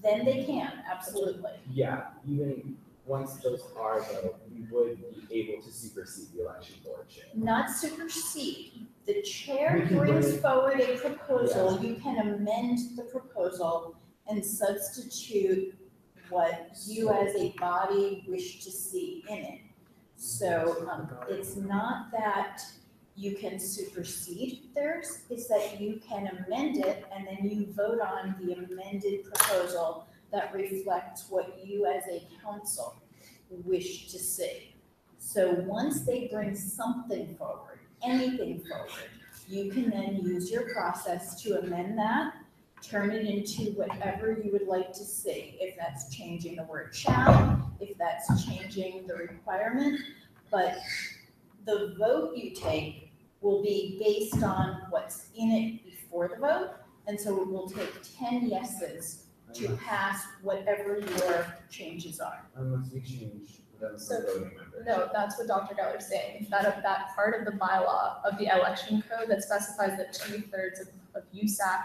Then they can, absolutely. Yeah, even once those are though, we would be able to supersede the election board chair. Not supersede. The chair We can brings bring- forward a proposal, you can amend the proposal and substitute what you as a body wish to see in it. So it's not that you can supersede theirs, it's that you can amend it and then you vote on the amended proposal that reflects what you as a council wish to see. So once they bring something forward, anything forward, you can then use your process to amend that, turn it into whatever you would like to see. If that's changing the word shall, if that's changing the requirement, but the vote you take will be based on what's in it before the vote. And so it will take 10 yeses to pass whatever your changes are. Unless we change them So- from voting members. No, that's what Dr. Geller's saying, that part of the bylaw of the election code that specifies that 2/3 of USAC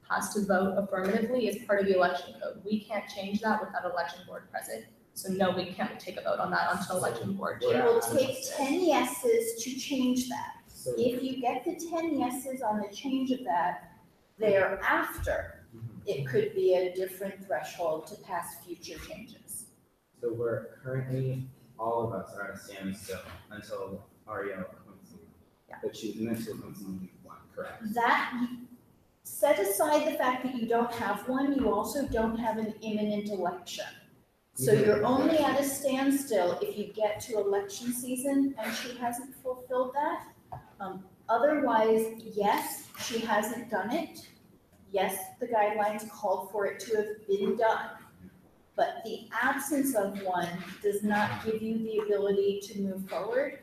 has to vote affirmatively is part of the election code. We can't change that without election board present. So no, we can't take a vote on that until election board It chair. will take 10 yeses to change that. So- If you get the 10 yeses on the change of that, thereafter, it could be a different threshold to pass future changes. So we're currently, all of us are at a standstill until Ariel appoints someone. But she was meant to appoint someone we want, correct? That, set aside the fact that you don't have one, you also don't have an imminent election. So Yeah. you're only at a standstill if you get to election season and she hasn't fulfilled that. Otherwise, yes, she hasn't done it. Yes, the guidelines called for it to have been done. But the absence of one does not give you the ability to move forward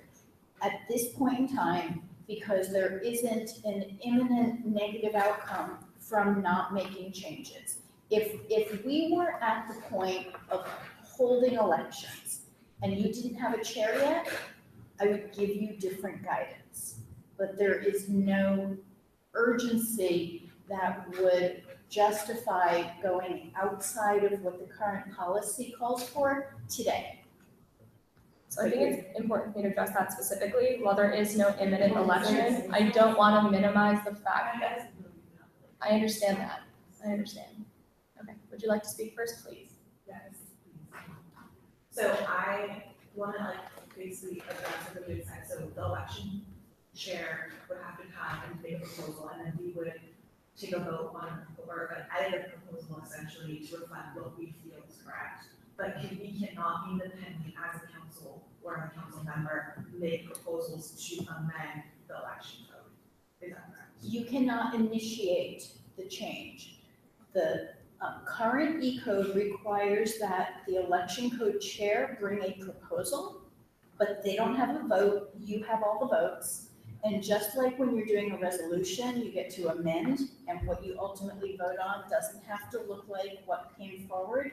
at this point in time because there isn't an imminent negative outcome from not making changes. If we were at the point of holding elections and you didn't have a chair yet, I would give you different guidance. But there is no urgency that would justify going outside of what the current policy calls for today. So I think it's important for me to address that specifically. While there is no imminent election, I don't want to minimize the fact that, I understand that, I understand. Okay, would you like to speak first, please? Yes. So I want to basically address the good side, so the election chair would have to come and make a proposal, and then we would take a vote on, or edit a proposal essentially to reflect what we feel is correct. But we cannot independently as a council or a council member make proposals to amend the election code. Is that correct? You cannot initiate the change. The current E-code requires that the election code chair bring a proposal, but they don't have a vote, you have all the votes. And just like when you're doing a resolution, you get to amend, and what you ultimately vote on doesn't have to look like what came forward.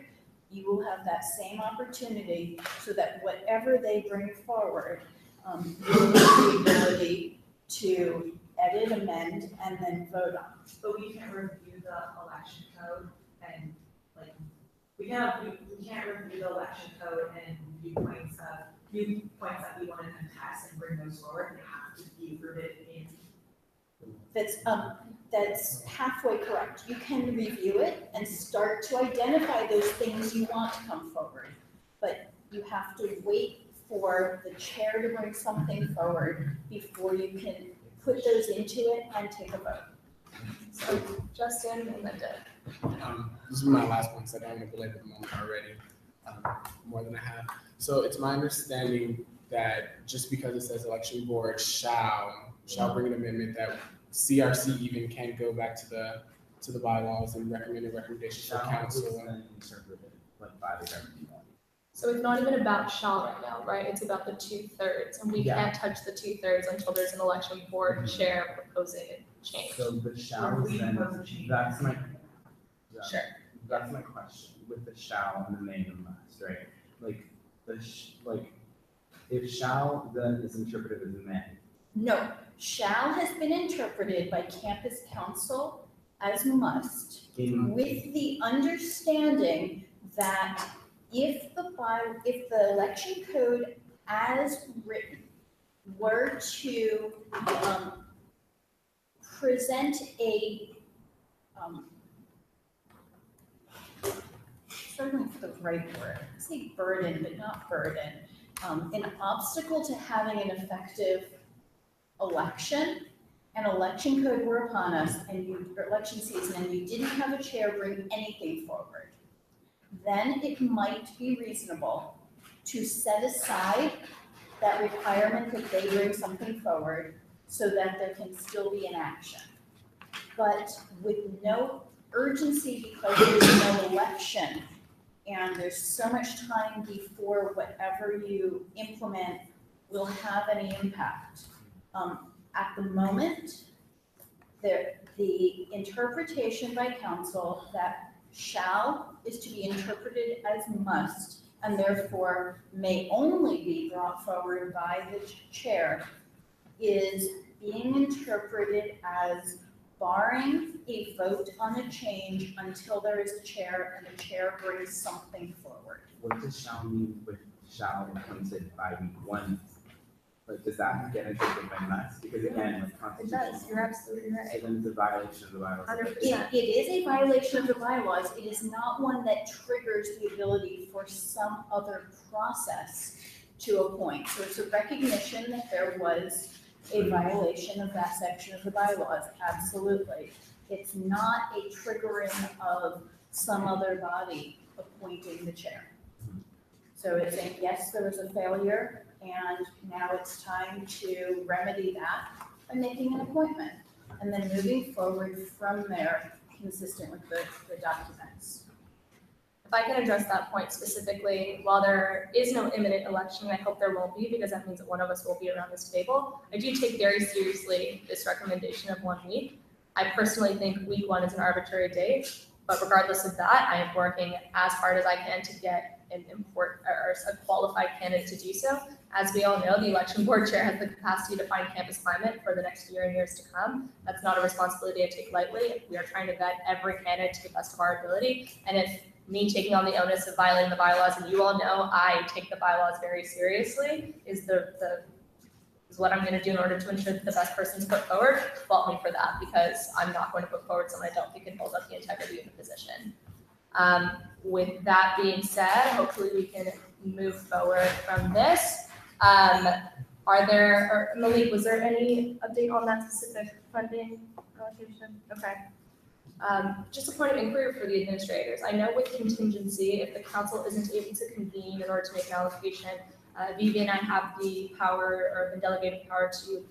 You will have that same opportunity so that whatever they bring forward, you'll have the ability to edit, amend, and then vote on. But we can review the election code and we can't review the election code and viewpoints that we want to contest and bring those forward. They have to be rooted in. That's halfway correct. You can review it and start to identify those things you want to come forward. But you have to wait for the chair to bring something forward before you can put those into it and take a vote. So Justin and then Deb. This is my last one, so I don't want to belabor the moment already, more than I have. So it's my understanding that just because it says election board shall bring an amendment, that CRC even can go back to the bylaws and recommend a recommendation for council. By the governing body. So it's not even about shall right now, right? It's about the 2/3, and we can't touch the 2/3 until there's an election board chair proposing a change. So the shall is then, that's my, Sure. That's my question with the shall and the may and must, right? Like, if shall then is interpreted as may. No, shall has been interpreted by campus council as must, with the understanding that if the election code as written were to present a struggling for the right word, I say burden, but not burden, an obstacle to having an effective election, an election code were upon us, or election season, and you didn't have a chair bring anything forward, then it might be reasonable to set aside that requirement that they bring something forward so that there can still be an action. But with no urgency because there's no election and there's so much time before whatever you implement will have any impact. At the moment, the interpretation by council that shall is to be interpreted as must and therefore may only be brought forward by the chair is being interpreted as barring a vote on a change until there is a chair and the chair brings something forward. What does shall mean with shall implemented by week 1? Like, does that get interpreted by must? Because again, with constitutional. It does, you're absolutely right. So then it's a violation of the bylaws. It is a violation of the bylaws. It is not one that triggers the ability for some other process to appoint. So it's a recognition that there was a violation of that section of the bylaws, absolutely. It's not a triggering of some other body appointing the chair. So it's saying, yes, there was a failure, and now it's time to remedy that by making an appointment. And then moving forward from there, consistent with the documents. If I can address that point specifically, while there is no imminent election, I hope there won't be because that means that one of us will be around this table. I do take very seriously this recommendation of 1 week. I personally think week 1 is an arbitrary date, but regardless of that, I am working as hard as I can to get a qualified candidate to do so. As we all know, the election board chair has the capacity to find campus climate for the next year and years to come. That's not a responsibility I take lightly. We are trying to vet every candidate to the best of our ability, and if me taking on the onus of violating the bylaws, and you all know I take the bylaws very seriously, is what I'm going to do in order to ensure that the best person is put forward. Fault me for that because I'm not going to put forward someone I don't think can hold up the integrity of the position. With that being said, hopefully we can move forward from this. Malik, was there any update on that specific funding allocation? Okay. Just a point of inquiry for the administrators. I know with contingency, if the council isn't able to convene in order to make an allocation, Vivi and I have the power or the delegated power to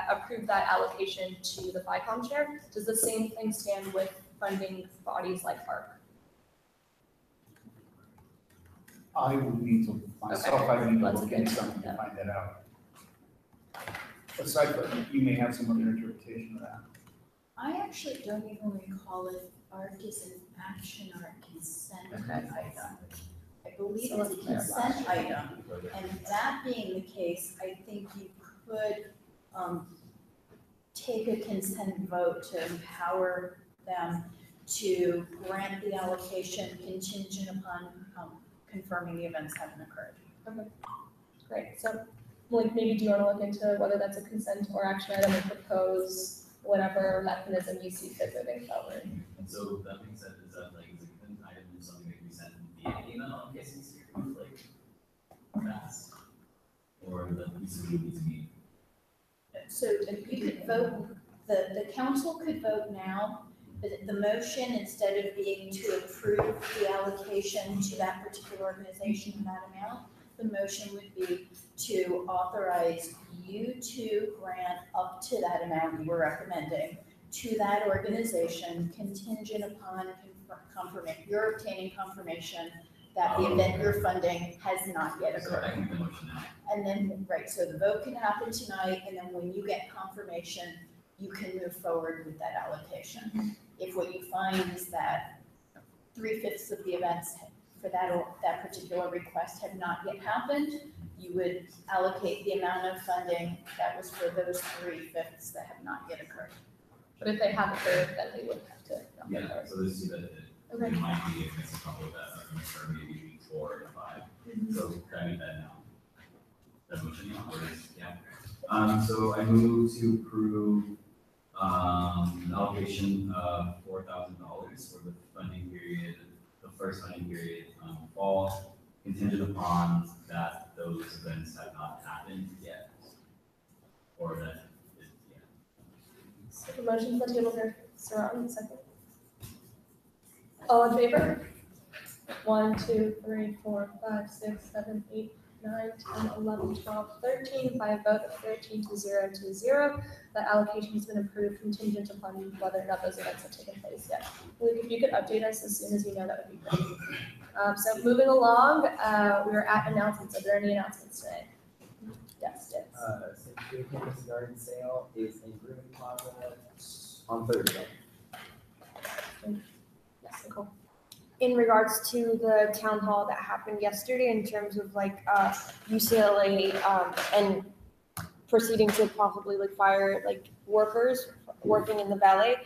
approve that allocation to the FICOM chair. Does the same thing stand with funding bodies like ARC? I would need to, myself, I would need to look into something to find that out. Aside from, you may have some other interpretation of that. I actually don't even recall if ARC is an action or a consent item. I believe it's a consent item, and that being the case, I think you could take a consent vote to empower them to grant the allocation contingent upon confirming the events haven't occurred. Okay, great. So, like, maybe do you want to look into whether that's a consent or action item and propose whatever mechanism you see fit moving forward? And so that being said, is that like, is a consent item something that can be sent via email in case it's like fast? Or that needs to be So you could vote, the council could vote now, but the motion, instead of being to approve the allocation to that particular organization in that amount, the motion would be to authorize you to grant up to that amount you were recommending to that organization contingent upon confirmation, you're obtaining confirmation that the event you're funding has not yet occurred. And then, right, so the vote can happen tonight, and then when you get confirmation, you can move forward with that allocation. If what you find is that 3/5 of the events for that particular request have not yet happened, you would allocate the amount of funding that was for those 3/5 that have not yet occurred. But if they have occurred, then we wouldn't have to. Yeah, so this is that it might be against a couple of that are going to occur maybe week 4 or 5. So can I make that now? That motion now, or is, yeah. So I move to approve an allocation of $4,000 for the funding period, the first funding period, fall, contingent upon that those events have not happened yet, or that So the motion's on the table here. Saran, second. All in favor? 1, 2, 3, 4, 5, 6, 7, 8, 9, 10, 11, 12, 13, by a vote of 13 to 0 to 0. That allocation has been approved contingent upon whether or not those events have taken place yet. Luke, if you could update us as soon as you know, that would be great. So moving along, we are at announcements. Are there any announcements today? Yes, yes. Security campus garden sale is in Green Plaza on Thursday. Yes, Nicole. In regards to the town hall that happened yesterday, in terms of like UCLA and proceeding to possibly like fire like workers working in the ballet,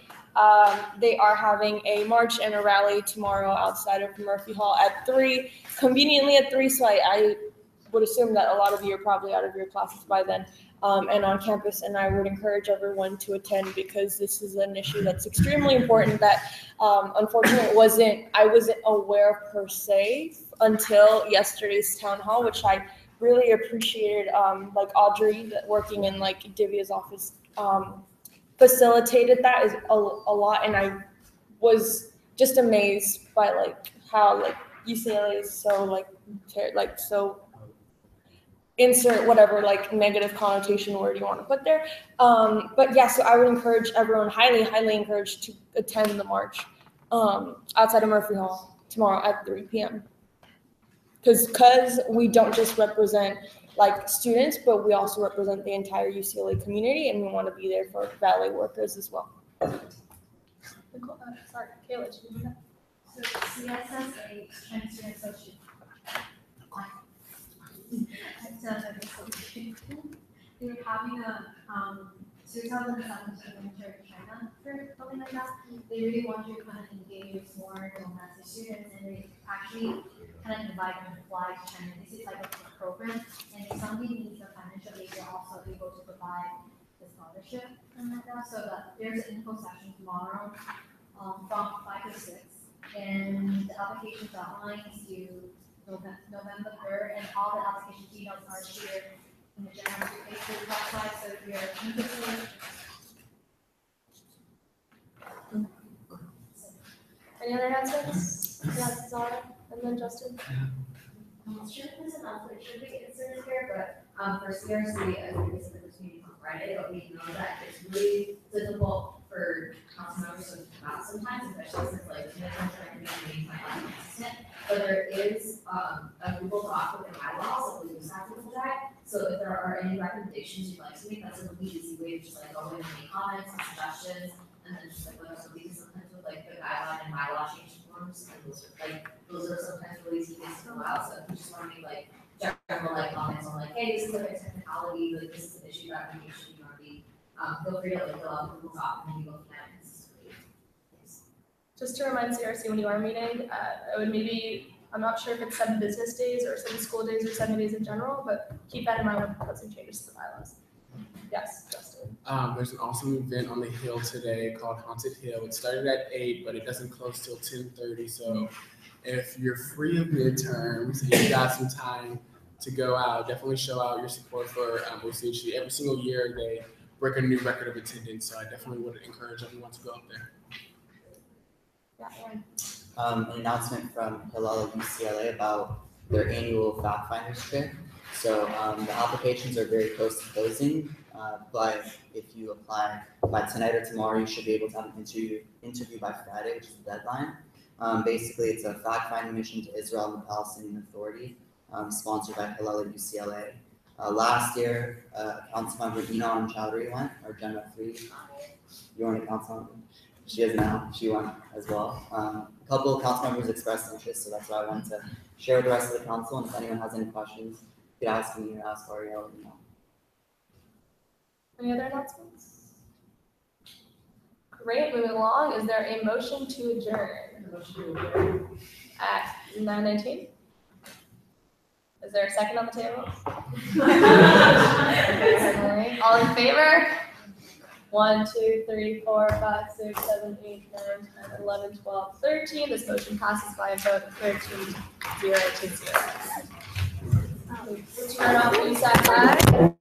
they are having a march and a rally tomorrow outside of Murphy Hall at 3, conveniently at 3. So I would assume that a lot of you are probably out of your classes by then and on campus, and I would encourage everyone to attend because this is an issue that's extremely important that unfortunately I wasn't aware per se until yesterday's town hall, which I really appreciated, like Audrey working in like Divya's office facilitated that is a lot, and I was just amazed by like how like UCLA is so like so insert whatever like negative connotation word you want to put there. But yeah, so I would encourage everyone, highly encouraged to attend the march outside of Murphy Hall tomorrow at 3 p.m. Because we don't just represent like students, but we also represent the entire UCLA community, and we want to be there for ballet workers as well. Nicole, sorry, Kayla, did you do that? So CSSA, Transfer Association. They were having a 2017 winter China trip, something like that. They really want to kind of engage more domestic students, and they actually kind of invite them to fly to China. This is like a program, and if somebody needs the financial aid, they're also able to provide the scholarship and like that. So that there's an info session tomorrow from 5 to 6, and the application deadline is due November 3rd, and all the application details are shared in the general Facebook website, so if you're interested. Any other announcements? Yes, Zara, and then Justin. Sure, there's an announcement, should be inserted here, but for CRC, as we said, this meeting on Friday, but we know that it's really difficult for council members to come out sometimes, especially since like midterms are going to be meetings might not be consistent. But there is a Google Doc with the bylaws of the USAC Google Drive. So if there are any recommendations you'd like to make, that's a really easy way to just like go in and make comments and suggestions, and then just like let us know, because sometimes with like the guideline and bylaw change forms, and those are sometimes really easy things to fill out. So if you just want to make like general like comments on like, hey, this is like a technicality, like this is an issue that we should not be, feel free to like fill out the Google Doc and then you go from that consistently. Thanks. Just to remind CRC when you are meeting, I would maybe, I'm not sure if it's 7 business days or 7 school days or 7 days in general, but keep that in mind when proposing changes to the bylaws. Yes, Justin. There's an awesome event on the Hill today called Haunted Hill. It started at 8, but it doesn't close till 10:30. So if you're free of midterms and you got some time to go out, definitely show out your support for OCHC. Every single year they break a new record of attendance. So I definitely would encourage everyone to go up there. Yeah, Aaron. An announcement from Hillel UCLA about their annual fact finders trip. So the applications are very close to closing, but if you apply by tonight or tomorrow, you should be able to have an interview by Friday, which is the deadline. Basically, it's a fact finding mission to Israel and the Palestinian Authority, sponsored by Hillel at UCLA. Last year, Councilmember Inan Chowdhury went, or General 3. You weren't a councilmember? She is now. She went as well. A couple of council members expressed interest, so that's why I wanted to share with the rest of the council. And if anyone has any questions, you can ask me or ask Ariel. Any other announcements? Great, moving along. Is there a motion to adjourn? Motion to adjourn. At 9:19? Is there a second on the table? All in favor? 1, 2, 3, 4, 5, 6, 7, 8, 9, 10, 11, 12, 13. This motion passes by a vote of 13, 0 to 0. Turn off USAC 5.